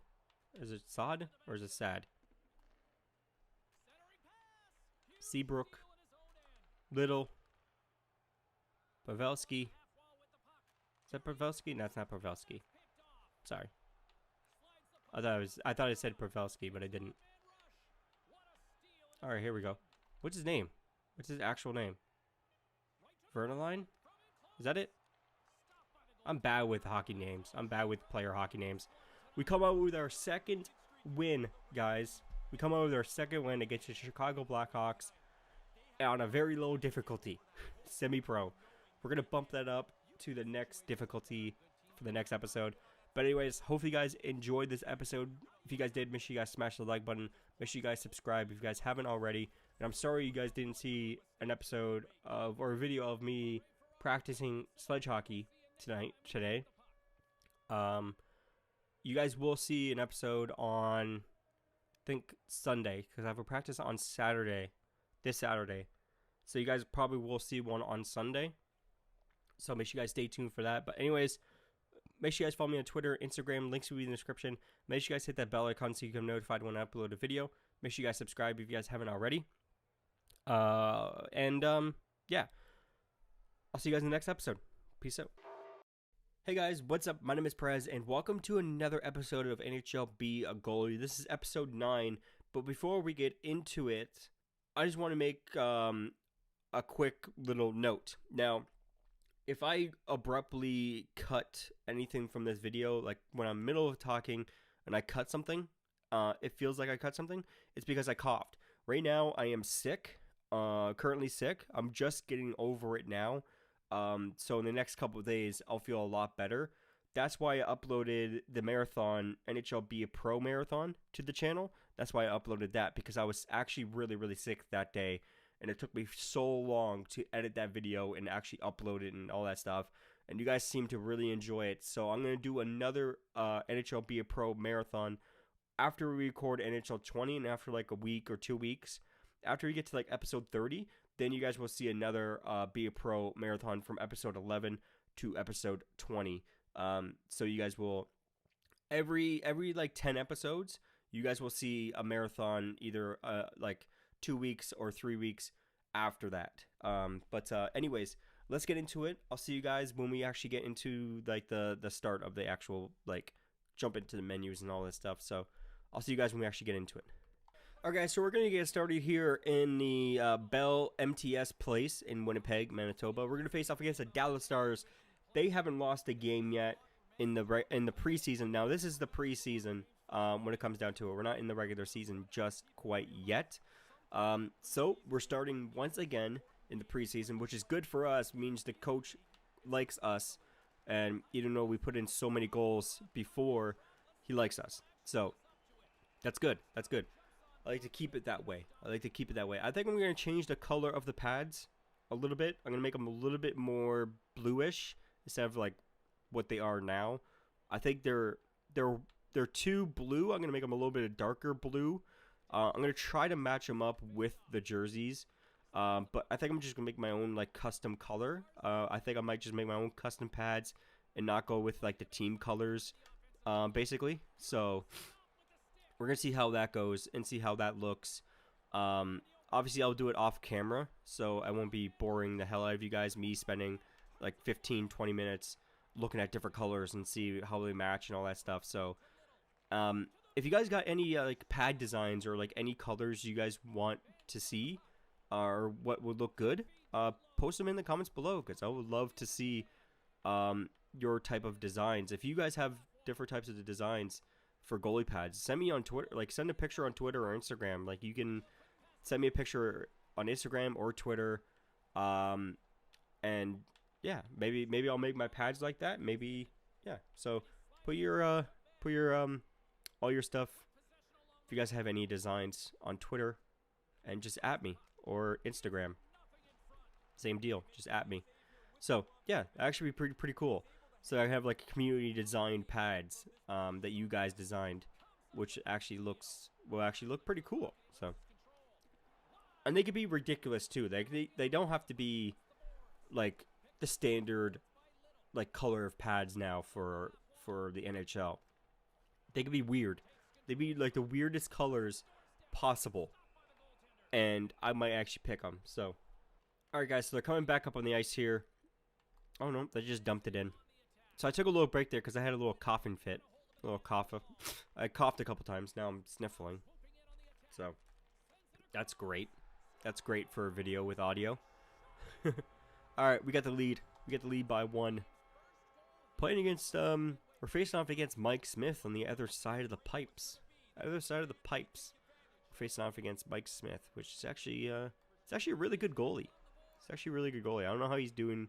Is it Sod or is it Sad? Seabrook, Little, Pavelski. Is that Pavelski? No, it's not Pavelski. Sorry. I thought it said Pavelski, but I didn't. All right, here we go. What's his name? What's his actual name? Vernaline? Is that it? I'm bad with hockey names. I'm bad with player hockey names. We come out with our second win, guys. We come out with our second win against the Chicago Blackhawks on a very low difficulty. Semi-pro. We're going to bump that up to the next difficulty for the next episode. But anyways, hopefully you guys enjoyed this episode. If you guys did, make sure you guys smash the like button. Make sure you guys subscribe if you guys haven't already. And I'm sorry you guys didn't see an episode of, or a video of me practicing sledge hockey today. You guys will see an episode on, I think, Sunday, because I have a practice on Saturday, this Saturday. So you guys probably will see one on Sunday. So make sure you guys stay tuned for that. But anyways, make sure you guys follow me on Twitter, Instagram. Links will be in the description. Make sure you guys hit that bell icon so you can be notified when I upload a video. Make sure you guys subscribe if you guys haven't already. Yeah. I'll see you guys in the next episode. Peace out. Hey guys, what's up? My name is Prez, and welcome to another episode of NHL Be a Goalie. This is episode 9, but before we get into it, I just want to make a quick little note. Now, if I abruptly cut anything from this video, like when I'm in the middle of talking and I cut something, it feels like I cut something, it's because I coughed. Right now, I am sick, currently sick. I'm just getting over it now. So in the next couple of days, I'll feel a lot better. That's why I uploaded the marathon, NHL Be a Pro marathon, to the channel. That's why I uploaded that, because I was actually really, really sick that day. And it took me so long to edit that video and actually upload it and all that stuff. And you guys seem to really enjoy it. So I'm going to do another NHL Be a Pro marathon after we record NHL 20 and after like a week or 2 weeks. After we get to like episode 30, then you guys will see another Be a Pro marathon from episode 11 to episode 20. So you guys will, every like 10 episodes, you guys will see a marathon either like 2 weeks or 3 weeks after that. Anyways, let's get into it. I'll see you guys when we actually get into like the start of the actual, like, jump into the menus and all this stuff. So I'll see you guys when we actually get into it. Okay, so we're going to get started here in the Bell MTS Place in Winnipeg, Manitoba. We're going to face off against the Dallas Stars. They haven't lost a game yet in the preseason. Now, this is the preseason when it comes down to it. We're not in the regular season just quite yet. So we're starting once again in the preseason, which is good for us. Means the coach likes us, and even though we put in so many goals before, he likes us. So that's good. That's good. I like to keep it that way. I think I'm going to change the color of the pads a little bit. I'm going to make them a little bit more bluish instead of like what they are now. I think they're too blue. I'm going to make them a little bit darker blue. I'm going to try to match them up with the jerseys. But I think I'm just going to make my own like custom color. I think I might just make my own custom pads and not go with like the team colors, basically. So we're going to see how that goes and see how that looks. Obviously, I'll do it off camera, so I won't be boring the hell out of you guys, me spending like 15, 20 minutes looking at different colors and see how they match and all that stuff. So if you guys got any like pad designs or like any colors you guys want to see or what would look good, post them in the comments below, because I would love to see your type of designs. If you guys have different types of the designs for goalie pads, send me on Twitter, like send a picture on Twitter or Instagram. Like you can send me a picture on Instagram or Twitter, and yeah, maybe I'll make my pads like that. Maybe, yeah. So put your all your stuff. If you guys have any designs on Twitter, and just at me or Instagram. Same deal, just at me. So yeah, actually be pretty cool. So I have like community designed pads that you guys designed, which actually will actually look pretty cool. So, and they could be ridiculous too. They don't have to be like the standard like color of pads now for the NHL. They could be weird. They be like the weirdest colors possible, and I might actually pick them. So, all right, guys. So they're coming back up on the ice here. Oh no, they just dumped it in. So I took a little break there because I had a little coughing fit, a little cough. I coughed a couple times. Now I'm sniffling. So that's great. That's great for a video with audio. All right, we got the lead. We get the lead by 1. Playing against we're facing off against Mike Smith on the other side of the pipes. Other side of the pipes. We're facing off against Mike Smith, which is actually it's actually a really good goalie. It's actually a really good goalie. I don't know how he's doing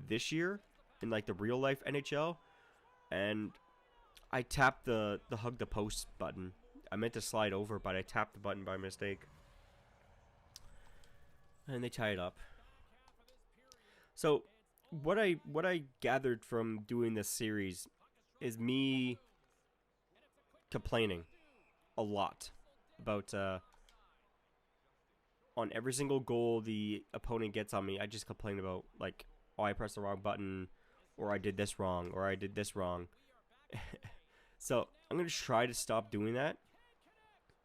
this year in like the real life NHL, and I tapped the hug the post button. I meant to slide over, but I tapped the button by mistake, and they tie it up. So what I gathered from doing this series is me complaining a lot about on every single goal the opponent gets on me. I just complain about like, oh, I pressed the wrong button, or I did this wrong, or I did this wrong. So I'm going to try to stop doing that,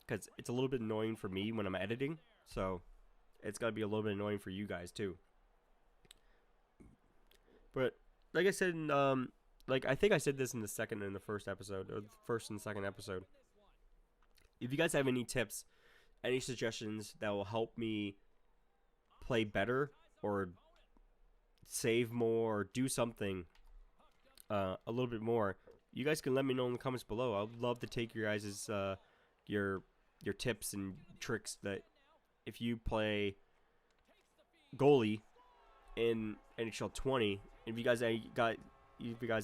because it's a little bit annoying for me when I'm editing. So it's got to be a little bit annoying for you guys too. But like I said, like I think I said this in the second and the first episode, or the first and second episode. If you guys have any tips, any suggestions that will help me play better, or save more, or do something a little bit more, you guys can let me know in the comments below. I'd love to take your guys' your tips and tricks that if you play goalie in NHL 20. If you guys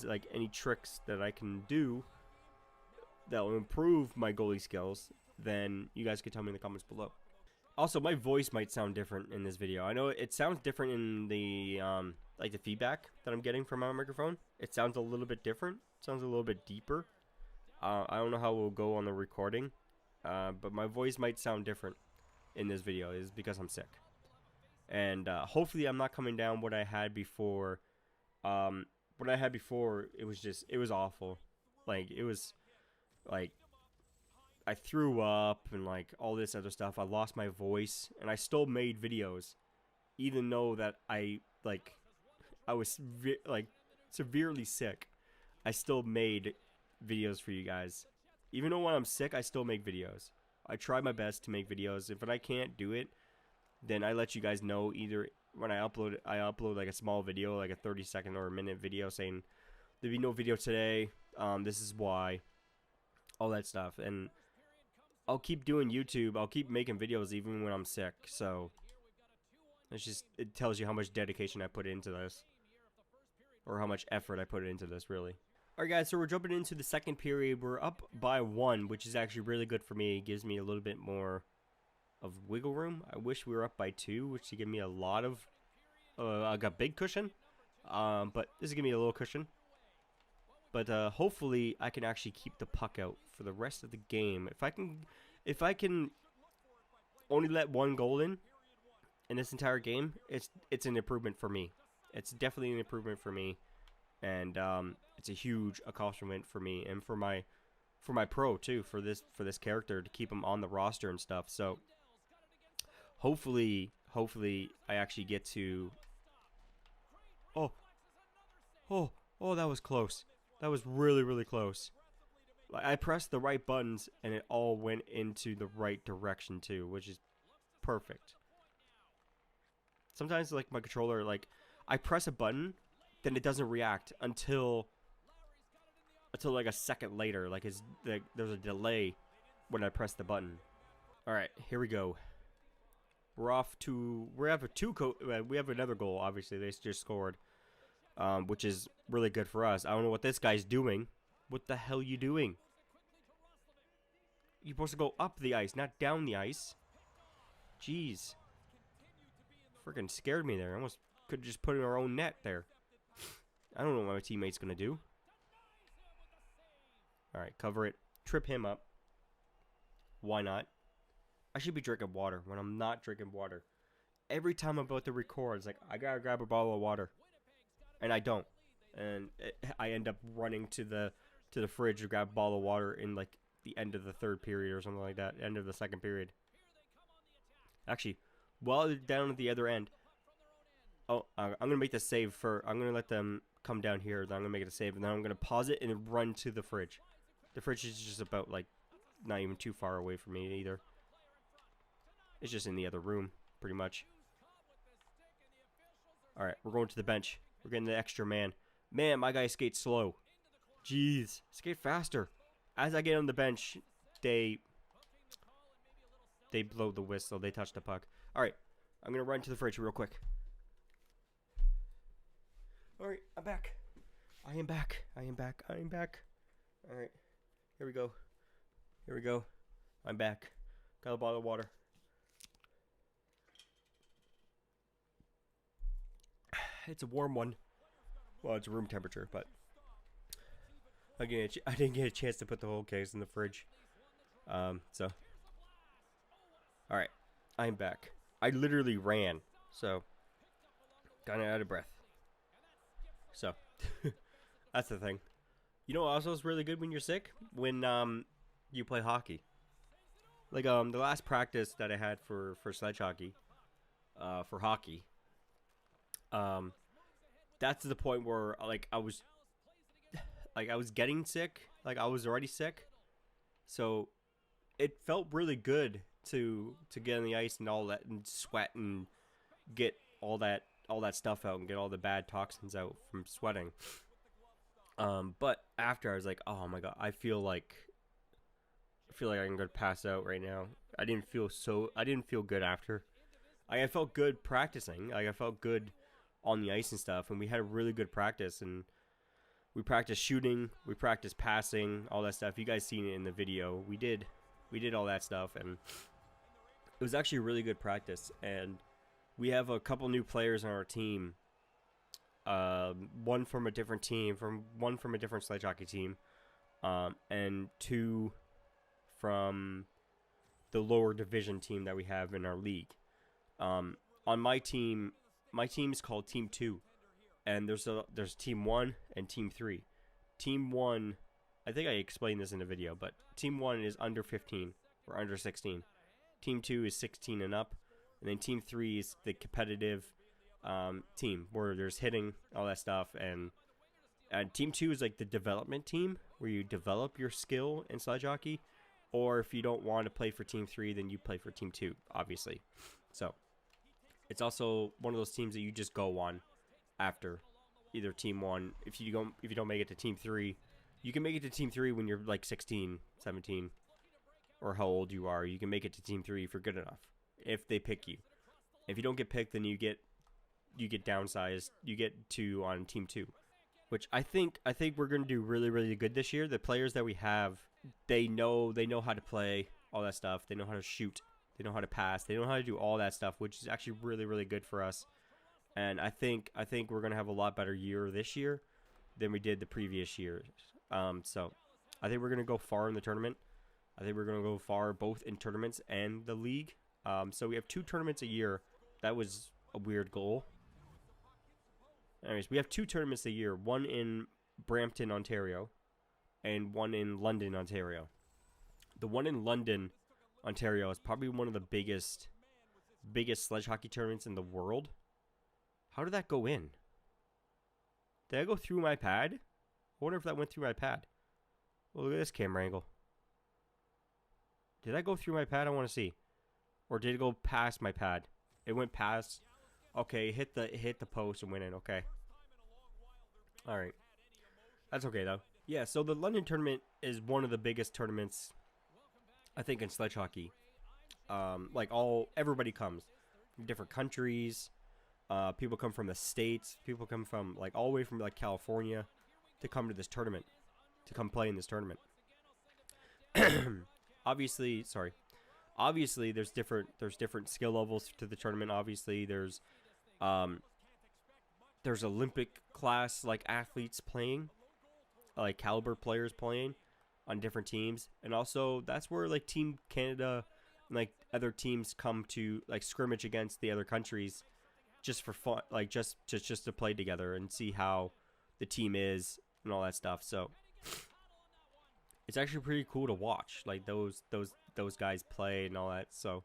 like any tricks that I can do that will improve my goalie skills, then you guys can tell me in the comments below. Also, my voice might sound different in this video. I know it sounds different in the like the feedback that I'm getting from my microphone. It sounds a little bit different. It sounds a little bit deeper. I don't know how it will go on the recording, but my voice might sound different in this video. Is because I'm sick, and hopefully I'm not coming down what I had before. What I had before, it was awful. Like, it was like I threw up and like all this other stuff. I lost my voice, and I still made videos, even though that I was like severely sick. I still made videos for you guys. Even though when I'm sick, I still make videos. I try my best to make videos. If I can't do it, then I let you guys know. Either when I upload like a small video, like a 30-second or a minute video saying there'll be no video today. This is why. All that stuff. And I'll keep doing YouTube. I'll keep making videos even when I'm sick. So it tells you how much dedication I put into this, or how much effort I put into this, really. Alright guys, so we're jumping into the second period. We're up by 1, which is actually really good for me. It gives me a little bit more of wiggle room. I wish we were up by 2, which would give me a lot of I got big cushion, but this is giving me a little cushion. But hopefully I can actually keep the puck out for the rest of the game. If I can only let 1 goal in this entire game, it's an improvement for me. It's definitely an improvement for me, and it's a huge accomplishment for me and for my pro too, for this character, to keep him on the roster and stuff. So hopefully I actually get to. Oh, that was close. That was really close. I pressed the right buttons and it all went into the right direction too, which is perfect. Sometimes like my controller, like I press a button, then it doesn't react until like a second later. Like there's a delay when I press the button. All right, here we go. We have another goal. Obviously, they just scored, which is really good for us. I don't know what this guy's doing. What the hell you doing? You're supposed to go up the ice, not down the ice. Jeez. Freaking scared me there. Almost could have just put in our own net there. I don't know what my teammate's going to do. Alright, cover it. Trip him up. Why not? I should be drinking water when I'm not drinking water. Every time I'm about to record, it's like, I gotta grab a bottle of water. And I don't. And I end up running to the fridge to grab a bottle of water in like the end of the third period or something like that. End of the second period. Actually, while they're down at the other end. Oh, I'm going to make the save for... I'm going to let them come down here. Then I'm going to make it a save. And then I'm going to pause it and run to the fridge. The fridge is just about like not even too far away from me either. It's just in the other room, pretty much. Alright, we're going to the bench. We're getting the extra man. Man, my guy skates slow. Jeez, skate faster. As I get on the bench, they blow the whistle. They touch the puck. Alright, I'm going to run to the fridge real quick. Alright, I'm back. I am back. I am back. I am back. Alright, here we go. Here we go. I'm back. Got a bottle of water. It's a warm one. Well, it's room temperature, but I didn't get a chance to put the whole case in the fridge. So. Alright. I'm back. I literally ran. So. Kind of out of breath. So. That's the thing. You know what also is really good when you're sick? When, you play hockey. Like, the last practice that I had for sledge hockey. For hockey. That's the point where like I was getting sick, like I was already sick, so it felt really good to get on the ice and all that and sweat and get all that stuff out and get all the bad toxins out from sweating. But after I was like, oh my god, I feel like I'm gonna pass out right now. I didn't feel good after. I felt good practicing. Like I felt good on the ice and stuff, and we had a really good practice, and we practiced shooting, we practiced passing, all that stuff. You guys seen it in the video. We did all that stuff, and it was actually a really good practice. And we have a couple new players on our team, one from a different team, one from a different sledge hockey team, and two from the lower division team that we have in our league. On my team is called Team 2, and there's Team 1 and Team 3. Team 1, I think I explained this in the video, but Team 1 is under 15 or under 16. Team 2 is 16 and up, and then Team 3 is the competitive team where there's hitting, all that stuff, and Team 2 is like the development team where you develop your skill in sledge hockey, or if you don't want to play for Team 3, then you play for Team 2, obviously. So it's also one of those teams that you just go on after either Team 1. If you don't make it to Team 3, you can make it to Team 3 when you're like 16, 17, or how old you are. You can make it to Team 3 if you're good enough, if they pick you. If you don't get picked, then you get downsized. You get to on Team 2, which I think we're going to do really, really good this year. The players that we have, they know how to play, all that stuff. They know how to shoot. They know how to pass. They know how to do all that stuff, which is actually really, really good for us. And I think we're going to have a lot better year this year than we did the previous years. So I think we're going to go far in the tournament. I think we're going to go far both in tournaments and the league. So we have 2 tournaments a year. That was a weird goal. Anyways, we have 2 tournaments a year. One in Brampton, Ontario, and one in London, Ontario. The one in London, Ontario is probably one of the biggest sledge hockey tournaments in the world. How did that go in? Did I go through my pad? I wonder if that went through my pad. Well, look at this camera angle. Did I go through my pad? I want to see. Or did it go past my pad? It went past. Okay, hit the post and went in. Okay. All right. That's okay though. Yeah, so the London tournament is one of the biggest tournaments, I think, in sledge hockey. Everybody comes from different countries. People come from the States. People come from all the way from California to come to this tournament to come play in this tournament. Obviously, there's different skill levels to the tournament. Obviously, there's Olympic class like athletes playing, like caliber players playing on different teams, and also that's where like Team Canada and like other teams come to like scrimmage against the other countries just for fun, like just to play together and see how the team is and all that stuff. So it's actually pretty cool to watch like those guys play and all that. So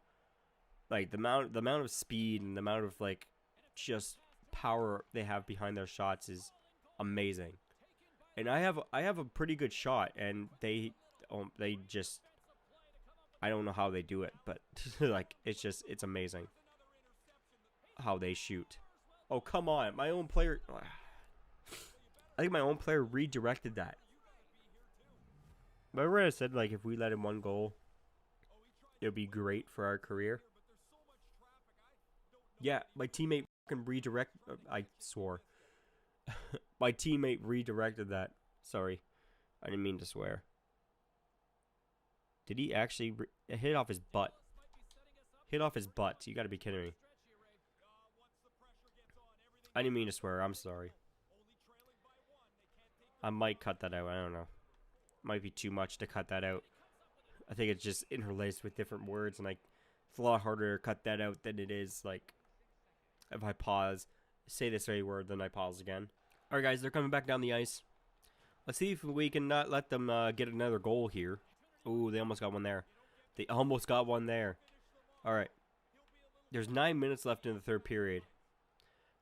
like the amount of speed and the amount of like just power they have behind their shots is amazing. And I have a pretty good shot, and they just, I don't know how they do it, but like it's amazing how they shoot. Oh, come on, my own player. I think my own player redirected that. Remember when I said like if we let in one goal, it would be great for our career? Yeah, my teammate can redirect. I swore. My teammate redirected that. Sorry, I didn't mean to swear. Did he actually hit it off his butt? Hit off his butt. You gotta be kidding me. I didn't mean to swear. I'm sorry. I might cut that out. I don't know. Might be too much to cut that out. I think it's just interlaced with different words, and like it's a lot harder to cut that out than it is like if I pause, say this very word, then I pause again. All right, guys, they're coming back down the ice. Let's see if we can not let them get another goal here. Ooh, they almost got one there. They almost got one there. All right. There's 9 minutes left in the third period.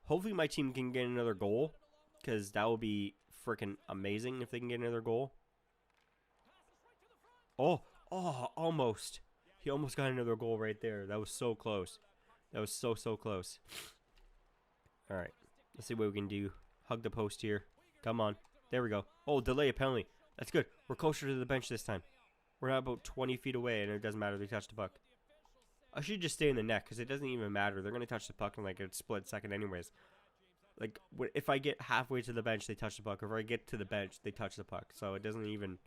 Hopefully my team can get another goal, because that will be freaking amazing if they can get another goal. Oh, almost. He almost got another goal right there. That was so close. That was so close. All right. Let's see what we can do. Hug the post here. Come on. There we go. Oh, delay a penalty. That's good. We're closer to the bench this time. We're not about 20 feet away, and it doesn't matter if they touch the puck. I should just stay in the net, because it doesn't even matter. They're going to touch the puck in like a split second anyways. Like, if I get halfway to the bench, they touch the puck. Or if I get to the bench, they touch the puck. So it doesn't even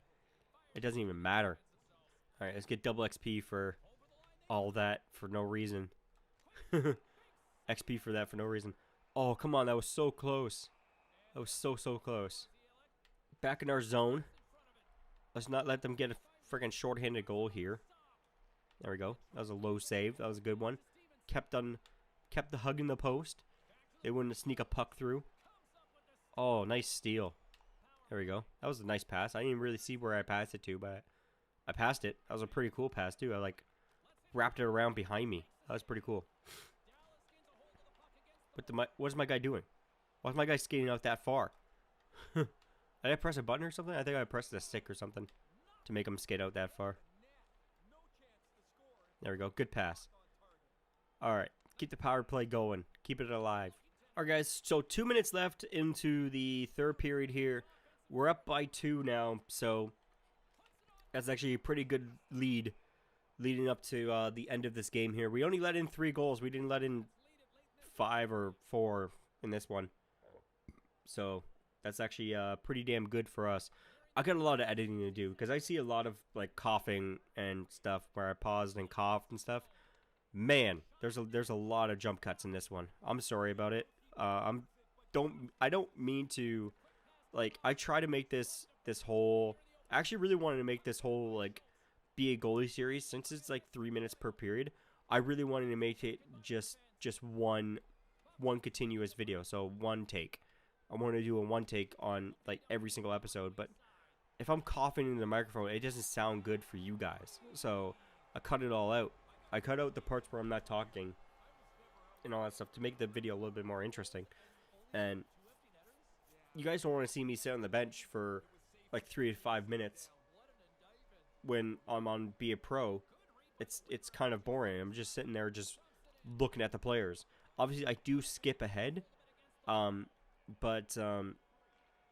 matter. All right, let's get double XP for all that for no reason. XP for that for no reason. Oh, come on. That was so close. That was so close. Back in our zone. Let's not let them get a freaking shorthanded goal here. There we go. That was a low save. That was a good one. Kept the hug in the post. They wouldn't sneak a puck through. Oh, nice steal. There we go. That was a nice pass. I didn't really see where I passed it to, but I passed it. That was a pretty cool pass too. I like wrapped it around behind me. That was pretty cool. What's my guy doing? Why's my guy skating out that far? Did I press a button or something? I think I pressed a stick or something to make him skate out that far. There we go. Good pass. All right. Keep the power play going. Keep it alive. All right, guys. So 2 minutes left into the third period here. We're up by 2 now. So that's actually a pretty good lead leading up to the end of this game here. We only let in 3 goals. We didn't let in 5 or 4 in this one. So that's actually pretty damn good for us. I got a lot of editing to do because I see a lot of like coughing and stuff where I paused and coughed and stuff. Man, there's a lot of jump cuts in this one. I'm sorry about it. I don't mean to, like, I try to make this whole. I actually really wanted to make this whole like be a goalie series since it's like 3 minutes per period. I really wanted to make it just one continuous video, so one take. I want to do a one take on like every single episode, but if I'm coughing into the microphone, it doesn't sound good for you guys. So I cut it all out. I cut out the parts where I'm not talking and all that stuff to make the video a little bit more interesting. And you guys don't want to see me sit on the bench for like 3 to 5 minutes when I'm on Be a Pro. It's kind of boring. I'm just sitting there just looking at the players. Obviously, I do skip ahead, but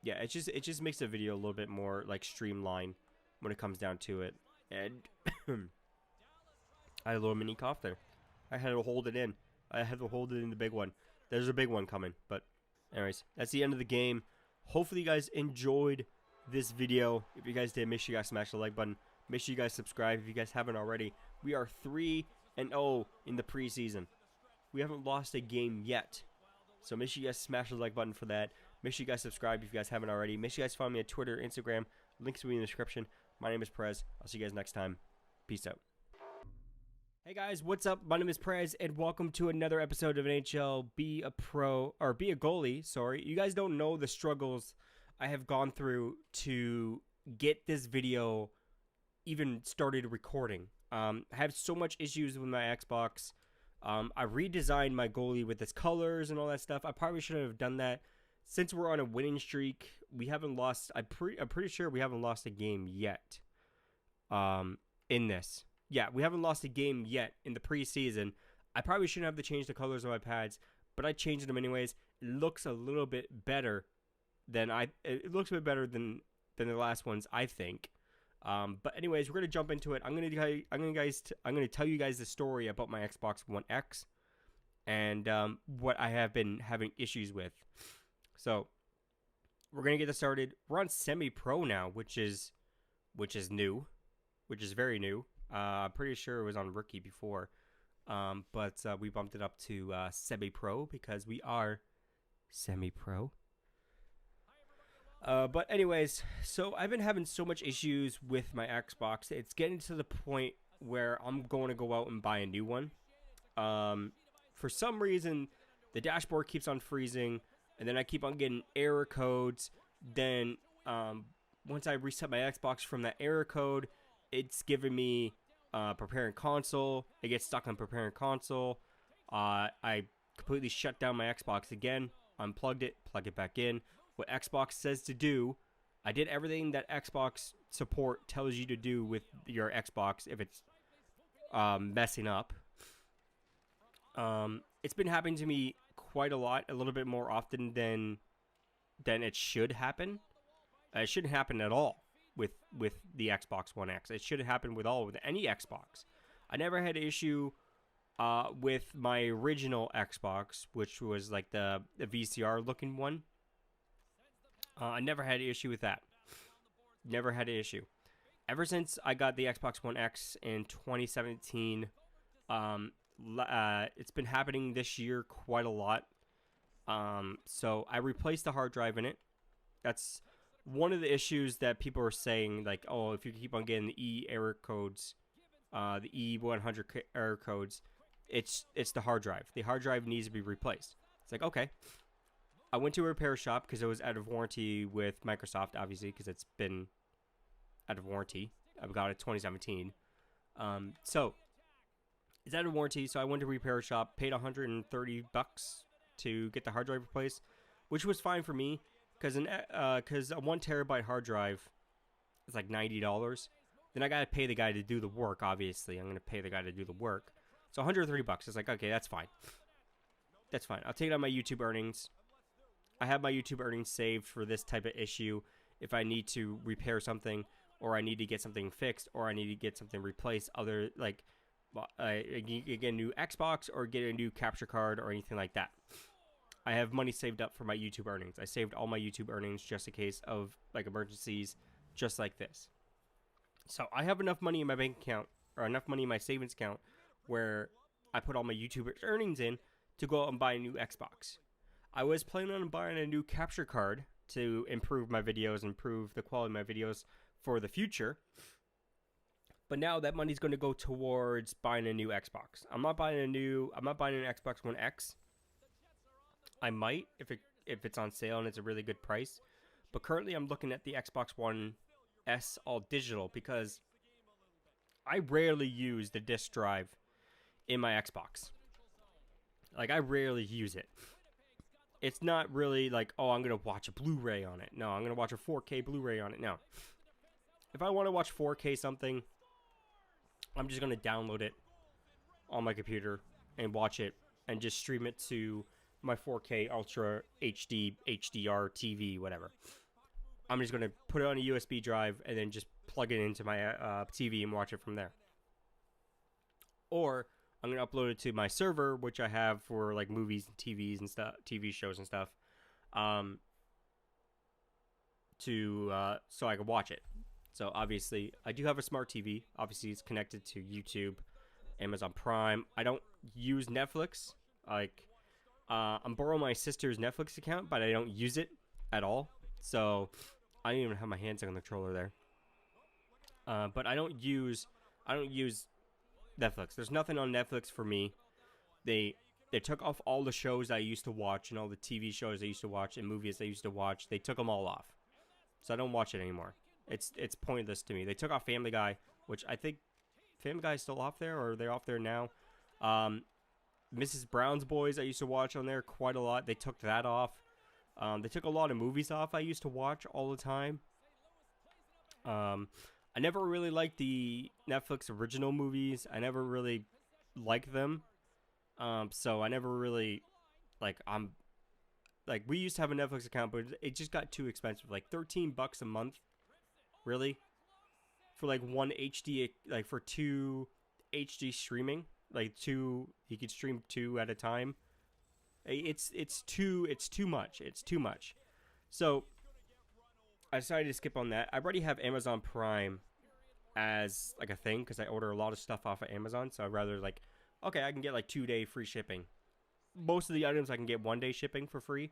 yeah, it just makes the video a little bit more like streamlined when it comes down to it. And I had a little mini cough there. I had to hold it in. I had to hold it in the big one. There's a big one coming. But anyways, that's the end of the game. Hopefully you guys enjoyed this video. If you guys did, make sure you guys smash the like button. Make sure you guys subscribe if you guys haven't already. We are 3-0 in the preseason. We haven't lost a game yet. So make sure you guys smash the like button for that. Make sure you guys subscribe if you guys haven't already. Make sure you guys follow me on Twitter, Instagram. Links will be in the description. My name is Prez. I'll see you guys next time. Peace out. Hey guys, what's up? My name is Prez, and welcome to another episode of NHL Be a Pro, or Be a Goalie, sorry. You guys don't know the struggles I have gone through to get this video even started recording. I have so much issues with my Xbox. I redesigned my goalie with its colors and all that stuff. I probably shouldn't have done that. Since we're on a winning streak, we haven't lost. I'm pretty sure we haven't lost a game yet. In this, yeah, we haven't lost a game yet in the preseason. I probably shouldn't have to change the colors of my pads, but I changed them anyways. It looks a little bit better than It looks a bit better than the last ones, I think. But anyways, we're gonna jump into it. I'm gonna tell you guys the story about my Xbox One X and what I have been having issues with. So we're gonna get this started. We're on semi-pro now, which is new, which is very new. I'm pretty sure it was on rookie before, but we bumped it up to semi-pro because we are semi-pro. But anyways, so I've been having so much issues with my Xbox. It's getting to the point where I'm going to go out and buy a new one. For some reason, the dashboard keeps on freezing, and then I keep on getting error codes. Then once I reset my Xbox from that error code, it's giving me preparing console. It gets stuck on preparing console. I completely shut down my Xbox again, unplugged it, plug it back in. What Xbox says to do, I did everything that Xbox support tells you to do with your Xbox if it's messing up. It's been happening to me quite a lot, a little bit more often than it should happen. It shouldn't happen at all with the Xbox One X. It shouldn't happen with any Xbox. I never had an issue with my original Xbox, which was like the VCR looking one. I never had an issue with that. Never had an issue. Ever since I got the Xbox One X in 2017, it's been happening this year quite a lot. So I replaced the hard drive in it. That's one of the issues that people are saying, like, oh, if you keep on getting the E error codes, the E100 error codes, it's the hard drive. The hard drive needs to be replaced. It's like, okay. I went to a repair shop because it was out of warranty with Microsoft, obviously, because it's been out of warranty. I got it 2017. So it's out of warranty, so I went to a repair shop, paid $130 to get the hard drive replaced, which was fine for me because a 1 terabyte hard drive is like $90. Then I got to pay the guy to do the work, obviously. I'm going to pay the guy to do the work. So $130. It's like, okay, that's fine. That's fine. I'll take it on my YouTube earnings. I have my YouTube earnings saved for this type of issue if I need to repair something, or I need to get something fixed, or I need to get something replaced, other like get a new Xbox or get a new capture card or anything like that. I have money saved up for my YouTube earnings. I saved all my YouTube earnings just in case of like emergencies just like this. So I have enough money in my bank account, or enough money in my savings account, where I put all my YouTube earnings in to go out and buy a new Xbox. I was planning on buying a new capture card to improve my videos, improve the quality of my videos for the future. But now that money's going to go towards buying a new Xbox. I'm not buying an Xbox One X. I might if it's on sale and it's a really good price. But currently I'm looking at the Xbox One S all digital because I rarely use the disc drive in my Xbox. Like, I rarely use it. It's not really like, oh, I'm going to watch a Blu-ray on it. No, I'm going to watch a 4K Blu-ray on it. No. If I want to watch 4K something, I'm just going to download it on my computer and watch it and just stream it to my 4K Ultra HD, HDR TV, whatever. I'm just going to put it on a USB drive and then just plug it into my TV and watch it from there. Or I'm going to upload it to my server, which I have for like movies and TVs and stuff, TV shows and stuff, to so I could watch it. So obviously, I do have a smart TV. Obviously, it's connected to YouTube, Amazon Prime. I don't use Netflix. Like, I'm borrowing my sister's Netflix account, but I don't use it at all. So I don't even have my hands on the controller there. But I don't use Netflix. There's nothing on Netflix for me. They took off all the shows I used to watch and all the TV shows I used to watch and movies I used to watch. They took them all off. So I don't watch it anymore. It's pointless to me. They took off Family Guy, which I think Family Guy is still off there, or they're off there now. Mrs. Brown's Boys I used to watch on there quite a lot. They took that off. They took a lot of movies off I used to watch all the time. I never really liked the Netflix original movies. I never really liked them. So I never really, we used to have a Netflix account, but it just got too expensive. Like $13 a month, really, for like one HD, like for 2 HD streaming, you could stream 2 at a time. It's too much. It's too much. So I decided to skip on that. I already have Amazon Prime as like a thing because I order a lot of stuff off of Amazon. So I'd rather okay, I can get 2-day free shipping. Most of the items I can get 1-day shipping for free.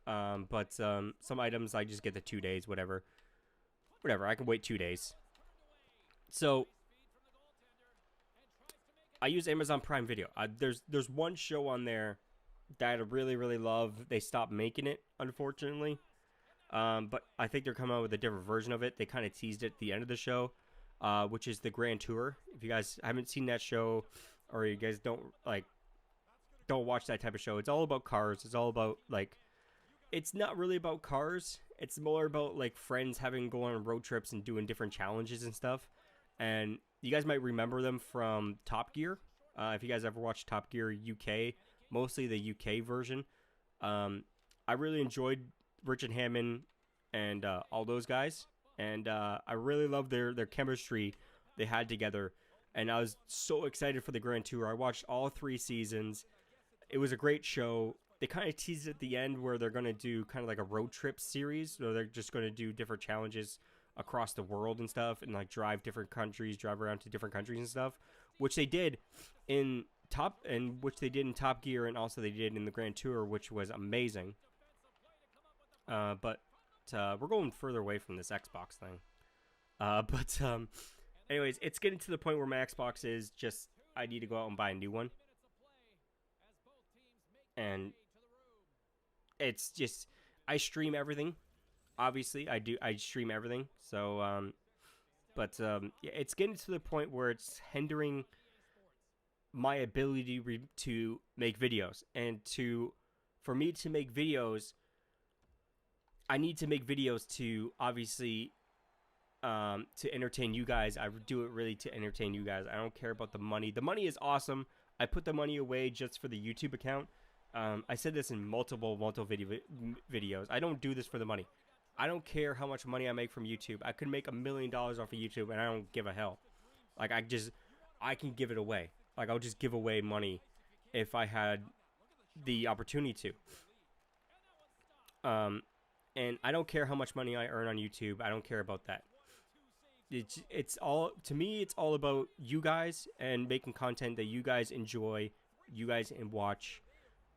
But some items I just get the 2 days, whatever. I can wait 2 days. So I use Amazon Prime Video. There's one show on there that I really, really love. They stopped making it, unfortunately. But I think they're coming out with a different version of it. They kind of teased it at the end of the show, which is the Grand Tour. If you guys haven't seen that show, or you guys don't watch that type of show, it's all about cars. It's all about it's not really about cars. It's more about friends going on road trips and doing different challenges and stuff. And you guys might remember them from Top Gear. If you guys ever watched Top Gear UK, mostly the UK version. I really enjoyed Richard Hammond and all those guys. And I really loved their chemistry they had together. And I was so excited for the Grand Tour. I watched all 3 seasons. It was a great show. They kind of teased at the end where they're going to do kind of like a road trip series. So they're just going to do different challenges across the world and stuff, and drive around to different countries and stuff, which they did in Top Gear, and also they did in the Grand Tour, which was amazing. But we're going further away from this Xbox thing. Anyways, it's getting to the point where my Xbox is just, I need to go out and buy a new one. And it's just, I stream everything. Obviously, I stream everything. So, yeah, it's getting to the point where it's hindering my ability to make videos. And for me to make videos, I need to make videos to, obviously, to entertain you guys. I do it really to entertain you guys. I don't care about the money. The money is awesome. I put the money away just for the YouTube account. I said this in multiple videos. I don't do this for the money. I don't care how much money I make from YouTube. I could make $1 million off of YouTube, and I don't give a hell. I can give it away. I'll just give away money if I had the opportunity to. And I don't care how much money I earn on YouTube. I don't care about that. It's all, to me, it's all about you guys and making content that you guys enjoy, you guys watch,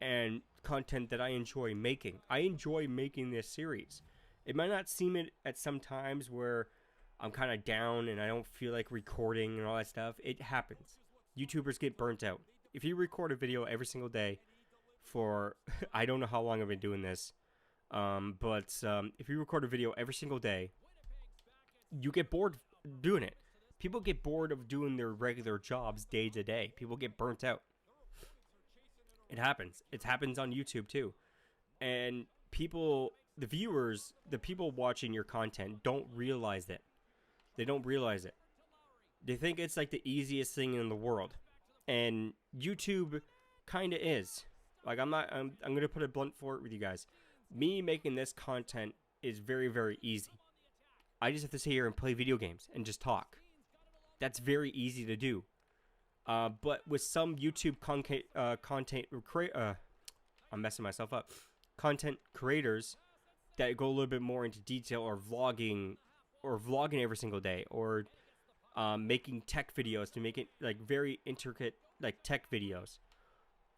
and content that I enjoy making. I enjoy making this series. It might not seem it at some times where I'm kind of down and I don't feel like recording and all that stuff. It happens. YouTubers get burnt out. If you record a video every single day for, I don't know how long I've been doing this, but if you record a video every single day, you get bored doing it. People get bored of doing their regular jobs day to day. People get burnt out. It happens. It happens on YouTube too. And people, the viewers, the people watching your content don't realize it. They don't realize it. They think it's like the easiest thing in the world. And YouTube kind of is. I'm going to put a blunt for it with you guys. Me making this content is very, very easy. I just have to sit here and play video games and just talk. That's very easy to do. But with some YouTube content creators, that go a little bit more into detail, or vlogging every single day, or making tech videos, to make it like very intricate like tech videos.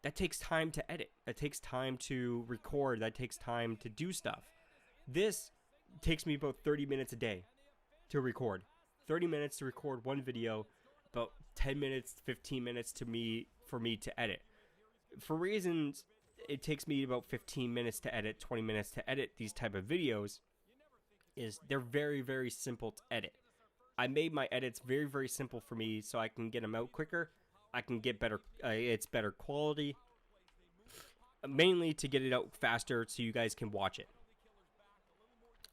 That takes time to edit. That takes time to record. That takes time to do stuff. This takes me about 30 minutes a day to record. 30 minutes to record one video, about 10 minutes, 15 minutes for me to edit. For reasons, it takes me about 15 minutes to edit, 20 minutes to edit these type of videos, is they're very, very simple to edit. I made my edits very, very simple for me so I can get them out quicker. I can get better, it's better quality. Mainly to get it out faster so you guys can watch it.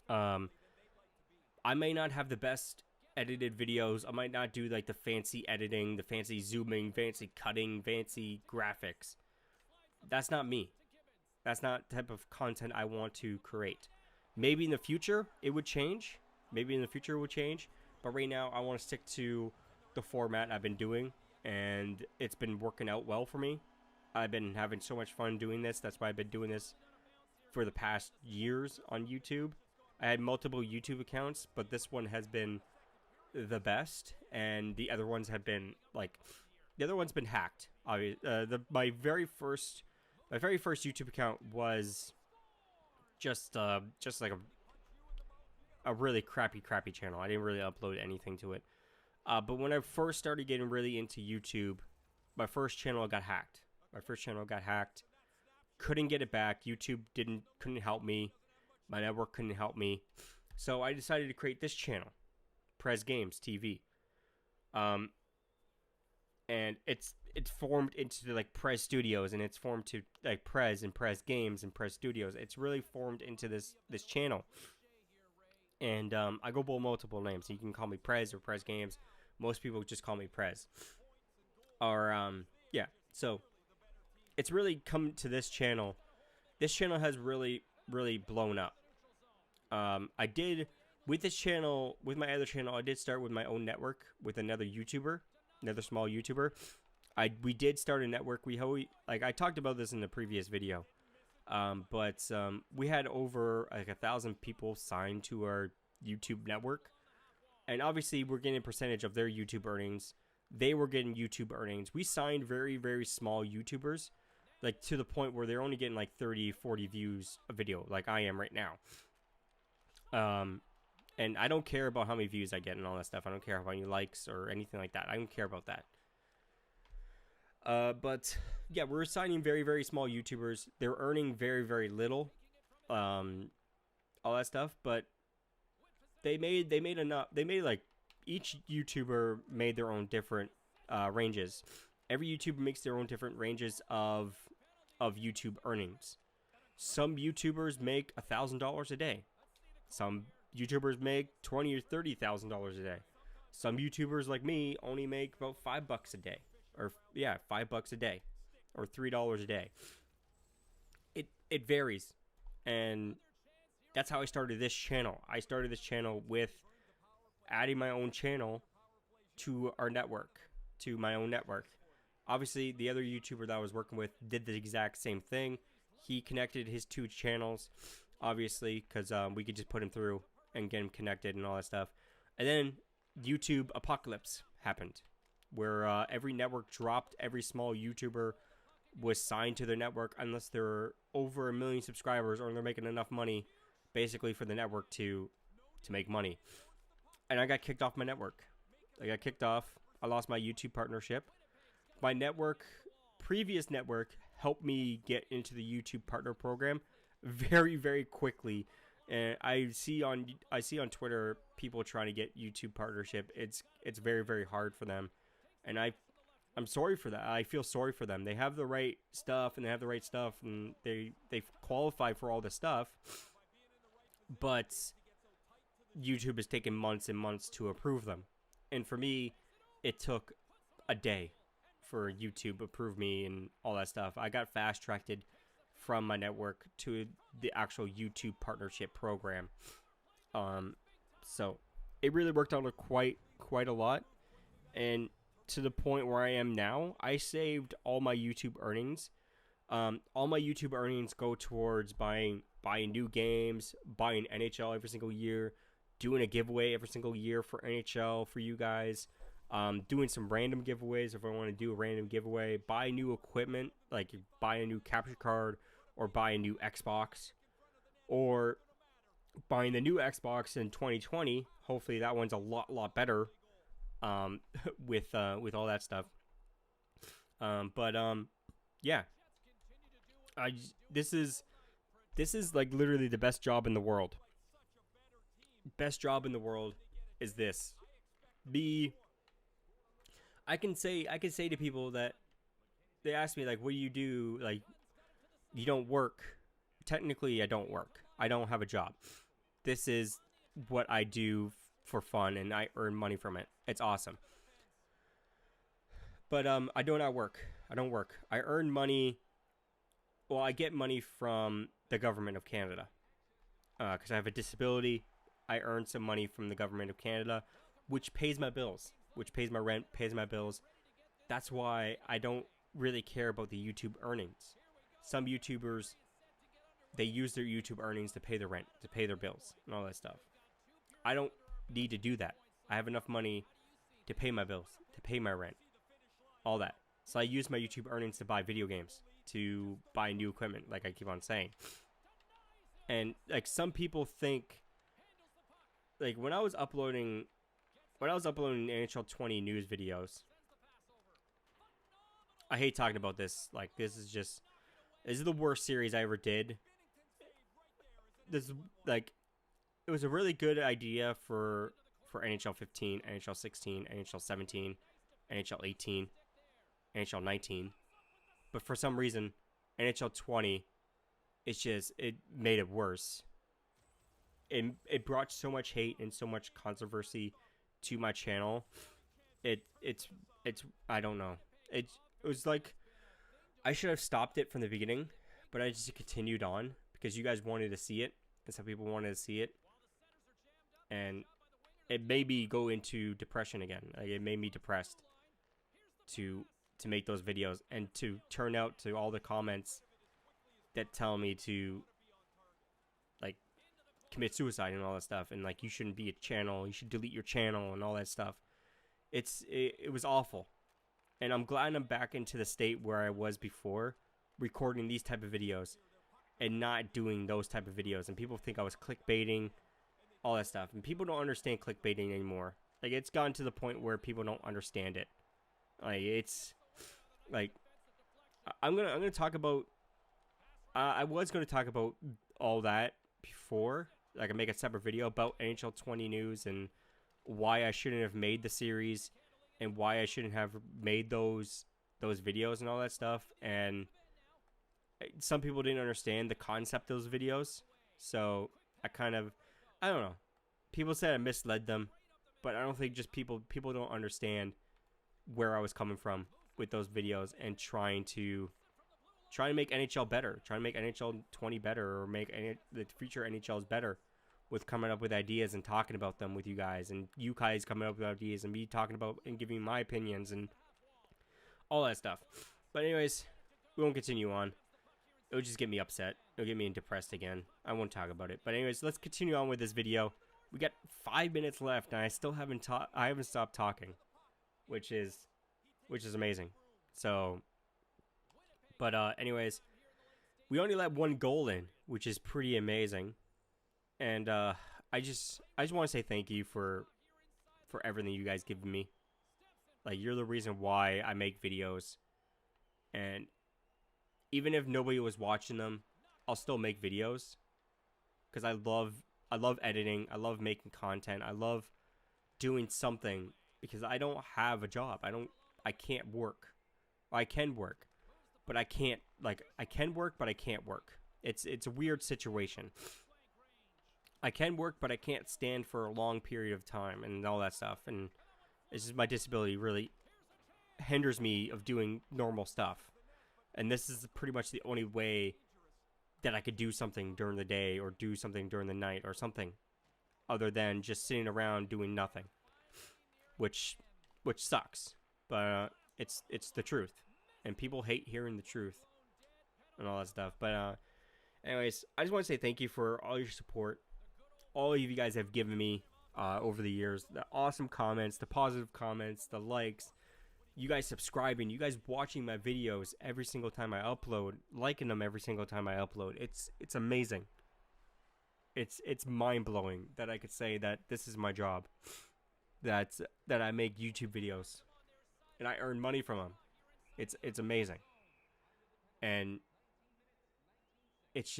I may not have the best edited videos. I might not do like the fancy editing, the fancy zooming, fancy cutting, fancy graphics. That's not me. That's not the type of content I want to create. Maybe in the future it would change. But right now I want to stick to the format I've been doing, and it's been working out well for me. I've been having so much fun doing this. That's why I've been doing this for the past years on YouTube. I had multiple YouTube accounts, but this one has been the best, and the other ones have been been hacked. My very first YouTube account was just like a really crappy channel. I didn't really upload anything to it. But when I first started getting really into YouTube, my first channel got hacked. Couldn't get it back. YouTube couldn't help me. My network couldn't help me. So I decided to create this channel, Prez Games TV. And it's formed into like Prez Studios, and it's formed to like Prez and Prez Games and Prez Studios. It's really formed into this channel. And I go by multiple names. So you can call me Prez or Prez Games. Most people just call me Prez. Or yeah. So it's really come to this channel. This channel has really blown up. I did with this channel, with my other channel, I did start with my own network with another small YouTuber. We did start a network. I talked about this in the previous video. But we had over like 1,000 people signed to our YouTube network, and obviously we're getting a percentage of their YouTube earnings. They were getting YouTube earnings. We signed very, very small YouTubers, like to the point where they're only getting like 30, 40 views a video, like I am right now. And I don't care about how many views I get and all that stuff. I don't care how many likes or anything like that. I don't care about that. But yeah, we're signing very, very small YouTubers. They're earning very, very little, all that stuff. But they made enough. They made like each YouTuber made their own different ranges. Every YouTuber makes their own different ranges of YouTube earnings. Some YouTubers make $1,000 a day. Some YouTubers make $20,000 or $30,000 a day. Some YouTubers like me only make about $5 a day. Or yeah, $5 a day, or $3 a day. It varies, and that's how I started this channel. I started this channel with adding my own channel to our network, to my own network. Obviously, the other YouTuber that I was working with did the exact same thing. He connected his two channels, obviously, because we could just put him through and get him connected and all that stuff. And then YouTube apocalypse happened, where every network dropped. Every small YouTuber was signed to their network unless they're over 1 million subscribers, or they're making enough money basically for the network to make money. And I got kicked off my network. I got kicked off. I lost my YouTube partnership. My previous network helped me get into the YouTube partner program very, very quickly. And I see on Twitter people trying to get YouTube partnership. It's very, very hard for them. And I'm sorry for that. I feel sorry for them. They have the right stuff, and they qualify for all this stuff. But YouTube has taken months and months to approve them. And for me, it took a day for YouTube to approve me and all that stuff. I got fast-tracked from my network to the actual YouTube partnership program. So it really worked out quite a lot. And to the point where I am now, I saved all my YouTube earnings All my YouTube earnings go towards buying new games, buying NHL every single year, doing a giveaway every single year for NHL for you guys, doing some random giveaways if I want to do a random giveaway, buy new equipment, like buy a new capture card or buy a new Xbox, or buying the new Xbox in 2020. Hopefully that one's a lot better with all that stuff. Yeah. This is like literally the best job in the world. Best job in the world is this. I can say to people that they ask me like, what do you do? Like, you don't work. Technically, I don't work. I don't have a job. This is what I do for fun, and I earn money from it. It's awesome. But I do not work. I don't work. I earn money. Well, I get money from the government of Canada because I have a disability. I earn some money from the government of Canada, which pays my bills, which pays my rent, pays my bills. That's why I don't really care about the YouTube earnings. Some YouTubers, they use their YouTube earnings to pay their rent, to pay their bills, and all that stuff. I don't need to do that. I have enough money to pay my bills, to pay my rent, all that. So I use my YouTube earnings to buy video games, to buy new equipment, like I keep on saying. And like some people think, like when I was uploading NHL 20 news videos, I hate talking about this. Like this is the worst series I ever did. This like it was a really good idea for NHL 15, NHL 16, NHL 17, NHL 18, NHL 19. But for some reason, NHL 20, it made it worse. It brought so much hate and so much controversy to my channel. It's I don't know. It was like I should have stopped it from the beginning, but I just continued on because you guys wanted to see it and some people wanted to see it. And it made me go into depression again. Like it made me depressed to make those videos and to turn out to all the comments that tell me to like commit suicide and all that stuff, and like you shouldn't be a channel, you should delete your channel and all that stuff. It was awful, and I'm glad I'm back into the state where I was before, recording these type of videos and not doing those type of videos. And people think I was clickbaiting, all that stuff, and people don't understand clickbaiting anymore. Like it's gotten to the point where people don't understand it. Like it's like I'm gonna talk about. I was gonna talk about all that before. Like I make a separate video about NHL 20 news and why I shouldn't have made the series and why I shouldn't have made those videos and all that stuff. And some people didn't understand the concept of those videos, so I don't know. People said I misled them, but I don't think just people don't understand where I was coming from with those videos and trying to make NHL better, trying to make NHL 20 better, or make the future NHLs better with coming up with ideas and talking about them with you guys, and you guys coming up with ideas and me talking about and giving my opinions and all that stuff. But anyways, we won't continue on. It would just get me upset. It'll get me depressed again. I won't talk about it. But anyways, let's continue on with this video. We got 5 minutes left, and I still haven't stopped talking, which is amazing. So, but anyways, we only let one goal in, which is pretty amazing. And I just want to say thank you for everything you guys give me. Like you're the reason why I make videos, and even if nobody was watching them, I'll still make videos because I love editing. I love making content. I love doing something because I don't have a job. I can't work. I can work, but I can't, like, I can work, but I can't work. It's a weird situation. I can work, but I can't stand for a long period of time and all that stuff. And it's just my disability really hinders me of doing normal stuff. And this is pretty much the only way that I could do something during the day or do something during the night or something other than just sitting around doing nothing, which sucks. But it's the truth, and people hate hearing the truth. and all that stuff. But anyways, I just want to say thank you for all your support. All of you guys have given me over the years. The awesome comments, the positive comments, the likes. You guys subscribing, you guys watching my videos every single time I upload, liking them every single time I upload. It's amazing. It's mind-blowing that I could say that this is my job. That I make YouTube videos and I earn money from them. It's amazing. And it's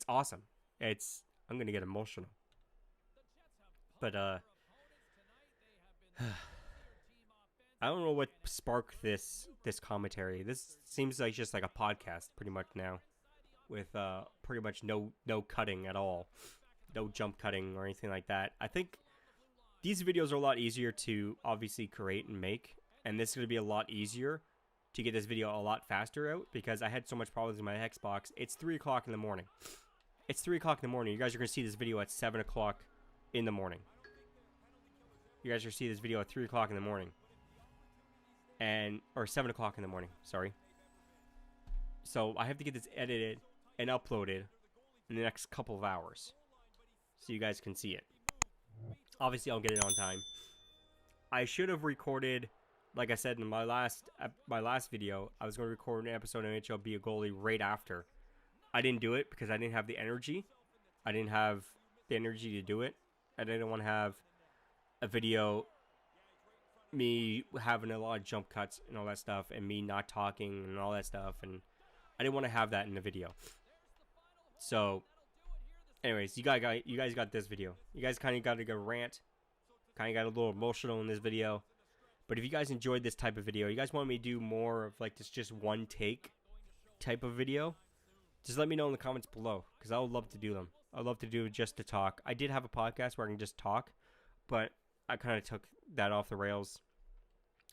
awesome. I'm going to get emotional. But I don't know what sparked this commentary. This seems like just like a podcast pretty much now, with pretty much no cutting at all, no jump cutting or anything like that. I think these videos are a lot easier to obviously create and make, and this is going to be a lot easier to get this video a lot faster out because I had so much problems with my Xbox. It's 3 o'clock in the morning. It's 3 o'clock in the morning. You guys are going to see this video at 7 o'clock in the morning. You guys are going to see this video at 3 o'clock in the morning. Or 7 o'clock in the morning, sorry. So I have to get this edited and uploaded in the next couple of hours so you guys can see it. Obviously, I'll get it on time. I should have recorded, like I said in my last video, I was going to record an episode of NHL Be a Goalie right after. I didn't do it because I didn't have the energy. I didn't have the energy to do it. I didn't want to have a video me having a lot of jump cuts and all that stuff and me not talking and all that stuff, and I didn't want to have that in the video. So anyways, you guys got this video. You guys kind of got to go rant, kind of got a little emotional in this video. But if you guys enjoyed this type of video, you guys want me to do more of like this just one take type of video, just let me know in the comments below, because I would love to do them. I'd love to do it just to talk. I did have a podcast where I can just talk, but I kind of took that off the rails.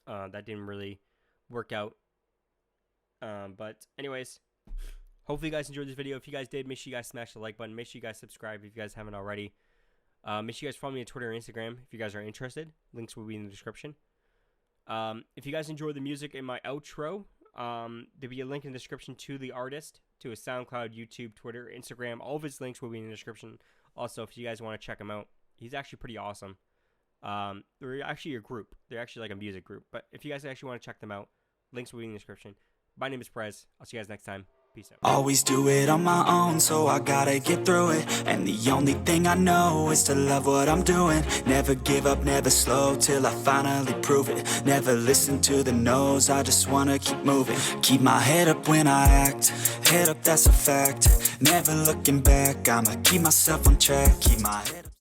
That didn't really work out. But anyways, hopefully you guys enjoyed this video. If you guys did, make sure you guys smash the like button. Make sure you guys subscribe if you guys haven't already. Make sure you guys follow me on Twitter and Instagram if you guys are interested. Links will be in the description. If you guys enjoy the music in my outro, there'll be a link in the description to the artist, to his SoundCloud, YouTube, Twitter, Instagram. All of his links will be in the description. Also, if you guys want to check him out, he's actually pretty awesome. They're actually a group. They're actually like a music group. But if you guys actually want to check them out, links will be in the description. My name is Prez. I'll see you guys next time. Peace out. Always do it on my own, so I gotta get through it. And the only thing I know is to love what I'm doing. Never give up, never slow, till I finally prove it. Never listen to the no's, I just wanna keep moving. Keep my head up when I act, head up, that's a fact. Never looking back, I'ma keep myself on track. Keep my head up.